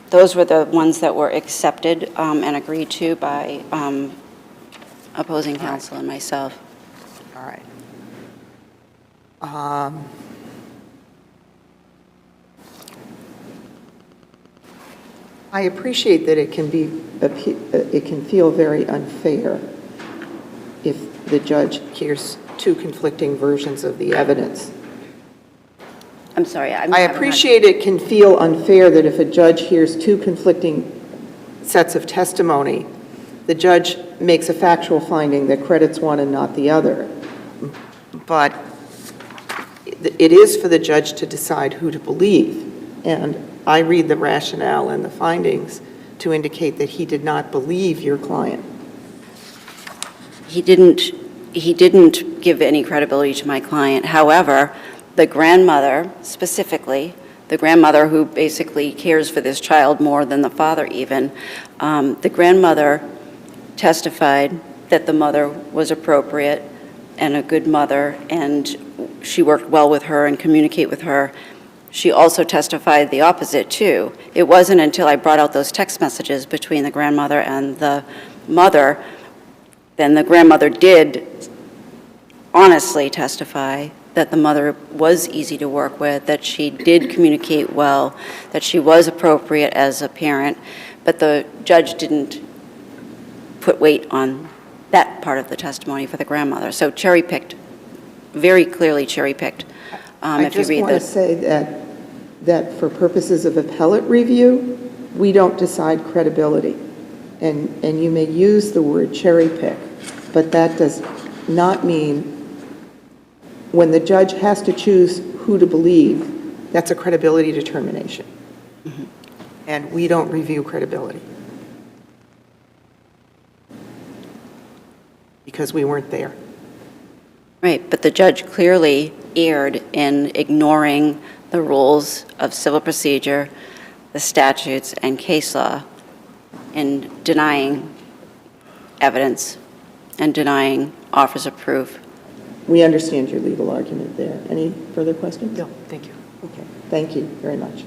Speaker 14: Those were the ones that were accepted and agreed to by opposing counsel and myself.
Speaker 2: All right. I appreciate that it can feel very unfair if the judge hears two conflicting versions of the evidence.
Speaker 14: I'm sorry.
Speaker 2: I appreciate it can feel unfair that if a judge hears two conflicting sets of testimony, the judge makes a factual finding that credits one and not the other. But it is for the judge to decide who to believe. And I read the rationale and the findings to indicate that he did not believe your client.
Speaker 14: He didn't give any credibility to my client. However, the grandmother, specifically, the grandmother who basically cares for this child more than the father even, the grandmother testified that the mother was appropriate and a good mother, and she worked well with her and communicate with her. She also testified the opposite, too. It wasn't until I brought out those text messages between the grandmother and the mother, then the grandmother did honestly testify that the mother was easy to work with, that she did communicate well, that she was appropriate as a parent, but the judge didn't put weight on that part of the testimony for the grandmother. So cherry-picked, very clearly cherry-picked.
Speaker 2: I just want to say that for purposes of appellate review, we don't decide credibility. And you may use the word cherry pick, but that does not mean when the judge has to choose who to believe, that's a credibility determination. Mm-hmm. And we don't review credibility because we weren't there.
Speaker 14: Right, but the judge clearly erred in ignoring the rules of civil procedure, the statutes, and case law, in denying evidence and denying offers of proof.
Speaker 2: We understand your legal argument there. Any further questions?
Speaker 4: No, thank you.
Speaker 2: Okay, thank you very much.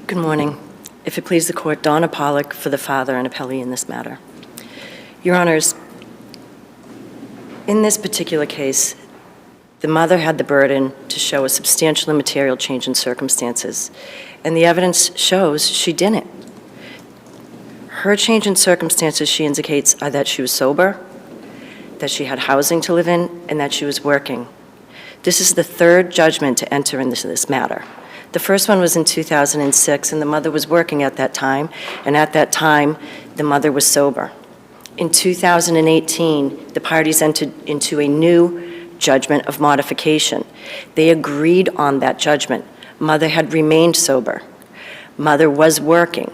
Speaker 15: Good morning. If it please the court, Donna Pollack for the father and appellee in this matter. Your Honors, in this particular case, the mother had the burden to show a substantial and material change in circumstances, and the evidence shows she didn't. Her change in circumstances, she indicates, are that she was sober, that she had housing to live in, and that she was working. This is the third judgment to enter into this matter. The first one was in 2006, and the mother was working at that time, and at that time, the mother was sober. In 2018, the parties entered into a new judgment of modification. They agreed on that judgment. Mother had remained sober. Mother was working.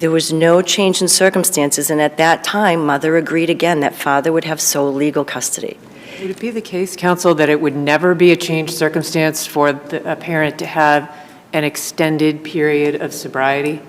Speaker 15: There was no change in circumstances, and at that time, mother agreed again that father would have sole legal custody.
Speaker 4: Would it be the case, counsel, that it would never be a changed circumstance for a parent to have an extended period of sobriety?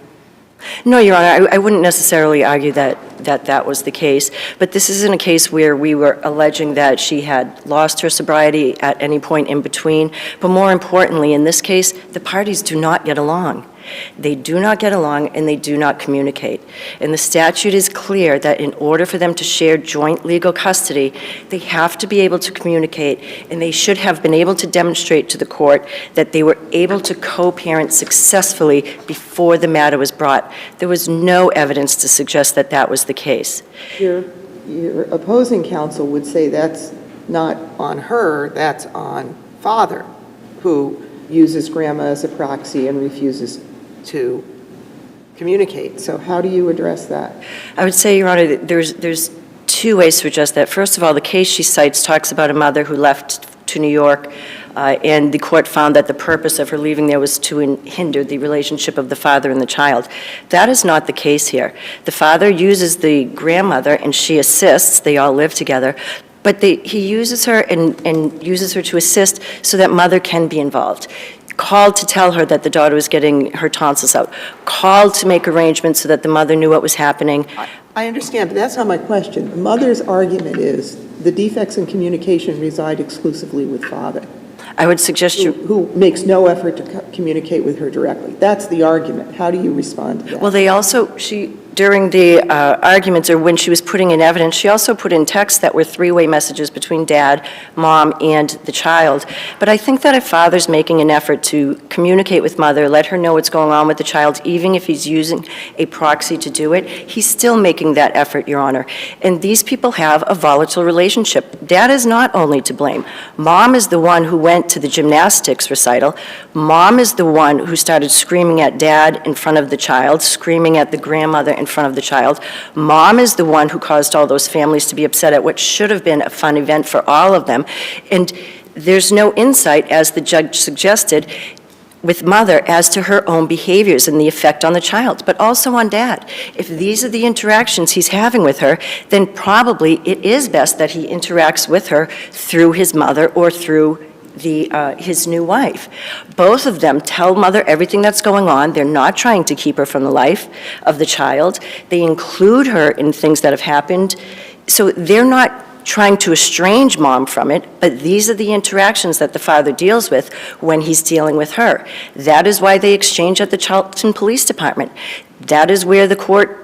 Speaker 15: No, Your Honor, I wouldn't necessarily argue that was the case, but this isn't a case where we were alleging that she had lost her sobriety at any point in between, but more importantly, in this case, the parties do not get along. They do not get along and they do not communicate. And the statute is clear that in order for them to share joint legal custody, they have to be able to communicate, and they should have been able to demonstrate to the court that they were able to co-parent successfully before the matter was brought. There was no evidence to suggest that that was the case.
Speaker 2: Your opposing counsel would say that's not on her, that's on father, who uses grandma as a proxy and refuses to communicate. So how do you address that?
Speaker 15: I would say, Your Honor, there's two ways to address that. First of all, the case she cites talks about a mother who left to New York, and the court found that the purpose of her leaving there was to hinder the relationship of the father and the child. That is not the case here. The father uses the grandmother, and she assists, they all live together, but he uses her and uses her to assist so that mother can be involved. Called to tell her that the daughter was getting her tonsils out. Called to make arrangements so that the mother knew what was happening.
Speaker 2: I understand, but that's not my question. The mother's argument is the defects in communication reside exclusively with father.
Speaker 15: I would suggest you...
Speaker 2: Who makes no effort to communicate with her directly. That's the argument. How do you respond to that?
Speaker 15: Well, they also, during the arguments, or when she was putting in evidence, she also put in texts that were three-way messages between dad, mom, and the child. But I think that if father's making an effort to communicate with mother, let her know what's going on with the child, even if he's using a proxy to do it, he's still making that effort, Your Honor. And these people have a volatile relationship. Dad is not only to blame. Mom is the one who went to the gymnastics recital. Mom is the one who started screaming at dad in front of the child, screaming at the grandmother in front of the child. Mom is the one who caused all those families to be upset at what should have been a fun event for all of them. And there's no insight, as the judge suggested, with mother as to her own behaviors and the effect on the child, but also on dad. If these are the interactions he's having with her, then probably it is best that he interacts with her through his mother or through his new wife. Both of them tell mother everything that's going on. They're not trying to keep her from the life of the child. They include her in things that have happened. So they're not trying to estrange mom from it, but these are the interactions that the father deals with when he's dealing with her. That is why they exchange at the Charlton Police Department. That is where the court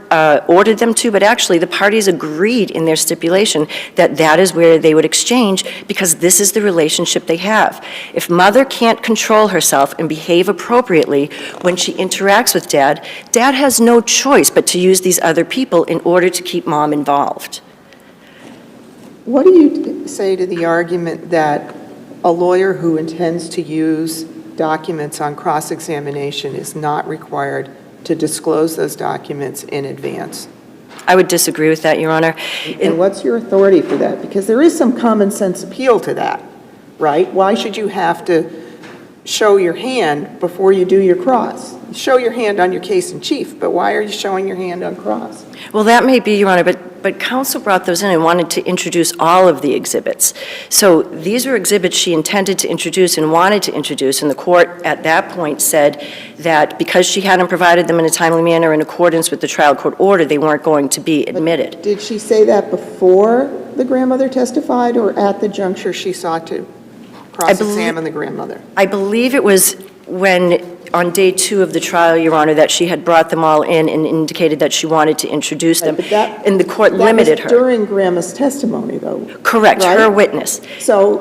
Speaker 15: ordered them to, but actually the parties agreed in their stipulation that that is where they would exchange because this is the relationship they have. If mother can't control herself and behave appropriately when she interacts with dad, dad has no choice but to use these other people in order to keep mom involved.
Speaker 2: What do you say to the argument that a lawyer who intends to use documents on cross-examination is not required to disclose those documents in advance?
Speaker 15: I would disagree with that, Your Honor.
Speaker 2: And what's your authority for that? Because there is some common sense appeal to that, right? Why should you have to show your hand before you do your cross? Show your hand on your case in chief, but why are you showing your hand on cross?
Speaker 15: Well, that may be, Your Honor, but counsel brought those in and wanted to introduce all of the exhibits. So these were exhibits she intended to introduce and wanted to introduce, and the court at that point said that because she hadn't provided them in a timely manner in accordance with the trial court order, they weren't going to be admitted.
Speaker 2: But did she say that before the grandmother testified or at the juncture she sought to cross-examine the grandmother?
Speaker 15: I believe it was when, on day 2 of the trial, Your Honor, that she had brought them all in and indicated that she wanted to introduce them, and the court limited her.
Speaker 2: That was during grandma's testimony, though.
Speaker 15: Correct,
Speaker 2: right?
Speaker 15: her witness.
Speaker 2: So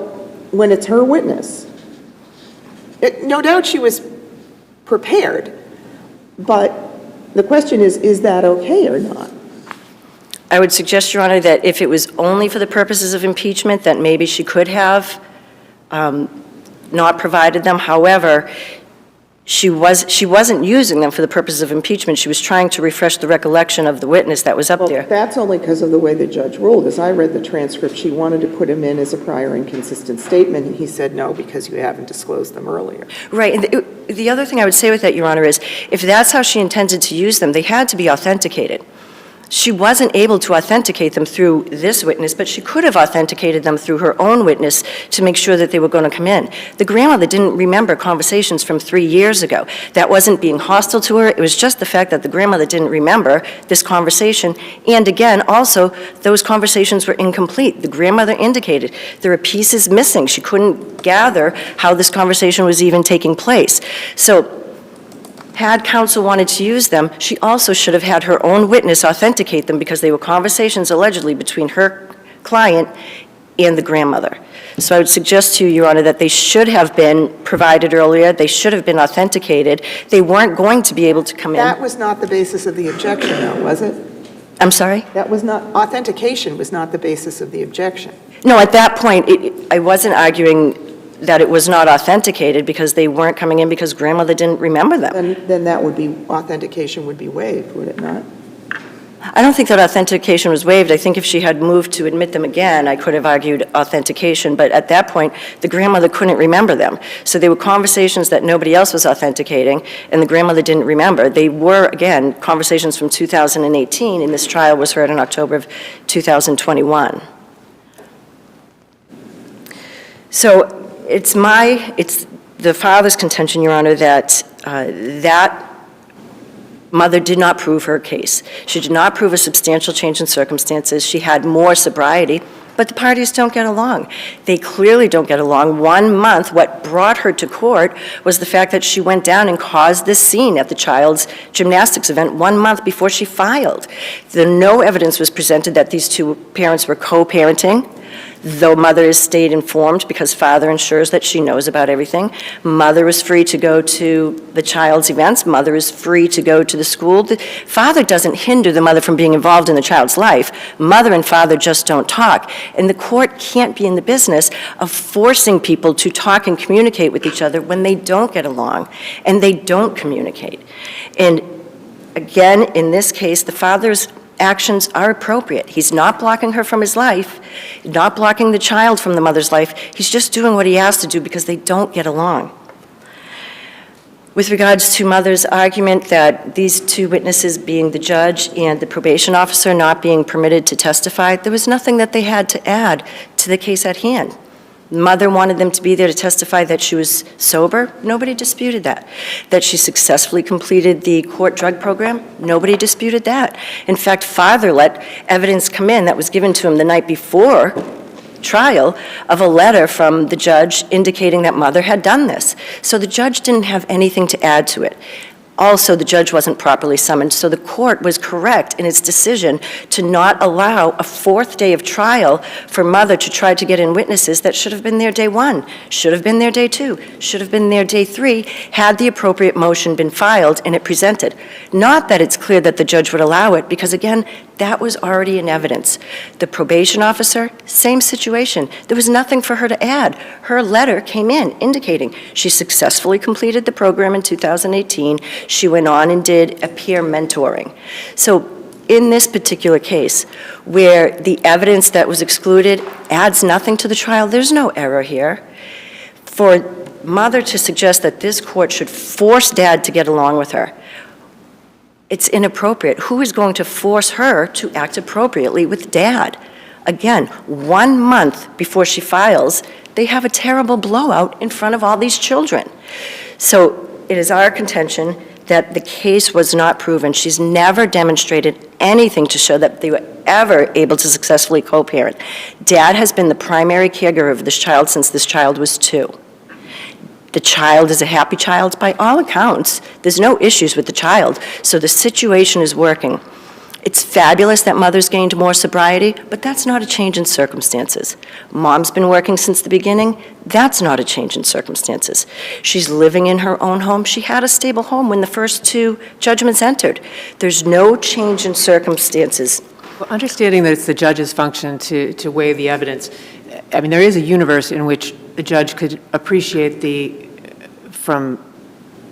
Speaker 2: when it's her witness, no doubt she was prepared, but the question is that okay or not?
Speaker 15: I would suggest, Your Honor, that if it was only for the purposes of impeachment, that maybe she could have not provided them. However, she wasn't using them for the purposes of impeachment. She was trying to refresh the recollection of the witness that was up there.
Speaker 2: That's only because of the way the judge ruled. As I read the transcript, she wanted to put him in as a prior inconsistent statement, and he said no because you haven't disclosed them earlier.
Speaker 15: Right. And the other thing I would say with that, Your Honor, is if that's how she intended to use them, they had to be authenticated. She wasn't able to authenticate them through this witness, but she could have authenticated them through her own witness to make sure that they were going to come in. The grandmother didn't remember conversations from 3 years ago. That wasn't being hostile to her. It was just the fact that the grandmother didn't remember this conversation. And again, also, those conversations were incomplete. The grandmother indicated there are pieces missing. She couldn't gather how this conversation was even taking place. So, had counsel wanted to use them, she also should have had her own witness authenticate them because they were conversations allegedly between her client and the grandmother. So I would suggest to you, Your Honor, that they should have been provided earlier. They should have been authenticated. They weren't going to be able to come in.
Speaker 2: That was not the basis of the objection, though, was it?
Speaker 15: I'm sorry?
Speaker 2: That was not, authentication was not the basis of the objection.
Speaker 15: No, at that point, I wasn't arguing that it was not authenticated because they weren't coming in because grandmother didn't remember them.
Speaker 2: Then that would be, authentication would be waived, would it not?
Speaker 15: I don't think that authentication was waived. I think if she had moved to admit them again, I could have argued authentication, but at that point, the grandmother couldn't remember them. So they were conversations that nobody else was authenticating, and the grandmother didn't remember. They were, again, conversations from 2018, and this trial was heard in October of 2021. So it's the father's contention, Your Honor, that that mother did not prove her case. She did not prove a substantial change in circumstances. She had more sobriety, but the parties don't get along. They clearly don't get along. 1 month, what brought her to court was the fact that she went down and caused this scene at the child's gymnastics event 1 month before she filed. No evidence was presented that these two parents were co-parenting. Though mother is stayed informed because father ensures that she knows about everything. Mother is free to go to the child's events. Mother is free to go to the school. The father doesn't hinder the mother from being involved in the child's life. Mother and father just don't talk. And the court can't be in the business of forcing people to talk and communicate with each other when they don't get along and they don't communicate. And again, in this case, the father's actions are appropriate. He's not blocking her from his life, not blocking the child from the mother's life. He's just doing what he has to do because they don't get along. With regards to mother's argument that these two witnesses, being the judge and the probation officer, not being permitted to testify, there was nothing that they had to add to the case at hand. Mother wanted them to be there to testify that she was sober. Nobody disputed that. That she successfully completed the court drug program. Nobody disputed that. In fact, father let evidence come in that was given to him the night before trial of a letter from the judge indicating that mother had done this. So the judge didn't have anything to add to it. Also, the judge wasn't properly summoned, so the court was correct in its decision to not allow a 4th day of trial for mother to try to get in witnesses that should have been there day 1, should have been there day 2, should have been there day 3, had the appropriate motion been filed and it presented. Not that it's clear that the judge would allow it, because again, that was already in evidence. The probation officer, same situation. There was nothing for her to add. Her letter came in indicating she successfully completed the program in 2018. She went on and did a peer mentoring. So in this particular case, where the evidence that was excluded adds nothing to the trial, there's no error here. For mother to suggest that this court should force dad to get along with her, it's inappropriate. Who is going to force her to act appropriately with dad? Again, 1 month before she files, they have a terrible blowout in front of all these children. So it is our contention that the case was not proven. She's never demonstrated anything to show that they were ever able to successfully co-parent. Dad has been the primary caregiver of this child since this child was 2. The child is a happy child by all accounts. There's no issues with the child, so the situation is working. It's fabulous that mother's gained more sobriety, but that's not a change in circumstances. Mom's been working since the beginning. That's not a change in circumstances. She's living in her own home. She had a stable home when the first 2 judgments entered. There's no change in circumstances.
Speaker 4: Well, understanding that it's the judge's function to weigh the evidence, I mean, there is a universe in which the judge could appreciate from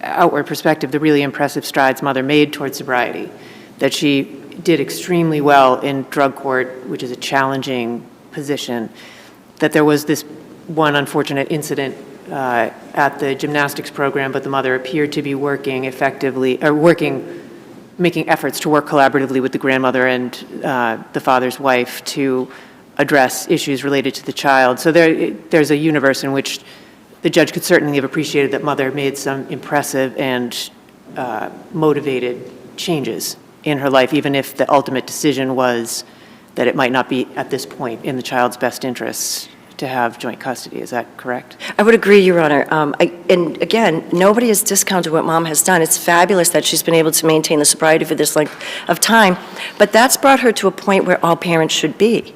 Speaker 4: outward perspective, the really impressive strides mother made towards sobriety, that she did extremely well in drug court, which is a challenging position, that there was this one unfortunate incident at the gymnastics program, but the mother appeared to be working effectively, or making efforts to work collaboratively with the grandmother and the father's wife to address issues related to the child. So there's a universe in which the judge could certainly have appreciated that mother made some impressive and motivated changes in her life, even if the ultimate decision was that it might not be at this point in the child's best interests to have joint custody. Is that correct?
Speaker 15: I would agree, Your Honor. And again, nobody has discounted what mom has done. It's fabulous that she's been able to maintain the sobriety for this length of time, but that's brought her to a point where all parents should be.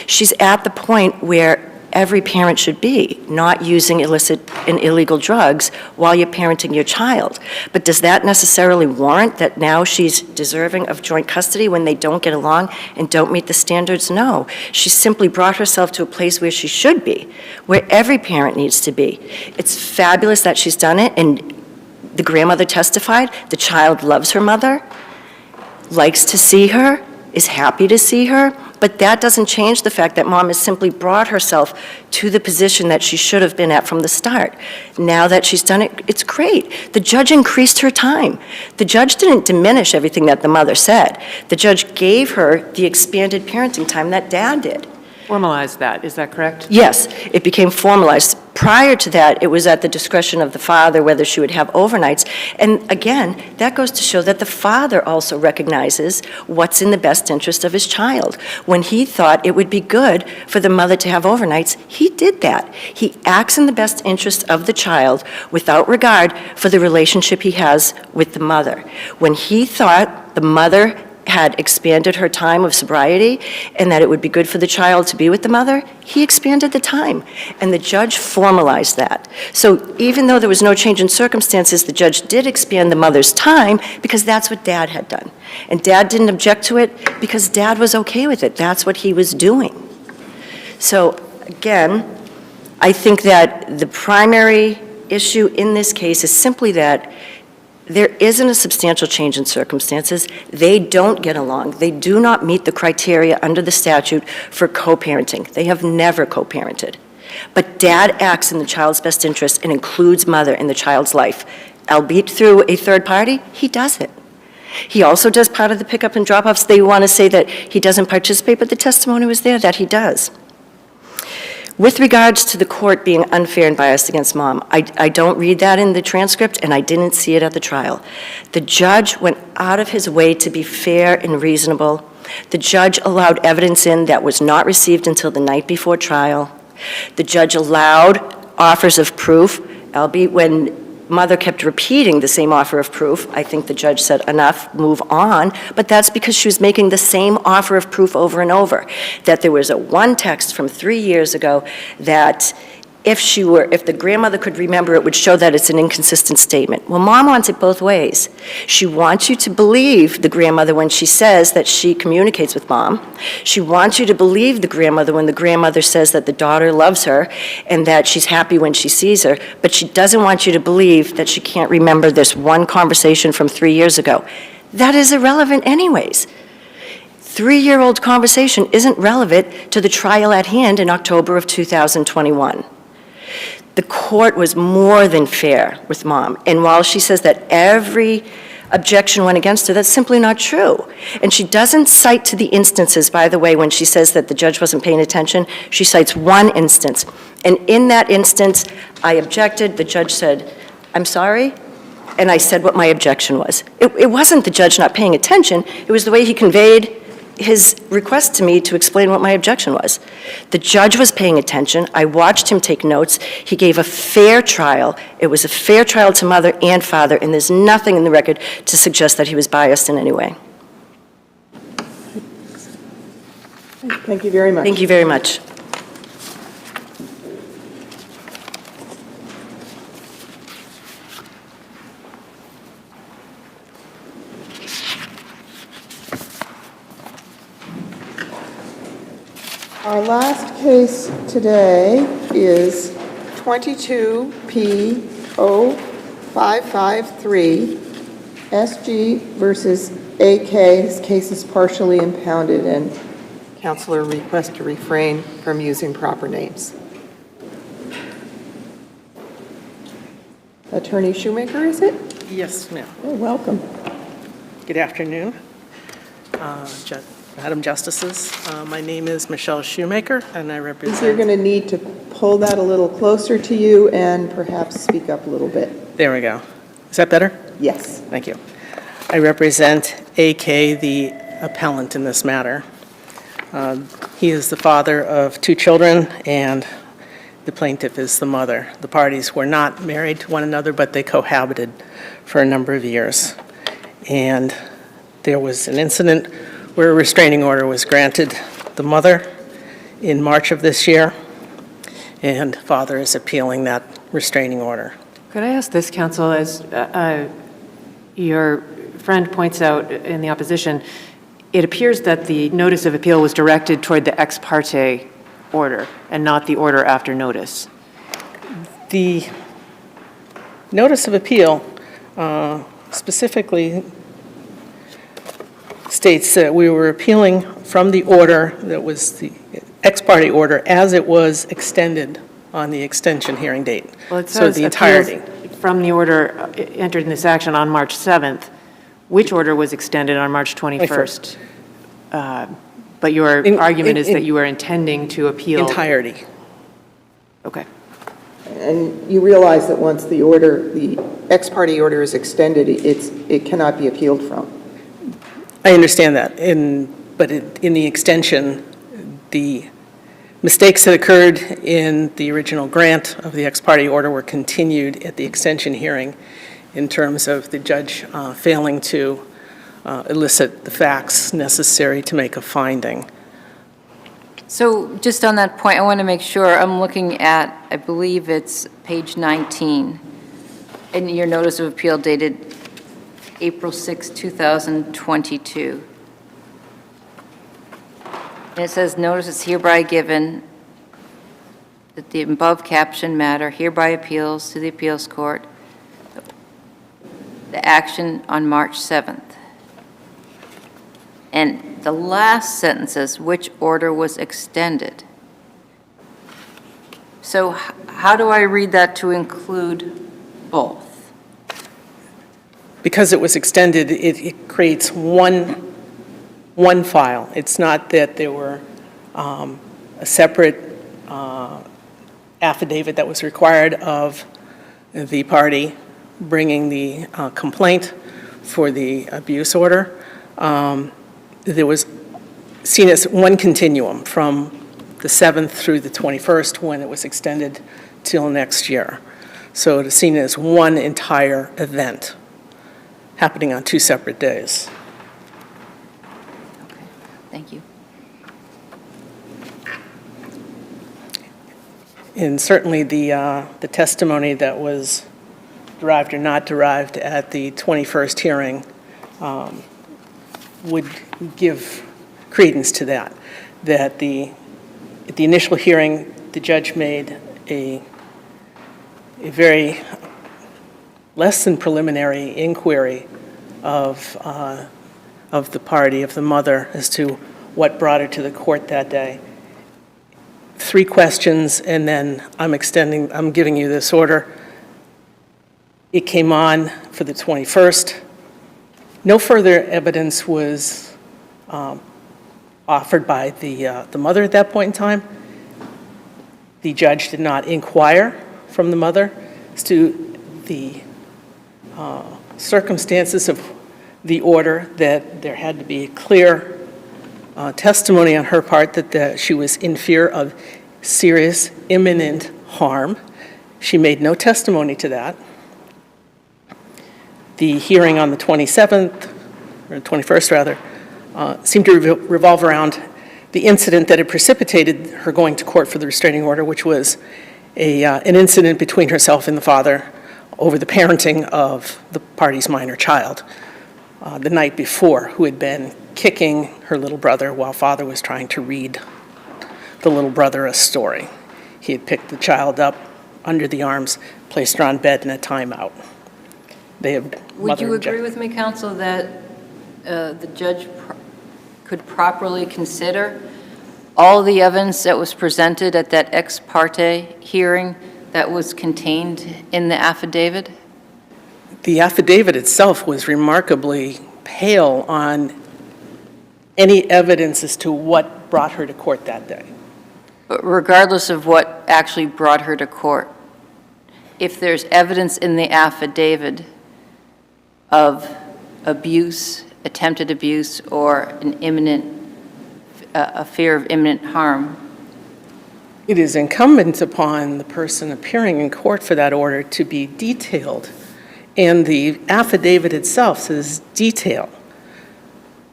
Speaker 15: She's at the point where every parent should be, not using illicit and illegal drugs while you're parenting your child. But does that necessarily warrant that now she's deserving of joint custody when they don't get along and don't meet the standards? No. She simply brought herself to a place where she should be, where every parent needs to be. It's fabulous that she's done it, and the grandmother testified. The child loves her mother, likes to see her, is happy to see her, but that doesn't change the fact that mom has simply brought herself to the position that she should have been at from the start. Now that she's done it, it's great. The judge increased her time. The judge didn't diminish everything that the mother said. The judge gave her the expanded parenting time that dad did.
Speaker 4: Formalized that, is that correct?
Speaker 15: Yes, it became formalized. Prior to that, it was at the discretion of the father whether she would have overnights. And again, that goes to show that the father also recognizes what's in the best interest of his child. When he thought it would be good for the mother to have overnights, he did that. He acts in the best interest of the child without regard for the relationship he has with the mother. When he thought the mother had expanded her time of sobriety and that it would be good for the child to be with the mother, he expanded the time, and the judge formalized that. So even though there was no change in circumstances, the judge did expand the mother's time because that's what Dad had done. And Dad didn't object to it because Dad was okay with it. That's what he was doing. So again, I think that the primary issue in this case is simply that there isn't a substantial change in circumstances. They don't get along. They do not meet the criteria under the statute for co-parenting. They have never co-parented. But Dad acts in the child's best interest and includes mother in the child's life. Albeit through a third party, he does it. He also does part of the pickup and drop-offs. They want to say that he doesn't participate, but the testimony was there that he does. With regards to the court being unfair and biased against Mom, I don't read that in the transcript, and I didn't see it at the trial. The judge went out of his way to be fair and reasonable. The judge allowed evidence in that was not received until the night before trial. The judge allowed offers of proof, albeit when Mother kept repeating the same offer of proof. I think the judge said, enough, move on, but that's because she was making the same offer of proof over and over, that there was one text from 3 years ago that if the grandmother could remember, it would show that it's an inconsistent statement. Well, Mom wants it both ways. She wants you to believe the grandmother when she says that she communicates with Mom. She wants you to believe the grandmother when the grandmother says that the daughter loves her and that she's happy when she sees her, but she doesn't want you to believe that she can't remember this one conversation from 3 years ago. That is irrelevant anyways. 3-year-old conversation isn't relevant to the trial at hand in October of 2021. The court was more than fair with Mom. And while she says that every objection went against her, that's simply not true. And she doesn't cite to the instances, by the way, when she says that the judge wasn't paying attention. She cites one instance. And in that instance, I objected. The judge said, I'm sorry. And I said what my objection was. It wasn't the judge not paying attention. It was the way he conveyed his request to me to explain what my objection was. The judge was paying attention. I watched him take notes. He gave a fair trial. It was a fair trial to mother and father, and there's nothing in the record to suggest that he was biased in any way.
Speaker 2: Thank you very much.
Speaker 15: Thank you very much.
Speaker 2: Our last case today is 22P0553, SG versus AK. This case is partially impounded, and counselor requests to refrain from using proper names. Attorney Shoemaker, is it?
Speaker 16: Yes, ma'am.
Speaker 2: Oh, welcome.
Speaker 16: Good afternoon, Madam Justices. My name is Michelle Shoemaker, and I represent...
Speaker 2: You're going to need to pull that a little closer to you and perhaps speak up a little bit.
Speaker 16: There we go. Is that better?
Speaker 2: Yes.
Speaker 16: Thank you. I represent AK, the appellant in this matter. He is the father of 2 children, and the plaintiff is the mother. The parties were not married to one another, but they cohabited for a number of years. And there was an incident where a restraining order was granted the mother in March of this year, and father is appealing that restraining order.
Speaker 4: Could I ask this, counsel, as your friend points out in the opposition, it appears that the notice of appeal was directed toward the ex parte order and not the order after notice.
Speaker 16: The notice of appeal specifically states that we were appealing from the order that was the ex parte order as it was extended on the extension hearing date.
Speaker 4: Well, it
Speaker 16: So
Speaker 4: says
Speaker 16: the entirety.
Speaker 4: from the order entered in this action on March 7th. Which order was extended on March 21st? But your argument is that you are intending to appeal?
Speaker 16: Entirety.
Speaker 4: Okay.
Speaker 2: And you realize that once the order, the ex parte order is extended, it cannot be appealed from.
Speaker 16: I understand that, but in the extension, the mistakes that occurred in the original grant of the ex parte order were continued at the extension hearing in terms of the judge failing to elicit the facts necessary to make a finding.
Speaker 5: So just on that point, I want to make sure I'm looking at, I believe it's page 19, in your notice of appeal dated April 6, 2022. And it says, notice is hereby given that the above captioned matter hereby appeals to the appeals court the action on March 7th. And the last sentence says which order was extended. So how do I read that to include both?
Speaker 16: Because it was extended, it creates one file. It's not that there were a separate affidavit that was required of the party bringing the complaint for the abuse order. There was seen as one continuum from the 7th through the 21st when it was extended till next year. So it is seen as one entire event happening on 2 separate days.
Speaker 5: Okay, thank you.
Speaker 16: And certainly the testimony that was derived or not derived at the 21st hearing would give credence to that, at the initial hearing, the judge made a very less than preliminary inquiry of the party, of the mother, as to what brought her to the court that day. 3 questions, and then I'm giving you this order. It came on for the 21st. No further evidence was offered by the mother at that point in time. The judge did not inquire from the mother as to the circumstances of the order, that there had to be a clear testimony on her part that she was in fear of serious, imminent harm. She made no testimony to that. The hearing on the 27th, or 21st rather, seemed to revolve around the incident that had precipitated her going to court for the restraining order, which was an incident between herself and the father over the parenting of the party's minor child the night before, who had been kicking her little brother while father was trying to read the little brother a story. He had picked the child up under the arms, placed her on bed in a timeout.
Speaker 5: Would you agree with me, counsel, that the judge could properly consider all the evidence that was presented at that ex parte hearing that was contained in the affidavit?
Speaker 16: The affidavit itself was remarkably pale on any evidence as to what brought her to court that day.
Speaker 5: But regardless of what actually brought her to court, if there's evidence in the affidavit of abuse, attempted abuse, or a fear of imminent harm,
Speaker 16: it is incumbent upon the person appearing in court for that order to be detailed. And the affidavit itself says detail,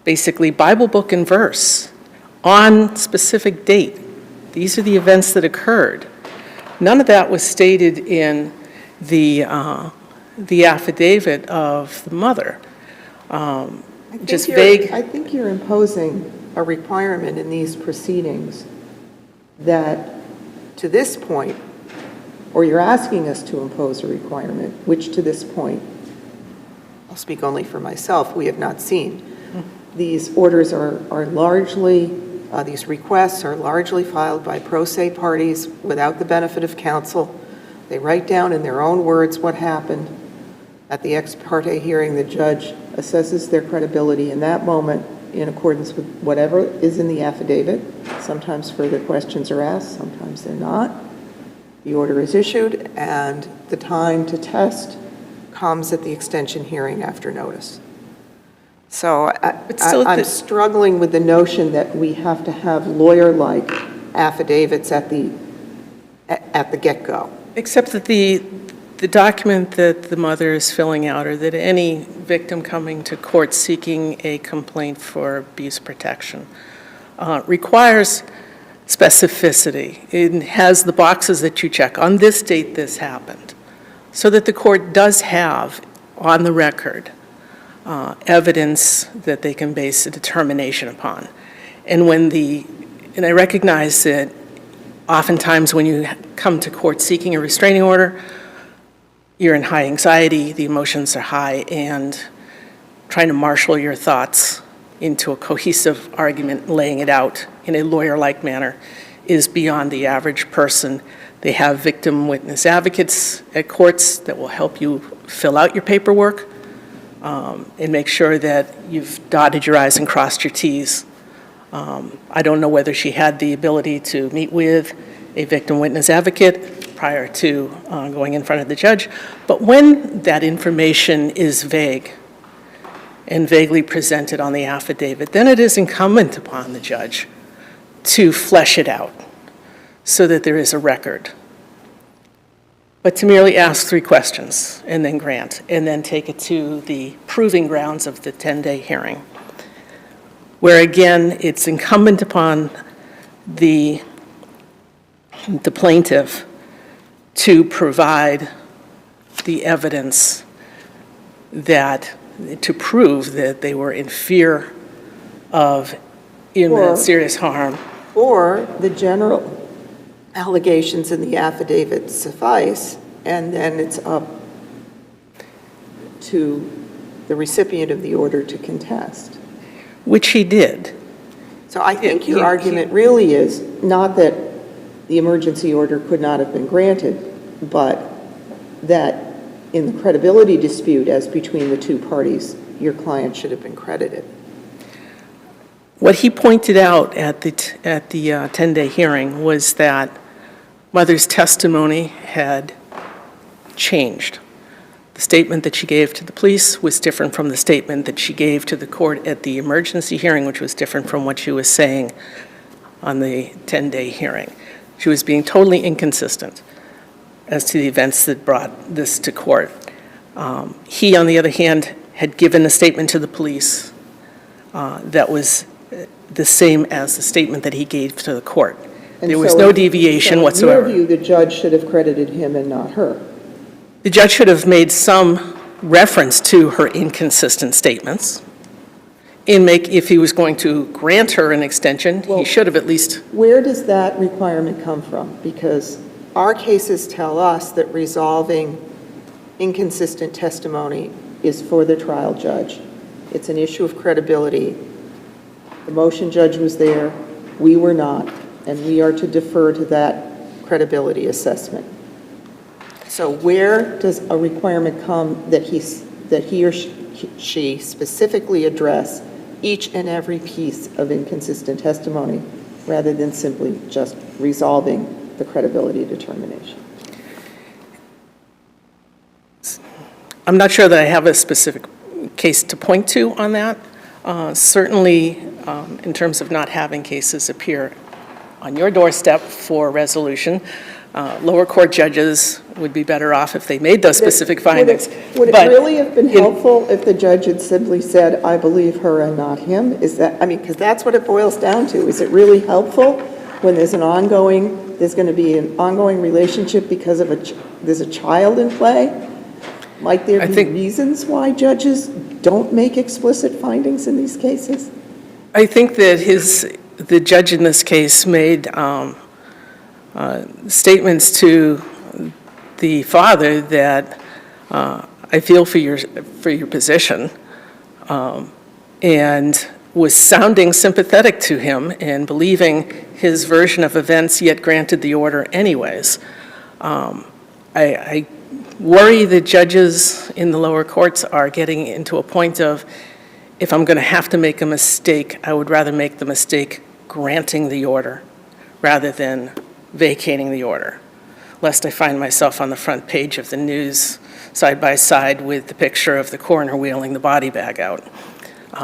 Speaker 16: basically Bible book and verse, on specific date. These are the events that occurred. None of that was stated in the affidavit of the mother. Just vague.
Speaker 2: I think you're imposing a requirement in these proceedings that to this point, or you're asking us to impose a requirement, which to this point, I'll speak only for myself, we have not seen. These orders are largely, these requests are largely filed by pro se parties without the benefit of counsel. They write down in their own words what happened. At the ex parte hearing, the judge assesses their credibility in that moment in accordance with whatever is in the affidavit. Sometimes further questions are asked, sometimes they're not. The order is issued, and the time to test comes at the extension hearing after notice. So I'm struggling with the notion that we have to have lawyer-like affidavits at the get-go.
Speaker 16: Except that the document that the mother is filling out, or that any victim coming to court seeking a complaint for abuse protection, requires specificity. It has the boxes that you check. On this date, this happened. So that the court does have, on the record, evidence that they can base a determination upon. And I recognize that oftentimes when you come to court seeking a restraining order, you're in high anxiety, the emotions are high, and trying to marshal your thoughts into a cohesive argument, laying it out in a lawyer-like manner, is beyond the average person. They have victim witness advocates at courts that will help you fill out your paperwork and make sure that you've dotted your I's and crossed your T's. I don't know whether she had the ability to meet with a victim witness advocate prior to going in front of the judge, but when that information is vague and vaguely presented on the affidavit, then it is incumbent upon the judge to flesh it out so that there is a record. But to merely ask 3 questions and then grant, and then take it to the proving grounds of the 10-day hearing, where again, it's incumbent upon the plaintiff to provide the evidence to prove that they were in fear of imminent serious harm.
Speaker 2: Or the general allegations in the affidavit suffice, and then it's up to the recipient of the order to contest.
Speaker 16: Which he did.
Speaker 2: So I think your argument really is not that the emergency order could not have been granted, but that in the credibility dispute as between the 2 parties, your client should have been credited.
Speaker 16: What he pointed out at the 10-day hearing was that mother's testimony had changed. The statement that she gave to the police was different from the statement that she gave to the court at the emergency hearing, which was different from what she was saying on the 10-day hearing. She was being totally inconsistent as to the events that brought this to court. He, on the other hand, had given a statement to the police that was the same as the statement that he gave to the court. There was no deviation whatsoever.
Speaker 2: In your view, the judge should have credited him and not her.
Speaker 16: The judge should have made some reference to her inconsistent statements. If he was going to grant her an extension, he should have at least.
Speaker 2: Where does that requirement come from? Because our cases tell us that resolving inconsistent testimony is for the trial judge. It's an issue of credibility. The motion judge was there, we were not, and we are to defer to that credibility assessment. So where does a requirement come that he or she specifically address each and every piece of inconsistent testimony rather than simply just resolving the credibility determination?
Speaker 16: I'm not sure that I have a specific case to point to on that. Certainly, in terms of not having cases appear on your doorstep for resolution, lower court judges would be better off if they made those specific findings.
Speaker 2: Would it really have been helpful if the judge had simply said, I believe her and not him? Is that, because that's what it boils down to. Is it really helpful when there's going to be an ongoing relationship because there's a child in play? Might there be reasons why judges don't make explicit findings in these cases?
Speaker 16: I think that the judge in this case made statements to the father that I feel for your position, and was sounding sympathetic to him and believing his version of events, yet granted the order anyways. I worry that judges in the lower courts are getting into a point of, if I'm going to have to make a mistake, I would rather make the mistake granting the order rather than vacating the order, lest I find myself on the front page of the news side by side with the picture of the coroner wheeling the body bag out.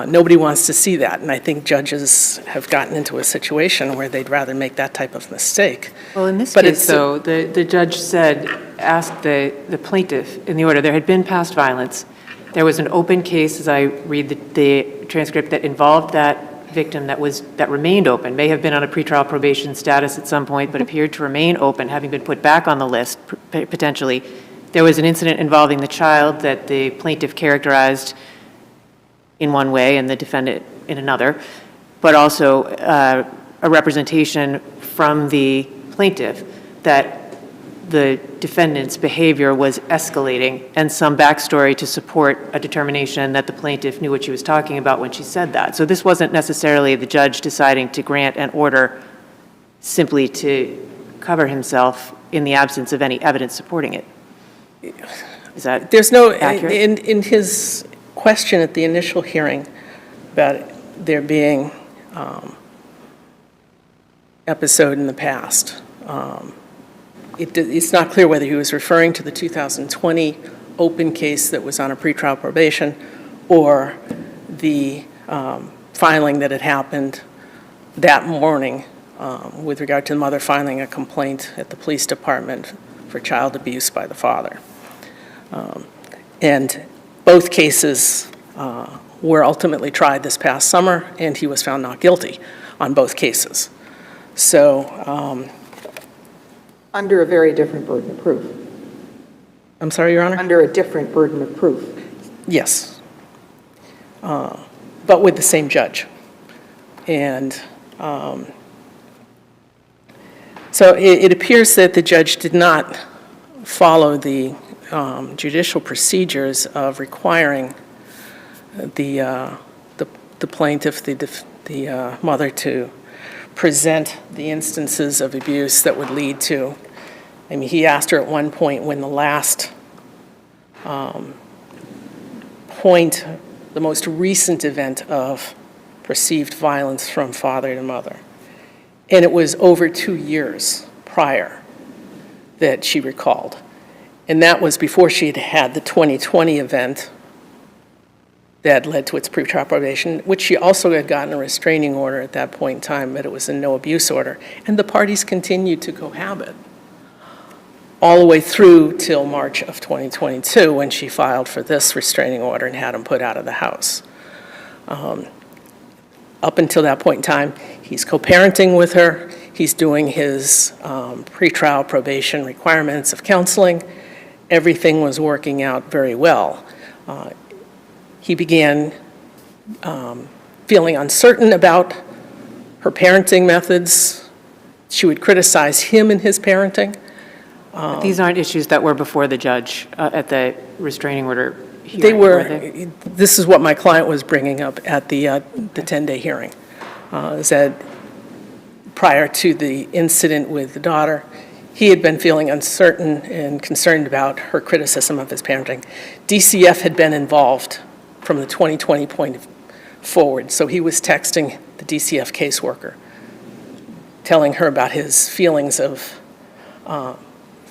Speaker 16: Nobody wants to see that, and I think judges have gotten into a situation where they'd rather make that type of mistake.
Speaker 4: Well, in this
Speaker 16: But
Speaker 4: case,
Speaker 16: it's-
Speaker 4: though, the judge asked the plaintiff in the order, there had been past violence. There was an open case, as I read the transcript, that involved that victim that remained open, may have been on a pretrial probation status at some point, but appeared to remain open, having been put back on the list, potentially. There was an incident involving the child that the plaintiff characterized in one way and the defendant in another, but also a representation from the plaintiff that the defendant's behavior was escalating, and some backstory to support a determination that the plaintiff knew what she was talking about when she said that. So this wasn't necessarily the judge deciding to grant an order simply to cover himself in the absence of any evidence supporting it. Is that
Speaker 16: There's no,
Speaker 4: accurate?
Speaker 16: in his question at the initial hearing about there being episode in the past, it's not clear whether he was referring to the 2020 open case that was on a pretrial probation or the filing that had happened that morning with regard to the mother filing a complaint at the police department for child abuse by the father. And both cases were ultimately tried this past summer, and he was found not guilty on both cases. So,
Speaker 2: Under a very different burden of proof.
Speaker 16: I'm sorry, Your Honor?
Speaker 2: Under a different burden of proof.
Speaker 16: Yes. But with the same judge. And so it appears that the judge did not follow the judicial procedures of requiring the plaintiff, the mother, to present the instances of abuse that would lead to. I mean, he asked her at one point when the last point, the most recent event of perceived violence from father to mother. And it was over 2 years prior that she recalled. And that was before she had had the 2020 event that led to its pretrial probation, which she also had gotten a restraining order at that point in time, but it was a no abuse order. And the parties continued to cohabit all the way through till March of 2022, when she filed for this restraining order and had him put out of the house. Up until that point in time, he's co-parenting with her, he's doing his pretrial probation requirements of counseling. Everything was working out very well. He began feeling uncertain about her parenting methods. She would criticize him in his parenting.
Speaker 4: These aren't issues that were before the judge at the restraining order hearing,
Speaker 16: They were,
Speaker 4: they?
Speaker 16: this is what my client was bringing up at the 10-day hearing, is that prior to the incident with the daughter, he had been feeling uncertain and concerned about her criticism of his parenting. DCF had been involved from the 2020 point forward, so he was texting the DCF caseworker, telling her about his feelings of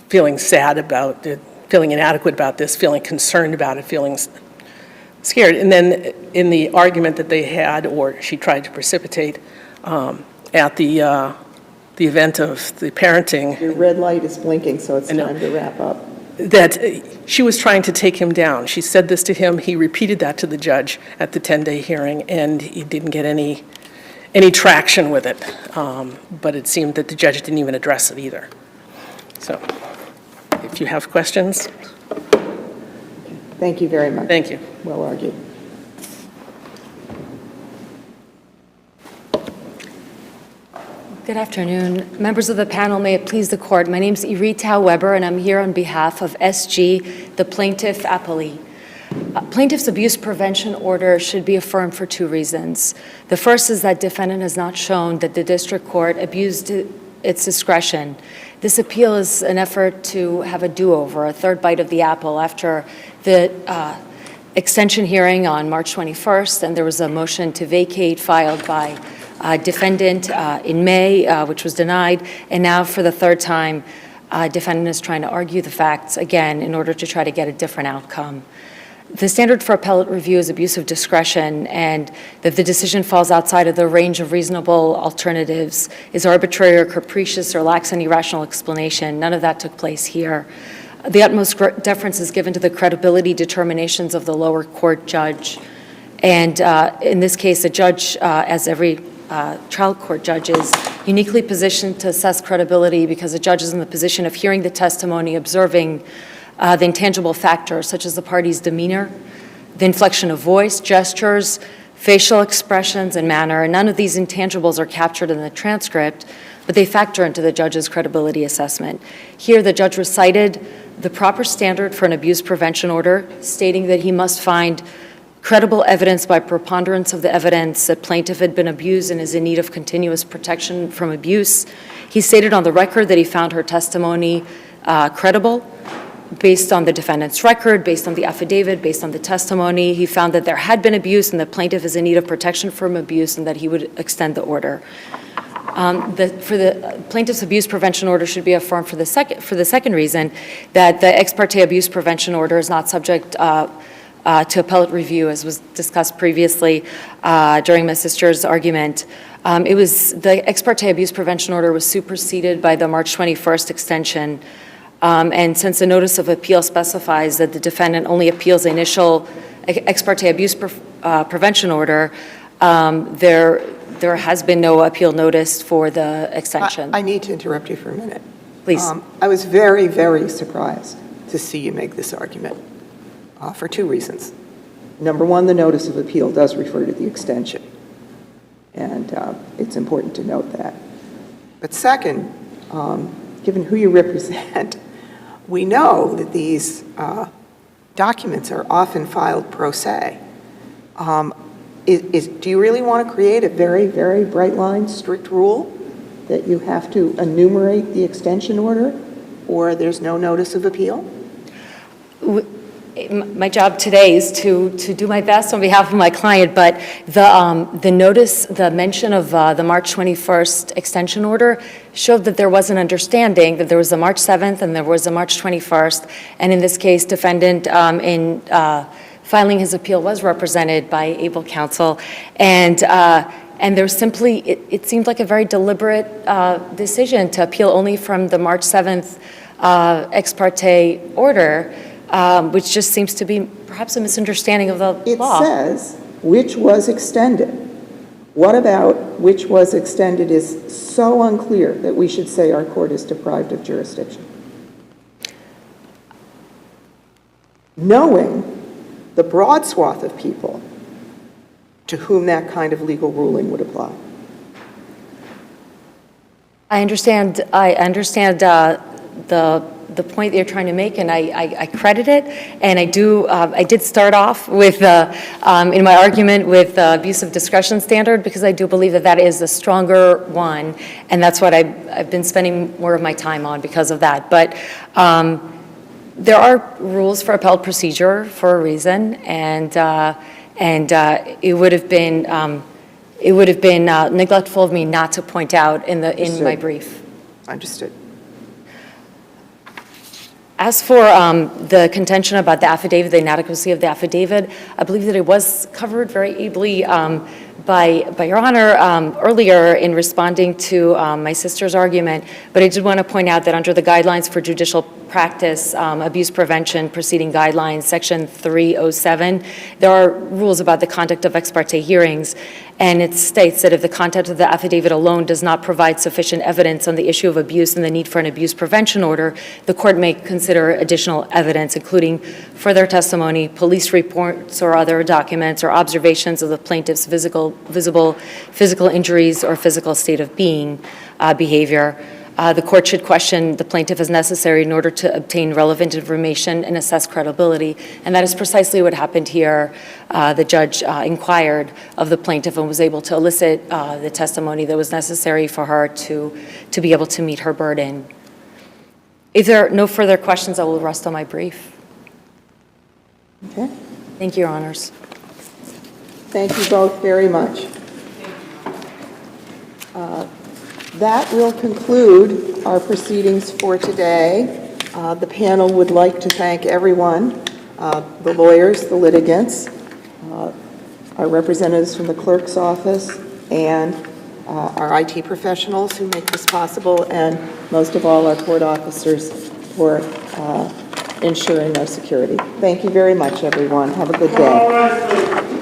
Speaker 16: feeling sad about it, feeling inadequate about this, feeling concerned about it, feeling scared. And then in the argument that they had, or she tried to precipitate at the event of the parenting.
Speaker 2: Your red light is blinking, so it's time to wrap up.
Speaker 16: That she was trying to take him down. She said this to him. He repeated that to the judge at the 10-day hearing, and he didn't get any traction with it. But it seemed that the judge didn't even address it either. So if you have questions.
Speaker 2: Thank you very much.
Speaker 16: Thank you.
Speaker 2: Well argued.
Speaker 17: Good afternoon. Members of the panel, may it please the court. My name is Irita Weber, and I'm here on behalf of SG, the plaintiff appellee. Plaintiff's abuse prevention order should be affirmed for two reasons. The first is that defendant has not shown that the district court abused its discretion. This appeal is an effort to have a do-over, a third bite of the apple after the extension hearing on March 21st, and there was a motion to vacate filed by defendant in May, which was denied. And now for the third time, defendant is trying to argue the facts again in order to try to get a different outcome. The standard for appellate review is abuse of discretion, and that the decision falls outside of the range of reasonable alternatives, is arbitrary or capricious or lacks any rational explanation. None of that took place here. The utmost deference is given to the credibility determinations of the lower court judge. And in this case, a judge, as every trial court judge, is uniquely positioned to assess credibility because a judge is in the position of hearing the testimony, observing the intangible factors such as the party's demeanor, the inflection of voice, gestures, facial expressions, and manner. And none of these intangibles are captured in the transcript, but they factor into the judge's credibility assessment. Here, the judge recited the proper standard for an abuse prevention order, stating that he must find credible evidence by preponderance of the evidence that plaintiff had been abused and is in need of continuous protection from abuse. He stated on the record that he found her testimony credible, based on the defendant's record, based on the affidavit, based on the testimony. He found that there had been abuse and the plaintiff is in need of protection from abuse and that he would extend the order. For the plaintiff's abuse prevention order should be affirmed for the second reason, that the ex parte abuse prevention order is not subject to appellate review, as was discussed previously during my sister's argument. The ex parte abuse prevention order was superseded by the March 21st extension. And since the notice of appeal specifies that the defendant only appeals the initial ex parte abuse prevention order, there has been no appeal notice for the extension.
Speaker 2: I need to interrupt you for a minute.
Speaker 17: Please.
Speaker 2: I was very, very surprised to see you make this argument for two reasons. Number one, the notice of appeal does refer to the extension, and it's important to note that. But second, given who you represent, we know that these documents are often filed pro se. Do you really want to create a very, very bright line, strict rule that you have to enumerate the extension order or there's no notice of appeal?
Speaker 17: My job today is to do my best on behalf of my client, but the notice, the mention of the March 21st extension order showed that there was an understanding that there was a March 7th and there was a March 21st, and in this case, defendant in filing his appeal was represented by able counsel, and there was simply, it seemed like a very deliberate decision to appeal only from the March 7th ex parte order, which just seems to be perhaps a misunderstanding of the law.
Speaker 2: It says which was extended. What about which was extended is so unclear that we should say our court is deprived of jurisdiction. Knowing the broad swath of people to whom that kind of legal ruling would apply.
Speaker 17: I understand the point that you're trying to make, and I credit it, and I did start off with, in my argument with the abuse of discretion standard, because I do believe that that is the stronger one, and that's what I've been spending more of my time on because of that. But there are rules for appellate procedure for a reason, and it would have been neglectful of me not to point out in my brief.
Speaker 2: Understood.
Speaker 17: As for the contention about the affidavit, the inadequacy of the affidavit, I believe that it was covered very ably by Your Honor earlier in responding to my sister's argument, but I did want to point out that under the guidelines for judicial practice, abuse prevention proceeding guidelines, section 307, there are rules about the conduct of ex parte hearings, and it states that if the content of the affidavit alone does not provide sufficient evidence on the issue of abuse and the need for an abuse prevention order, the court may consider additional evidence, including further testimony, police reports or other documents, or observations of the plaintiff's visible physical injuries or physical state of being, behavior. The court should question the plaintiff as necessary in order to obtain relevant information and assess credibility, and that is precisely what happened here. The judge inquired of the plaintiff and was able to elicit the testimony that was necessary for her to be able to meet her burden. If there are no further questions, I will rest on my brief.
Speaker 2: Okay.
Speaker 17: Thank you, Your Honors.
Speaker 2: Thank you both very much. That will conclude our proceedings for today. The panel would like to thank everyone, the lawyers, the litigants, our representatives from the clerk's office, and our IT professionals who make this possible, and most of all, our court officers for ensuring our security. Thank you very much, everyone. Have a good day.
Speaker 1: All right, please.